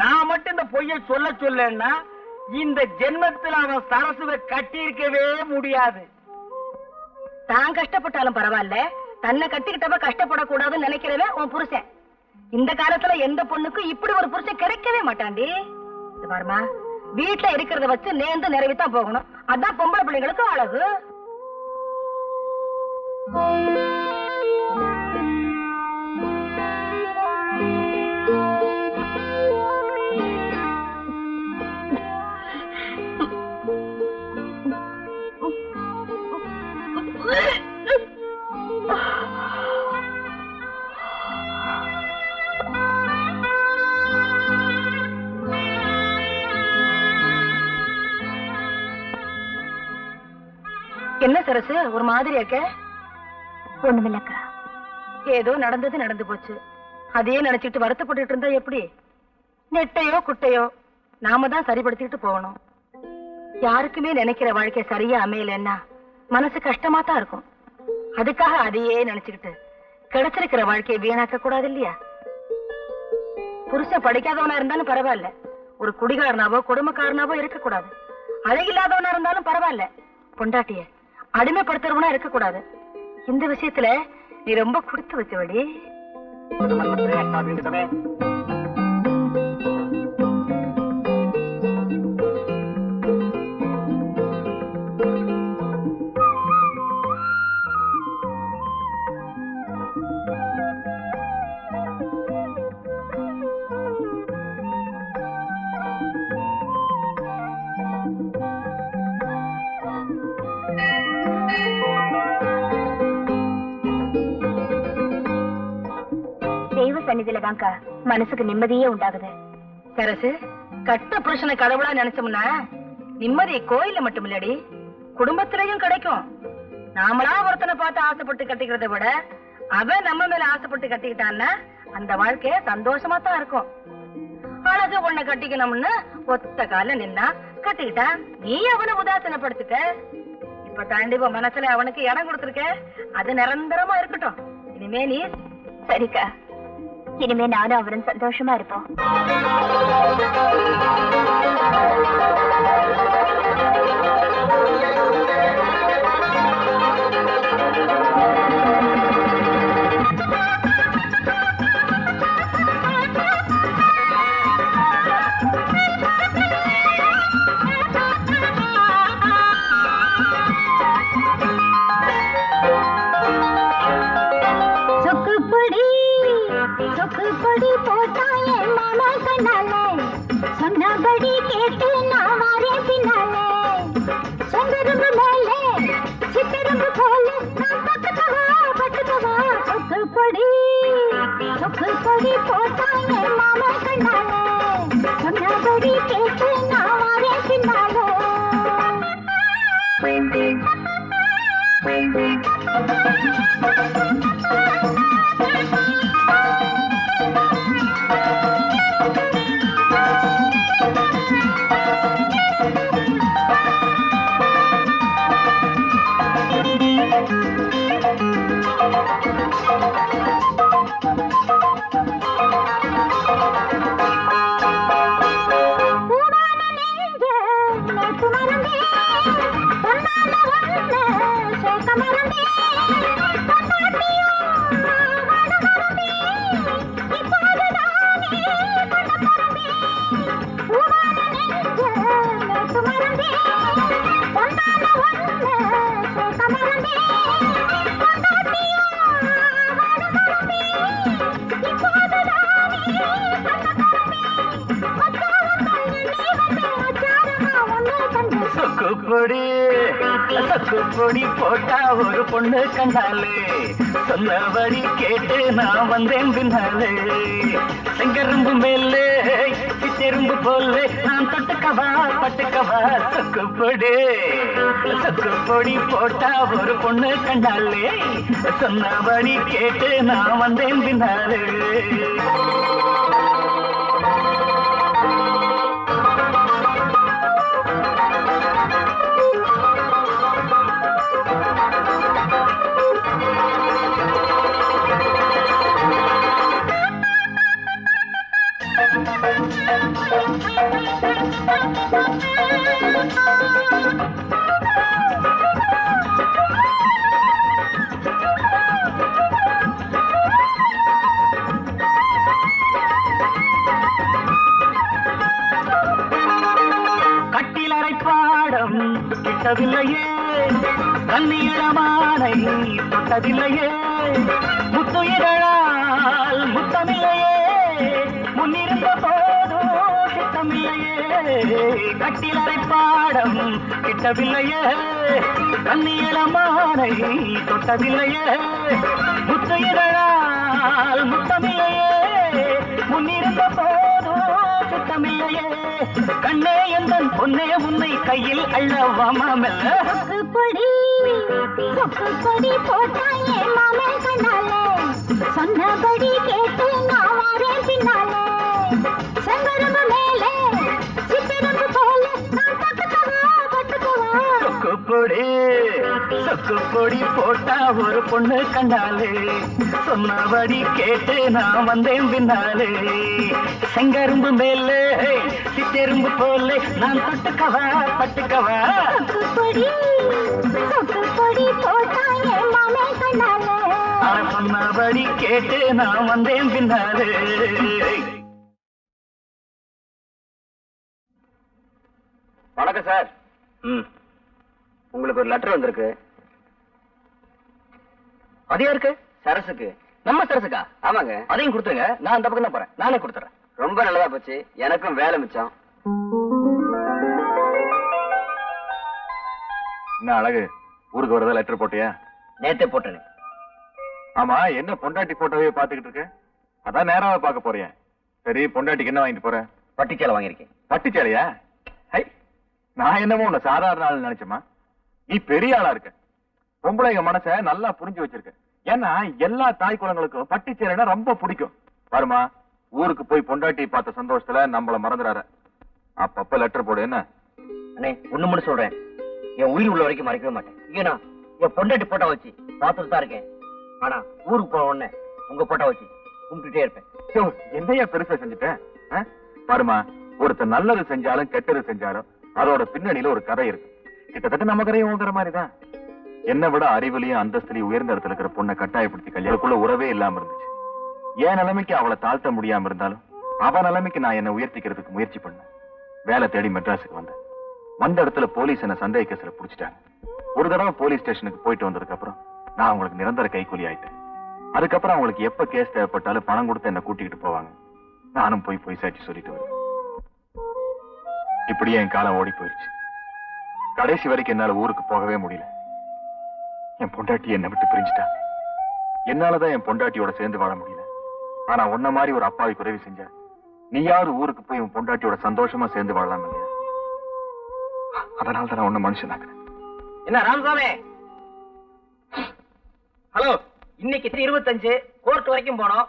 S3: நான் மட்டும் இந்த பொய்ய சொல்ல சொல்லன்னா இந்த ஜென்மத்தில் அவன் சரசுவை கட்டி இருக்கவே முடியாது.
S6: தான் கஷ்டப்பட்டாலும் பரவாயில்ல, தன்னை கட்டிக்கிட்டவ கஷ்டப்படக்கூடாதுன்னு நினைக்கிறவன் உன் புருஷன். இந்த காலத்துல எந்த பொண்ணுக்கும் இப்படி ஒரு புருஷன் கிடைக்கவே மாட்டாண்டி. பாருமா, வீட்டுல இருக்கிறத வச்சு நேர்ந்து நிறைவேத்தான் போகணும். அதான் பொம்பளை பிள்ளைங்களுக்கு அழகு. என்ன சரசு ஒரு மாதிரி இருக்க? ஒண்ணுமில்லக்கா. ஏதோ நடந்தது நடந்து போச்சு. அதையே நினைச்சிட்டு வருத்தப்பட்டு இருந்தா எப்படி? நெட்டையோ குட்டையோ நாம தான் சரிப்படுத்திட்டு போகணும். யாருக்குமே நினைக்கிற வாழ்க்கை சரியா அமையலன்னா மனசு கஷ்டமா தான் இருக்கும். அதுக்காக அதையே நினைச்சுக்கிட்டு கிடைச்சிருக்கிற வாழ்க்கையை வீணாக்க கூடாது இல்லையா?
S3: புருஷன் படிக்காதவனா இருந்தாலும் பரவாயில்ல, ஒரு குடிகாரனாவோ குடும்பக்காரனாவோ இருக்க கூடாது. அழகில்லாதவனா இருந்தாலும் பரவாயில்ல, பொண்டாட்டிய அடிமைப்படுத்துறவனா இருக்க கூடாது. இந்த விஷயத்துல நீ ரொம்ப கொடுத்து வச்சவடி.
S6: தெய்வ சன்னிதியிலதான்க்கா மனசுக்கு நிம்மதியே உண்டாகுது.
S3: சரசு, கட்ட புருஷனை கடவுளா நினைச்சோம்னா நிம்மதி கோயில்ல மட்டும் இல்லடி, குடும்பத்திலையும் கிடைக்கும். நாமளா ஒருத்தனை பார்த்து ஆசைப்பட்டு கட்டிக்கிறத விட அவன் நம்ம மேல ஆசைப்பட்டு கட்டிக்கிட்டான்னா அந்த வாழ்க்கைய சந்தோஷமா தான் இருக்கும். அழகு பொண்ணை கட்டிக்கணும்னு ஒத்த கால நின்னா கட்டிக்கிட்டா நீ அவனை உதாசீனப்படுத்திட்ட. இப்ப தாண்டி மனசுல அவனுக்கு இடம் கொடுத்துருக்க, அது நிரந்தரமா இருக்கட்டும். இனிமே நீ
S6: சரிக்கா, இனிமே நானும் அவரும் சந்தோஷமா இருப்போம். சொக்குப்பொடி போட்டாயே மாமா கண்ணாலே, சொன்னபடி கேட்டு நான் வாரேன் பின்னாலே. செங்கரும்பு மேலே சித்தரும்பு போல நான் பட்டுக்கவா பட்டுக்கவா. சொக்குப்பொடி போட்டாயே மாமா கண்ணாலே, சொன்னபடி கேட்டு நான் வாரேன் பின்னாலே.
S2: சொக்குப்பொடி போட்டா ஒரு பொண்ணு கண்டாலே, சொன்னபடி கேட்டு நான் வந்தேன் பின்னாலே. செங்கரும்பு மேலே சித்தெரும்பு போல நான் தொட்டுக்கவா பட்டுக்கவா. சொக்குப்பொடி போட்டா ஒரு பொண்ணு கண்டாலே, சொன்னபடி கேட்டு நான் வந்தேன் பின்னாலே. கட்டிலறை பாடம் கிட்டவில்லையே, கண்ணீரமானை தொட்டதில்லையே, முத்துயிரால் முத்தமில்லையே, முன்னிருந்த போதும் சித்தமில்லையே. கட்டிலறை பாடம் கிட்டவில்லையே, கண்ணீரமானை தொட்டதில்லையே, முத்துயிரால் முத்தமில்லையே, முன்னிருந்த போதும் சித்தமில்லையே. கண்ணே எந்தன் பொன்னே உன்னை கையில் அள்ளவாமாமல்ல. சொக்குப்பொடி போட்டாயே மாமே கண்ணாலே, சொன்னபடி கேட்டு நான் வாரேன் பின்னாலே. செங்கரும்பு மேலே சித்திரம்பு போல நான் பட்டுக்கவா பட்டுக்கவா. சொக்கு பொடி போட்டா ஒரு பொண்ணு கண்டாலே சொன்னபடி கேட்டு நான் வந்தேன் பின்னாலே செங்கரும்பு மேலே சித்தெரும்பு போலே நான் தொட்டுக்கவா பட்டுக்கவா சொன்னபடி கேட்டு நான் வந்தேன் பின்னாலே.
S4: வணக்கம் சார். உங்களுக்கு ஒரு லெட்டர் வந்திருக்கு.
S5: அது யாருக்கு?
S4: சரசுக்கு.
S5: நம்ம சரசுக்கா?
S4: ஆமாங்க.
S5: அதையும் கொடுத்துருங்க, நான் அந்த பக்கம் தான் போறேன். நானே கொடுத்துறேன்.
S4: ரொம்ப நல்லதா போச்சு, எனக்கும் வேலை மிச்சம்.
S7: என்ன அழகு, ஊருக்கு வரதா லெட்டர் போட்டியா?
S5: நேத்தே போட்டேன்.
S7: ஆமா, என்ன பொண்டாட்டி போட்டோவே பாத்துக்கிட்டு இருக்க? அதான் நேராவே பார்க்க போறேன். சரி, பொண்டாட்டிக்கு என்ன வாங்கிட்டு போற?
S5: பட்டுச்சேலை வாங்கியிருக்கேன்.
S7: பட்டுச்சேலையா? ஹை, நான் என்னமோ உன்னை சாதாரண ஆள் நினைச்சமா? நீ பெரிய ஆளா இருக்க. பொம்பளைங்க மனச நல்லா புரிஞ்சு வச்சிருக்க. ஏன்னா எல்லா தாய் குலங்களுக்கும் பட்டுச்சேலைனா ரொம்ப பிடிக்கும். பாருமா, ஊருக்கு போய் பொண்டாட்டி பார்த்த சந்தோஷத்துல நம்மள மறந்துடார. அப்பப்ப லெட்டர் போடு. என்ன
S5: அண்ணே, ஒண்ணு மட்டும் சொல்றேன், என் உயிர் உள்ள வரைக்கும் மறைக்கவே மாட்டேன். ஏன்னா என் பொண்டாட்டி போட்டோ வச்சு பார்த்துட்டு தான் இருக்கேன். ஆனா ஊருக்கு போன உடனே உங்க போட்டோ வச்சு கும்பிட்டுட்டே இருப்பேன்.
S7: என்னையா பெருசா செஞ்சுட்டேன்? பாருமா, ஒருத்தர் நல்லது செஞ்சாலும் கெட்டது செஞ்சாலும் அதோட பின்னணியில ஒரு கதை இருக்கு. கிட்டத்தட்ட நம்ம கதையும் உங்கிற மாதிரிதான். என்னை விட அறிவிலையும் அந்தஸ்திலையும் உயர்ந்த இடத்துல இருக்கிற பொண்ணை கட்டாயப்படுத்தி கல்யாணக்குள்ள உறவே இல்லாம இருந்துச்சு. என் நிலைமைக்கு அவளை தாழ்த்த முடியாம இருந்தாலும் அவ நிலைமைக்கு நான் என்னை உயர்த்திக்கிறதுக்கு முயற்சி பண்ணேன். வேலை தேடி மெட்ராஸுக்கு வந்தேன். வந்த இடத்துல போலீஸ் என்ன சந்தேக கேஸ்ல புடிச்சிட்டாங்க. ஒரு தடவை போலீஸ் ஸ்டேஷனுக்கு போயிட்டு வந்ததுக்கு அப்புறம் நான் அவங்களுக்கு நிரந்தர கைக்கூலி ஆயிட்டேன். அதுக்கப்புறம் அவங்களுக்கு எப்ப கேஸ் தேவைப்பட்டாலும் பணம் கொடுத்து என்ன கூட்டிக்கிட்டு போவாங்க. நானும் போய் சாட்சி சொல்லிட்டு வருவேன். இப்படியே என் காலம் ஓடி போயிடுச்சு. கடைசி வரைக்கும் என்னால ஊருக்கு போகவே முடியல. என் பொண்டாட்டி என்னை விட்டு பிரிஞ்சுட்டா. என்னாலதான் என் பொண்டாட்டியோட சேர்ந்து வாழ முடியல. ஆனா உன்ன மாதிரி ஒரு அப்பாவுக்கு உதவி செஞ்ச நீயாவது ஊருக்கு போய் உன் பொண்டாட்டியோட சந்தோஷமா சேர்ந்து வாழலாம் இல்லையா? அதனால தான் நான் உன்ன மனுஷனாக்குறேன்.
S5: என்ன ராமசாமி? ஹலோ, இன்னைக்கு 25 கோர்ட் வரைக்கும் போனோம்.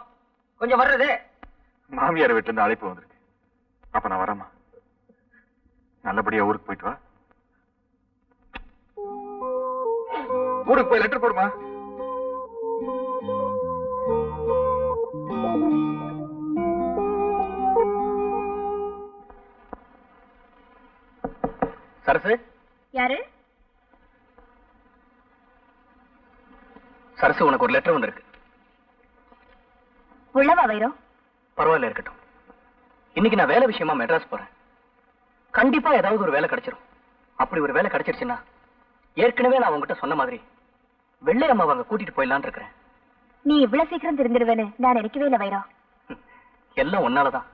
S5: கொஞ்சம் வர்றது.
S7: மாமியார் வீட்டுல இருந்து அழைப்பு வந்திருக்கு. அப்ப நான் வரேம்மா. நல்லபடியா ஊருக்கு போயிட்டு வா. ஊருக்கு போய் லெட்டர் போடுமா.
S5: சரசு
S3: யாரு?
S5: சரசு, உனக்கு ஒரு லெட்டர் வந்திருக்கு.
S6: உள்ளவா வைரம்?
S5: பரவாயில்ல, இருக்கட்டும். இன்னைக்கு நான் வேலை விஷயமா மெட்ராஸ் போறேன். கண்டிப்பா ஏதாவது ஒரு வேலை கிடைச்சிரும். அப்படி ஒரு வேலை கிடைச்சிருச்சுன்னா ஏற்கனவே நான் உங்ககிட்ட சொன்ன மாதிரி வெள்ளை அம்மாவை அங்க கூட்டிட்டு போயிடலான்னு இருக்கிறேன்.
S6: நீ இவ்வளவு சீக்கிரம் திருந்திடுவேன்னு நான் நினைக்கவே இல்லை வைரம்.
S5: எல்லாம் உன்னாலதான்.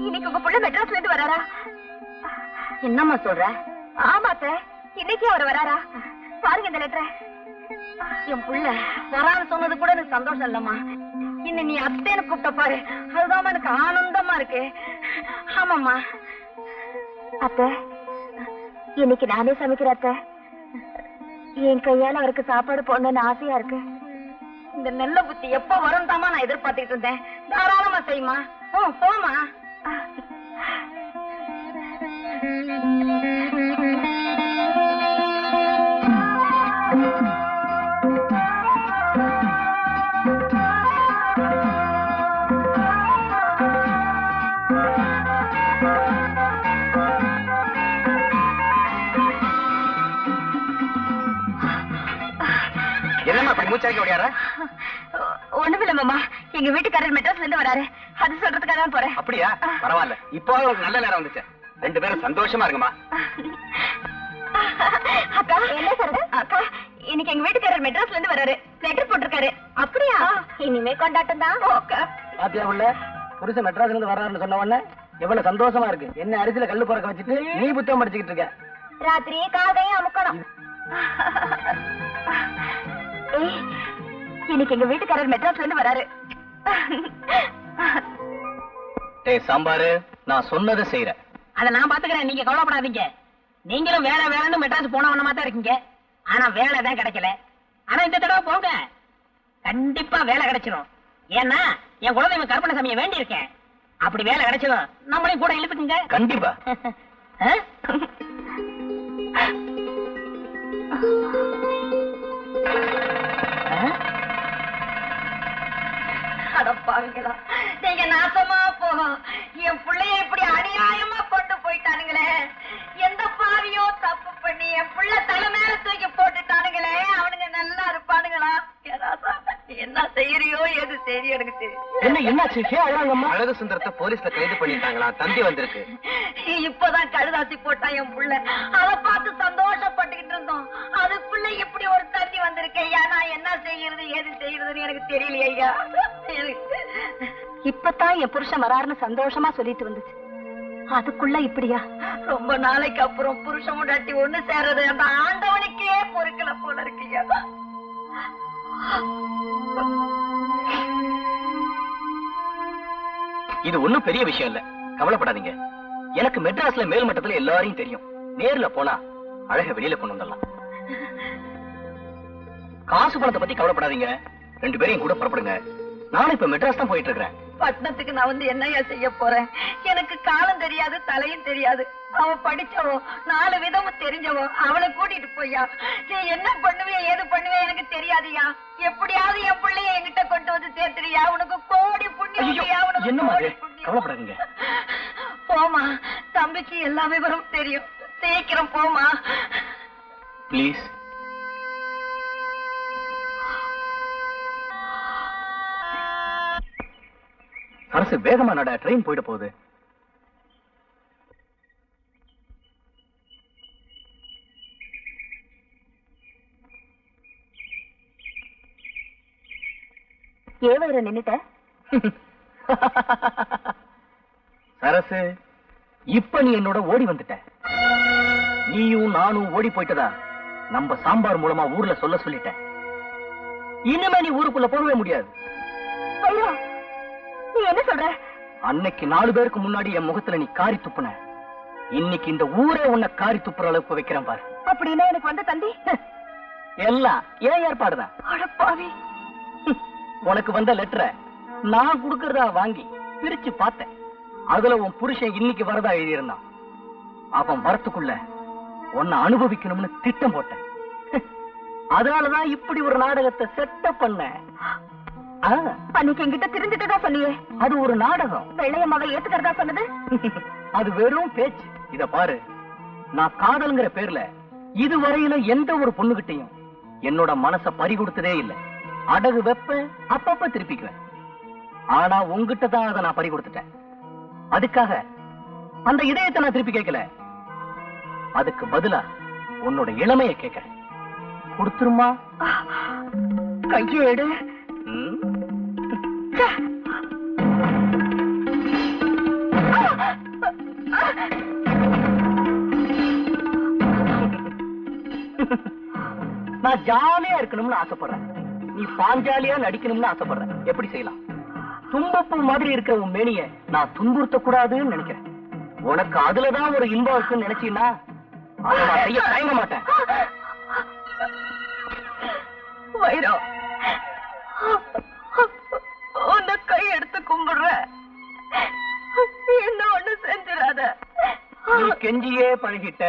S6: இன்னைக்கு உங்க புள்ள மெட்ராஸ்ல இருந்து வராரா?
S3: என்னம்மா சொல்ற?
S6: ஆமா சார், இன்னைக்கு அவர் வராரா? பாருங்க இந்த லெட்டரை.
S3: என் புள்ள வரான்னு சொன்னது கூட எனக்கு சந்தோஷம் இல்லம்மா. இன்னும் நீ அத்தேன்னு கூப்பிட்ட பாரு, அதுதான் எனக்கு ஆனந்தமா இருக்கு. ஆமாம்மா.
S6: அத்தை, இன்னைக்கு நானே சமைக்கிறேன் அத்தை. என் கையால அவருக்கு சாப்பாடு போடணும்னு ஆசையா இருக்கு.
S3: இந்த நல்ல புத்தி எப்ப வரும் தாமா நான் எதிர்பார்த்துட்டு இருந்தேன். தாராளமா செய்யுமா. போமா.
S5: என்னம்மா அப்படி மூச்சாக்கி ஓடியார?
S6: ஒண்ணுமில்ல மாமா, எங்க வீட்டுக்காரர் மெட்ராஸ்ல இருந்து வராரு. அது சொல்றதுக்காக தான் போறேன்.
S5: அப்படியா? பரவாயில்ல, இப்போ உங்களுக்கு நல்ல நேரம் வந்துச்சு. ரெண்டு பேரும் சந்தோஷமா இருக்குமா?
S6: அக்கா, என்ன சொல்றது? அக்கா, இன்னைக்கு எங்க வீட்டுக்காரர் மெட்ராஸ்ல இருந்து வராரு. லெட்டர் போட்டிருக்காரு. அப்படியா? இனிமே கொண்டாட்டம் தான்.
S5: பாத்தியா உள்ள புருஷன் மெட்ராஸ்ல இருந்து வர்றாருன்னு சொன்ன உடனே எவ்வளவு சந்தோஷமா இருக்கு. என்ன அரிசியில கல்லு பொறக்க வச்சுட்டு நீ புத்தகம் படிச்சுக்கிட்டு இருக்க.
S6: ராத்திரி காதையும் அமுக்கணும். இன்னைக்கு எங்க வீட்டுக்காரர் மெட்ராஸ்ல இருந்து வராரு.
S5: சாம்பாரு, நான் சொன்னதை செய்யறேன். அதை நான் பாத்துக்கிறேன், நீங்க கவலைப்படாதீங்க. நீங்களும் வேலை வேலைன்னு மெட்ராஸ் போனவனமா தான் இருக்கீங்க. ஆனா வேலை தான் கிடைக்கல. ஆனா இந்த தடவை போங்க, கண்டிப்பா வேலை கிடைச்சிடும். ஏன்னா என் குலதெய்வம் கருப்பணசாமியை வேண்டி இருக்கேன். அப்படி வேலை கிடைச்சிடும், நம்மளையும் கூட இழுத்துக்குங்க.
S4: கண்டிப்பா.
S3: அடப்பாவிங்களா, நீங்க நாசமா போகும். என் பிள்ளைய இப்படி அநியாயமா கொண்டு போயிட்டானுங்களே. எந்த பாவியோ தப்பு பண்ணி என் புள்ள தலை மேல தூக்கி போட்டுட்டானுங்களே. அவனுங்க நல்லா இருப்பானுங்களா? என்ன செய்யறியோ எது தெரியும் எனக்கு தெரியும்.
S4: என்னாச்சு? அழகு சுந்தரத்தை போலீஸ்ல கைது பண்ணிட்டாங்களா? தந்தி வந்திருக்கு.
S3: இப்பதான் கழுதாசி போட்டான் என் புள்ள. அதை பார்த்து சந்தோஷப்பட்டுக்கிட்டு இருந்தோம். அதுக்குள்ள இப்படி ஒரு தந்தி வந்திருக்கு ஐயா. நான் என்ன செய்யறது எது செய்யறதுன்னு எனக்கு தெரியலையே ஐயா.
S6: இப்பதான் என் புருஷன் வராருன்னு சந்தோஷமா சொல்லிட்டு வந்துச்சு. அதுக்குள்ள இப்படியா?
S3: ரொம்ப நாளைக்கு அப்புறம் புருஷன் முன்னாடி ஒண்ணு சேர்றது அந்த ஆண்டவனுக்கே பொறுக்கல போல இருக்குயா.
S4: இது ஒண்ணும் பெரிய விஷயம் இல்ல, கவலைப்படாதீங்க. எனக்கு மெட்ராஸ்ல மேல் மட்டத்துல எல்லாரையும் தெரியும். நேர்ல போனா அழக வெளியில கொண்டு வந்துடலாம். காசு பணத்தை பத்தி கவலைப்படாதீங்க. 2 பேரையும் கூட புறப்படுங்க. நானும் இப்ப மெட்ராஸ் தான் போயிட்டு இருக்கிறேன்.
S3: பட்டணத்துக்கு நான் வந்து என்னையா செய்ய போறேன்? எனக்கு காலம் தெரியாது, தலையும் தெரியாது. அவ படிச்சவோ, 4 விதமும் தெரிஞ்சவோ. அவளை கூட்டிட்டு போய்யா. நீ என்ன பண்ணுவியா ஏது பண்ணுவியா எனக்கு தெரியாதுயா. எப்படியாவது என் பிள்ளைய என்கிட்ட கொண்டு வந்து சேர்த்துறியா. உனக்கு கோடி புண்ணியம்.
S4: என்ன மாதிரி? கவலைப்படாதீங்க.
S3: போமா, தம்பிக்கு எல்லா விவரம் தெரியும். சீக்கிரம் போமா
S4: பிளீஸ். அரசு வேகமா நட, ட்ரெயின் போயிட போகுது.
S6: ஏவர நின்னுட்ட
S4: சரசு, இப்ப நீ என்னோட ஓடி வந்துட்ட. நீயும் நானும் ஓடி போயிட்டதா நம்ம சாம்பார் மூலமா ஊர்ல சொல்லிட்ட. இனிமே நீ ஊருக்குள்ள போகவே முடியாது.
S6: நீ என்ன சொல்ற?
S4: அன்னைக்கு 4 பேருக்கு முன்னாடி என் முகத்துல நீ காரி துப்புன. இன்னைக்கு இந்த ஊரே உன்னை காரி துப்புற அளவுக்கு வைக்கிறேன் பாரு.
S6: அப்படின்னா எனக்கு வந்த தந்தி
S4: எல்லாம் ஏன் ஏற்பாடுதான்.
S6: அடப்பாவி,
S4: உனக்கு வந்த லெட்டரை நான் குடுக்கறதா வாங்கி பிரிச்சு பார்த்தேன். அதுல உன் புருஷன் இன்னைக்கு வரதா எழுதியிருந்தான். அவன் வரத்துக்குள்ள உன்னை அனுபவிக்கணும்னு திட்டம் போட்டேன். அதனாலதான் இப்படி ஒரு நாடகத்தை செட்டப் பண்ண.
S6: அன்னைக்கு என்கிட்ட திருந்துட்டுதான் சொன்னியே,
S4: அது ஒரு நாடகம்.
S6: வெள்ளையம்மாவை ஏத்துக்கிறதா சொன்னது
S4: அது வெறும் பேச்சு. இத பாரு, நான் காதல்ங்கிற பேர்ல இதுவரையில எந்த ஒரு பொண்ணுகிட்டையும் என்னோட மனச பறி கொடுத்ததே இல்லை. அடகு வெப்ப அப்பப்ப திருப்பிக்குவேன். ஆனா உங்ககிட்ட தான் அதை நான் பறி கொடுத்துட்டேன். அதுக்காக அந்த இதயத்தை நான் திருப்பி கேட்கல. அதுக்கு பதிலா உன்னோட இளமைய கேட்கிறேன். கொடுத்துருமா?
S6: கையேடு.
S4: நான் ஜாலியா இருக்கணும்னு ஆசைப்படுறேன். நீ பாஞ்சாலியா நடிக்கணும்னு ஆசைப்படுறேன். எப்படி செய்யலாம்? தும்பப்பூ மாதிரி இருக்கிற உன் மேனிய நான் துன்புறுத்த கூடாதுன்னு நினைக்கிறேன். உனக்கு அதுலதான் ஒரு இன்பம் இருக்குன்னு நினைச்சீன்னா அதை நான் செய்ய தயங்க மாட்டேன்.
S3: வைரம், உன்னை கை எடுத்து கும்பிடுற. என்ன ஒண்ணு செஞ்சிடாத.
S4: நீ கெஞ்சியே பழகிட்ட,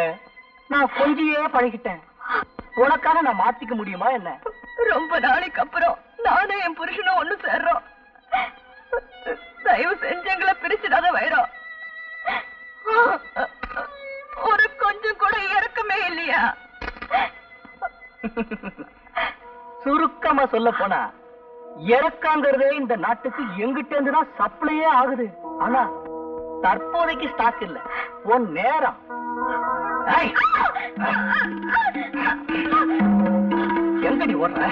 S4: நான் கொஞ்சியே பழகிட்டேன். உனக்காக நான் மாத்திக்க முடியுமா என்ன?
S3: ரொம்ப நாளைக்கு அப்புறம் நானும் என் புருஷனும் ஒண்ணு சேர்றோம். தயவு செஞ்சு எங்களை பிரிச்சிடாத வைரம். ஒரு கொஞ்சம் கூட இறக்கமே இல்லையா?
S4: சுருக்கமா சொல்ல போனா இறக்காங்கிறதே இந்த நாட்டுக்கு எங்கிட்ட இருந்துதான் சப்ளையே ஆகுது. ஆனா தற்போதைக்கு ஸ்டாக் இல்ல. உன் நேரம் எங்கடி ஓடுற?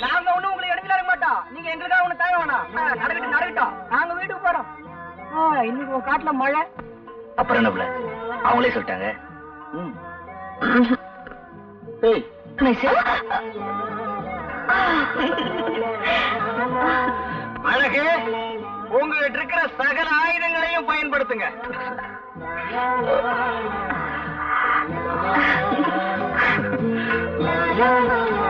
S5: நாங்க ஒண்ணும் உங்களுக்கு எடுக்கல இருக்க மாட்டோம். நீங்க எங்களுக்காக ஒண்ணு தேவை வேணாம். நடக்கட்டும். நாங்க வீட்டுக்கு போறோம். இன்னைக்கு உங்க காட்டுல மழை.
S4: அப்புறம் என்ன பிள்ளை அவங்களே சொல்லிட்டாங்க.
S5: அழகு, உங்ககிட்ட இருக்கிற சகல ஆயுதங்களையும் பயன்படுத்துங்க.
S6: La la la